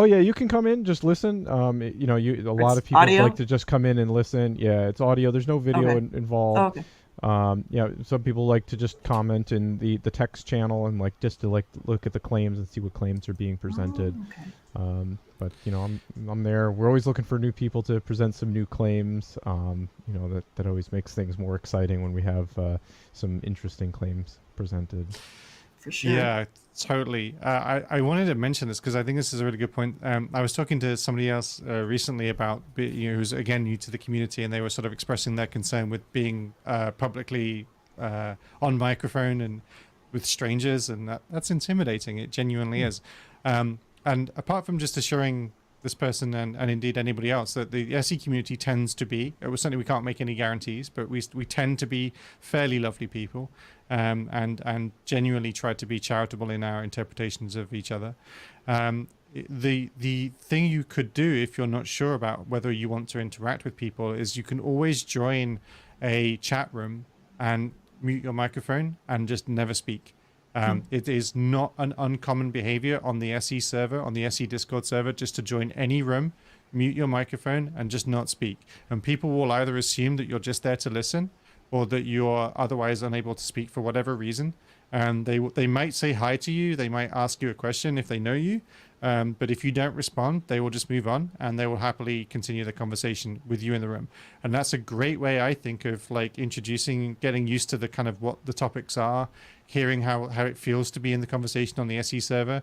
[SPEAKER 4] yeah. You can come in, just listen. A lot of people
[SPEAKER 2] audio?
[SPEAKER 4] like to just come in and listen. Yeah, it's audio. There's no video involved.
[SPEAKER 2] Oh, okay.
[SPEAKER 4] Some people like to just comment in the text channel and just to look at the claims and see what claims are being presented.
[SPEAKER 2] Oh, okay.
[SPEAKER 4] But I'm there. We're always looking for new people to present some new claims. That always makes things more exciting when we have some interesting claims presented.
[SPEAKER 2] For sure.
[SPEAKER 3] Yeah, totally. I wanted to mention this because I think this is a really good point. I was talking to somebody else recently about, who's again new to the community, and they were sort of expressing their concern with being publicly on microphone and with strangers, and that's intimidating. It genuinely is. And apart from just assuring this person and indeed anybody else that the SE community tends to be, certainly we can't make any guarantees, but we tend to be fairly lovely people, and genuinely try to be charitable in our interpretations of each other. The thing you could do if you're not sure about whether you want to interact with people is you can always join a chat room and mute your microphone and just never speak. It is not an uncommon behavior on the SE server, on the SE Discord server, just to join any room, mute your microphone, and just not speak. And people will either assume that you're just there to listen, or that you're otherwise unable to speak for whatever reason. They might say hi to you, they might ask you a question if they know you, but if you don't respond, they will just move on, and they will happily continue the conversation with you in the room. And that's a great way, I think, of introducing, getting used to the kind of what the topics are, hearing how it feels to be in the conversation on the SE server,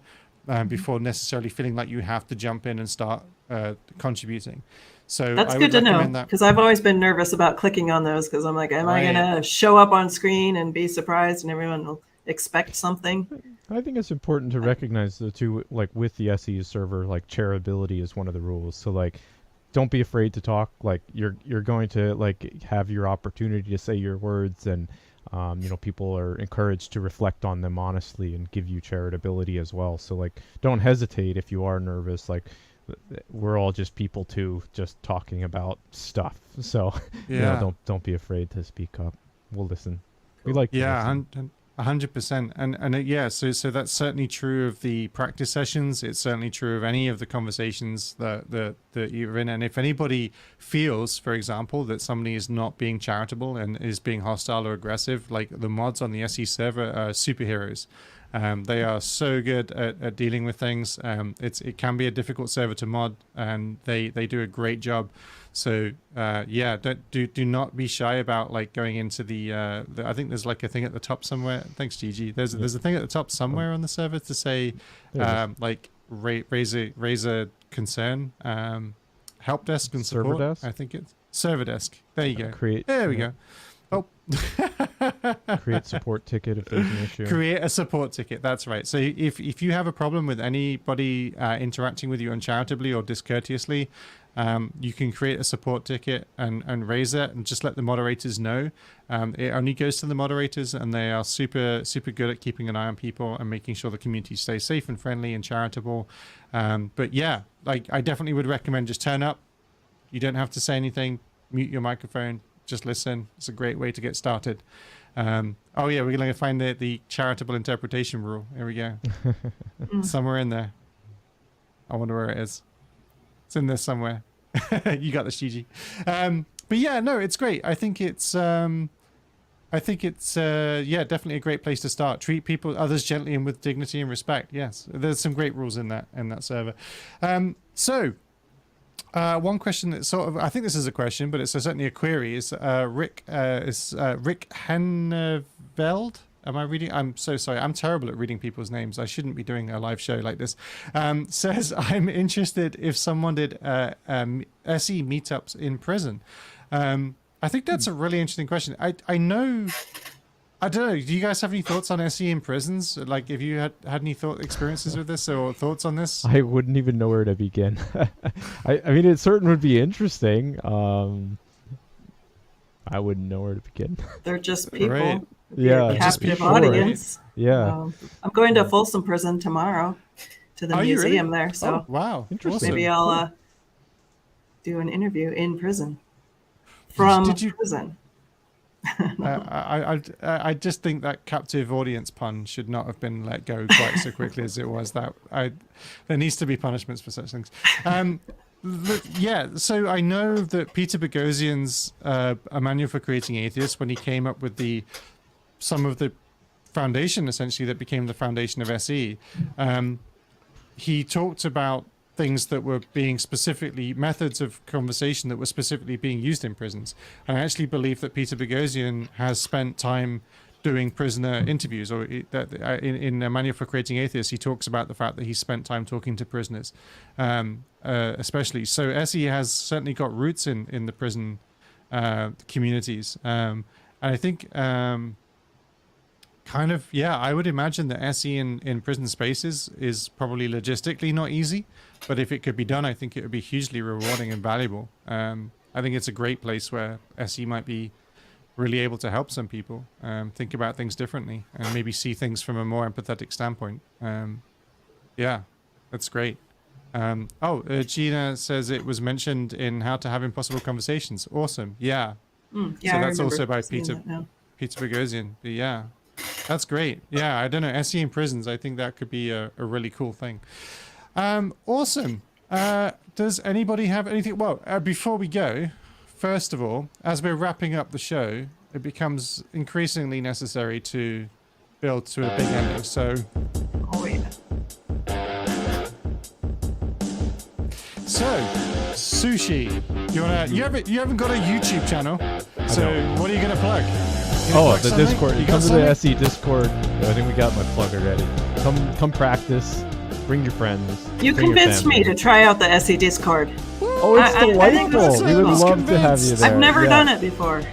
[SPEAKER 3] before necessarily feeling like you have to jump in and start contributing. So
[SPEAKER 2] that's
[SPEAKER 3] I
[SPEAKER 2] good
[SPEAKER 3] would
[SPEAKER 2] to know,
[SPEAKER 3] recommend that.
[SPEAKER 2] because I've always been nervous about clicking on those, because I'm like, am I going to show up on screen and be surprised and everyone will expect something?
[SPEAKER 4] I think it's important to recognize the two, with the SE server, charitability is one of the rules. So don't be afraid to talk. You're going to have your opportunity to say your words, and people are encouraged to reflect on them honestly and give you charitability as well. So don't hesitate if you are nervous. We're all just people too, just talking about stuff. So don't be afraid to speak up. We'll listen. We like to listen.
[SPEAKER 3] 100%. And yeah, so that's certainly true of the practice sessions. It's certainly true of any of the conversations that you're in. And if anybody feels, for example, that somebody is not being charitable and is being hostile or aggressive, like the mods on the SE server are superheroes. They are so good at dealing with things. It can be a difficult server to mod, and they do a great job. So yeah, do not be shy about like going into the I think there's like a thing at the top somewhere. Thanks, Gigi. There's a thing at the top somewhere on the server to say like raise a concern, help desk and support.
[SPEAKER 4] Server desk?
[SPEAKER 3] I think it's server desk. There you go.
[SPEAKER 4] There
[SPEAKER 3] we go. Oh.
[SPEAKER 4] Create support ticket if there's an issue.
[SPEAKER 3] Create a support ticket. That's right. So if you have a problem with anybody interacting with you uncharitably or discourteously, you can create a support ticket and raise it and just let the moderators know. It only goes to the moderators, and they are super good at keeping an eye on people and making sure the community stays safe and friendly and charitable. But yeah, like I definitely would recommend just turn up. You don't have to say anything. Mute your microphone. Just listen. It's a great way to get started. Oh yeah, we're going to find the charitable interpretation rule. Here we go. Somewhere in there. I wonder where it is. It's in there somewhere. You got this, Gigi. But yeah, no, it's great. I think it's yeah, definitely a great place to start. Treat others gently and with dignity and respect. Yes, there's some great rules in that server. So one question that sort of, I think this is a question, but it's certainly a query, is Rick Henneveld. Am I reading? I'm so sorry. I'm terrible at reading people's names. I shouldn't be doing a live show like this. Says, I'm interested if someone did SE meetups in prison. I think that's a really interesting question. I know, I don't know. Do you guys have any thoughts on SE in prisons? Like, have you had any experiences with this or thoughts on this?
[SPEAKER 4] I wouldn't even know where to begin. I mean, it certainly would be interesting. I wouldn't know where to begin.
[SPEAKER 5] They're just people.
[SPEAKER 3] Right.
[SPEAKER 4] Yeah,
[SPEAKER 5] Captive
[SPEAKER 3] people,
[SPEAKER 5] audience.
[SPEAKER 3] Right?
[SPEAKER 4] Yeah.
[SPEAKER 5] I'm going to Folsom Prison tomorrow to the museum there. So
[SPEAKER 3] oh, wow,
[SPEAKER 4] interesting.
[SPEAKER 5] maybe I'll do an interview in prison from prison.
[SPEAKER 3] I just think that captive audience pun should not have been let go quite so quickly as it was. There needs to be punishments for such things. Yeah, so I know that Peter Bugosian's A Manual for Creating Atheists, when he came up with some of the foundation, essentially, that became the foundation of SE, he talked about things that were being methods of conversation that were specifically being used in prisons. And I actually believe that Peter Bugosian has spent time doing prisoner interviews, or in A Manual for Creating Atheists, he talks about the fact that he spent time talking to prisoners, especially. So SE has certainly got roots in the prison communities. And I think kind of, yeah, I would imagine that SE in prison spaces is probably logistically not easy, but if it could be done, I think it would be hugely rewarding and valuable. I think it's a great place where SE might be really able to help some people think about things differently and maybe see things from a more empathetic standpoint. Yeah, that's great. Gina says it was mentioned in How to Have Impossible Conversations. Awesome. Yeah.
[SPEAKER 5] Yeah,
[SPEAKER 3] So that's also by
[SPEAKER 5] Peter
[SPEAKER 3] Bugosian. But yeah, that's great. Yeah, I don't know. SE in prisons, I think that could be a really cool thing. Awesome. Does anybody have anything? Well, before we go, first of all, as we're wrapping up the show, it becomes increasingly necessary to build to a big ending. So, Sushi, you haven't got a YouTube channel, so what are you gonna plug?
[SPEAKER 4] The something? Discord. You come to the SE Discord. I think we got my plug already. Come practice. Bring your friends.
[SPEAKER 5] You convinced me to try out the SE Discord.
[SPEAKER 4] Oh, it's delightful. We would love to have you there.
[SPEAKER 5] I've never done it before.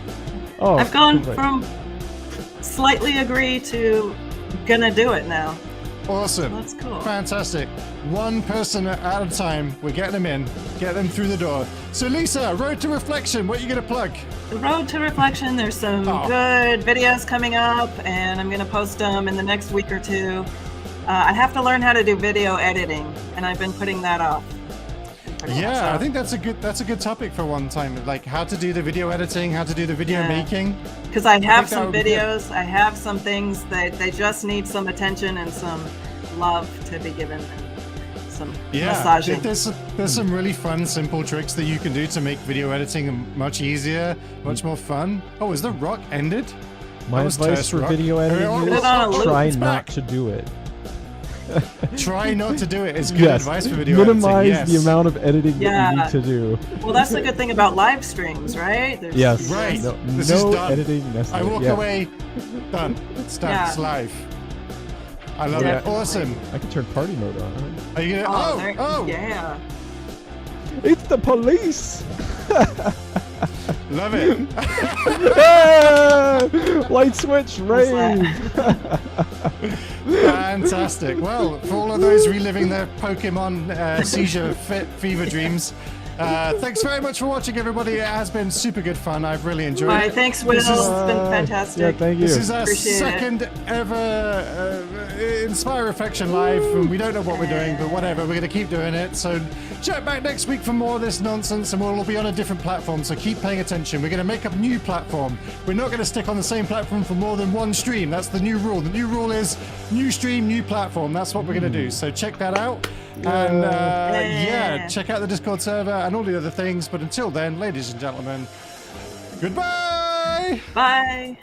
[SPEAKER 4] Oh,
[SPEAKER 5] I've gone from slightly agree to gonna do it now.
[SPEAKER 3] Awesome.
[SPEAKER 5] That's cool.
[SPEAKER 3] Fantastic. One person at a time. We're getting them in. Get them through the door. So Lisa, Road to Reflection, what are you going to plug?
[SPEAKER 5] The Road to Reflection, there's some good videos coming up, and I'm going to post them in the next week or two. I have to learn how to do video editing, and I've been putting that off.
[SPEAKER 3] Yeah, I think that's a good topic for one time. Like how to do the video editing, how to do the video making.
[SPEAKER 5] Because I have
[SPEAKER 3] that
[SPEAKER 5] some
[SPEAKER 3] would be good.
[SPEAKER 5] videos, I have some things that they just need some attention and some love to be given, and some massaging.
[SPEAKER 3] There's some really fun, simple tricks that you can do to make video editing much easier, much more fun. Oh, is the rock ended?
[SPEAKER 4] My advice for video editing is try not to do it.
[SPEAKER 3] Try not to do it. It's good
[SPEAKER 4] Yes,
[SPEAKER 3] advice for video
[SPEAKER 4] minimize
[SPEAKER 3] editing.
[SPEAKER 4] the amount of editing that you need to do.
[SPEAKER 5] Well, that's the good thing about live streams, right? There's
[SPEAKER 4] Yes.
[SPEAKER 3] Right.
[SPEAKER 4] No,
[SPEAKER 3] This is
[SPEAKER 4] no
[SPEAKER 3] done.
[SPEAKER 4] editing necessary.
[SPEAKER 3] I walk away. Done. It's done. It's live. I love it. Awesome.
[SPEAKER 4] I can turn party mode on.
[SPEAKER 3] Are you gonna? Oh.
[SPEAKER 5] Yeah.
[SPEAKER 4] It's the police!
[SPEAKER 3] Love it.
[SPEAKER 4] Light switch, rave!
[SPEAKER 3] Fantastic. Well, for all of those reliving their Pokemon seizure fever dreams, thanks very much for watching, everybody. It has been super good fun. I've really enjoyed it.
[SPEAKER 5] Thanks, Will. It's been fantastic.
[SPEAKER 4] Yeah, thank you.
[SPEAKER 3] This is our
[SPEAKER 5] Appreciate
[SPEAKER 3] second ever Inspire Reflection Live, and we don't know what we're doing, but whatever, we're going to keep doing it. So check back next week for more of this nonsense, and we'll all be on a different platform, so keep paying attention. We're going to make up a new platform. We're not going to stick on the same platform for more than one stream. That's the new rule. The new rule is new stream, new platform. That's what we're going to do. So check that out. And check out the Discord server and all the other things. But until then, ladies and gentlemen, goodbye!
[SPEAKER 5] Bye.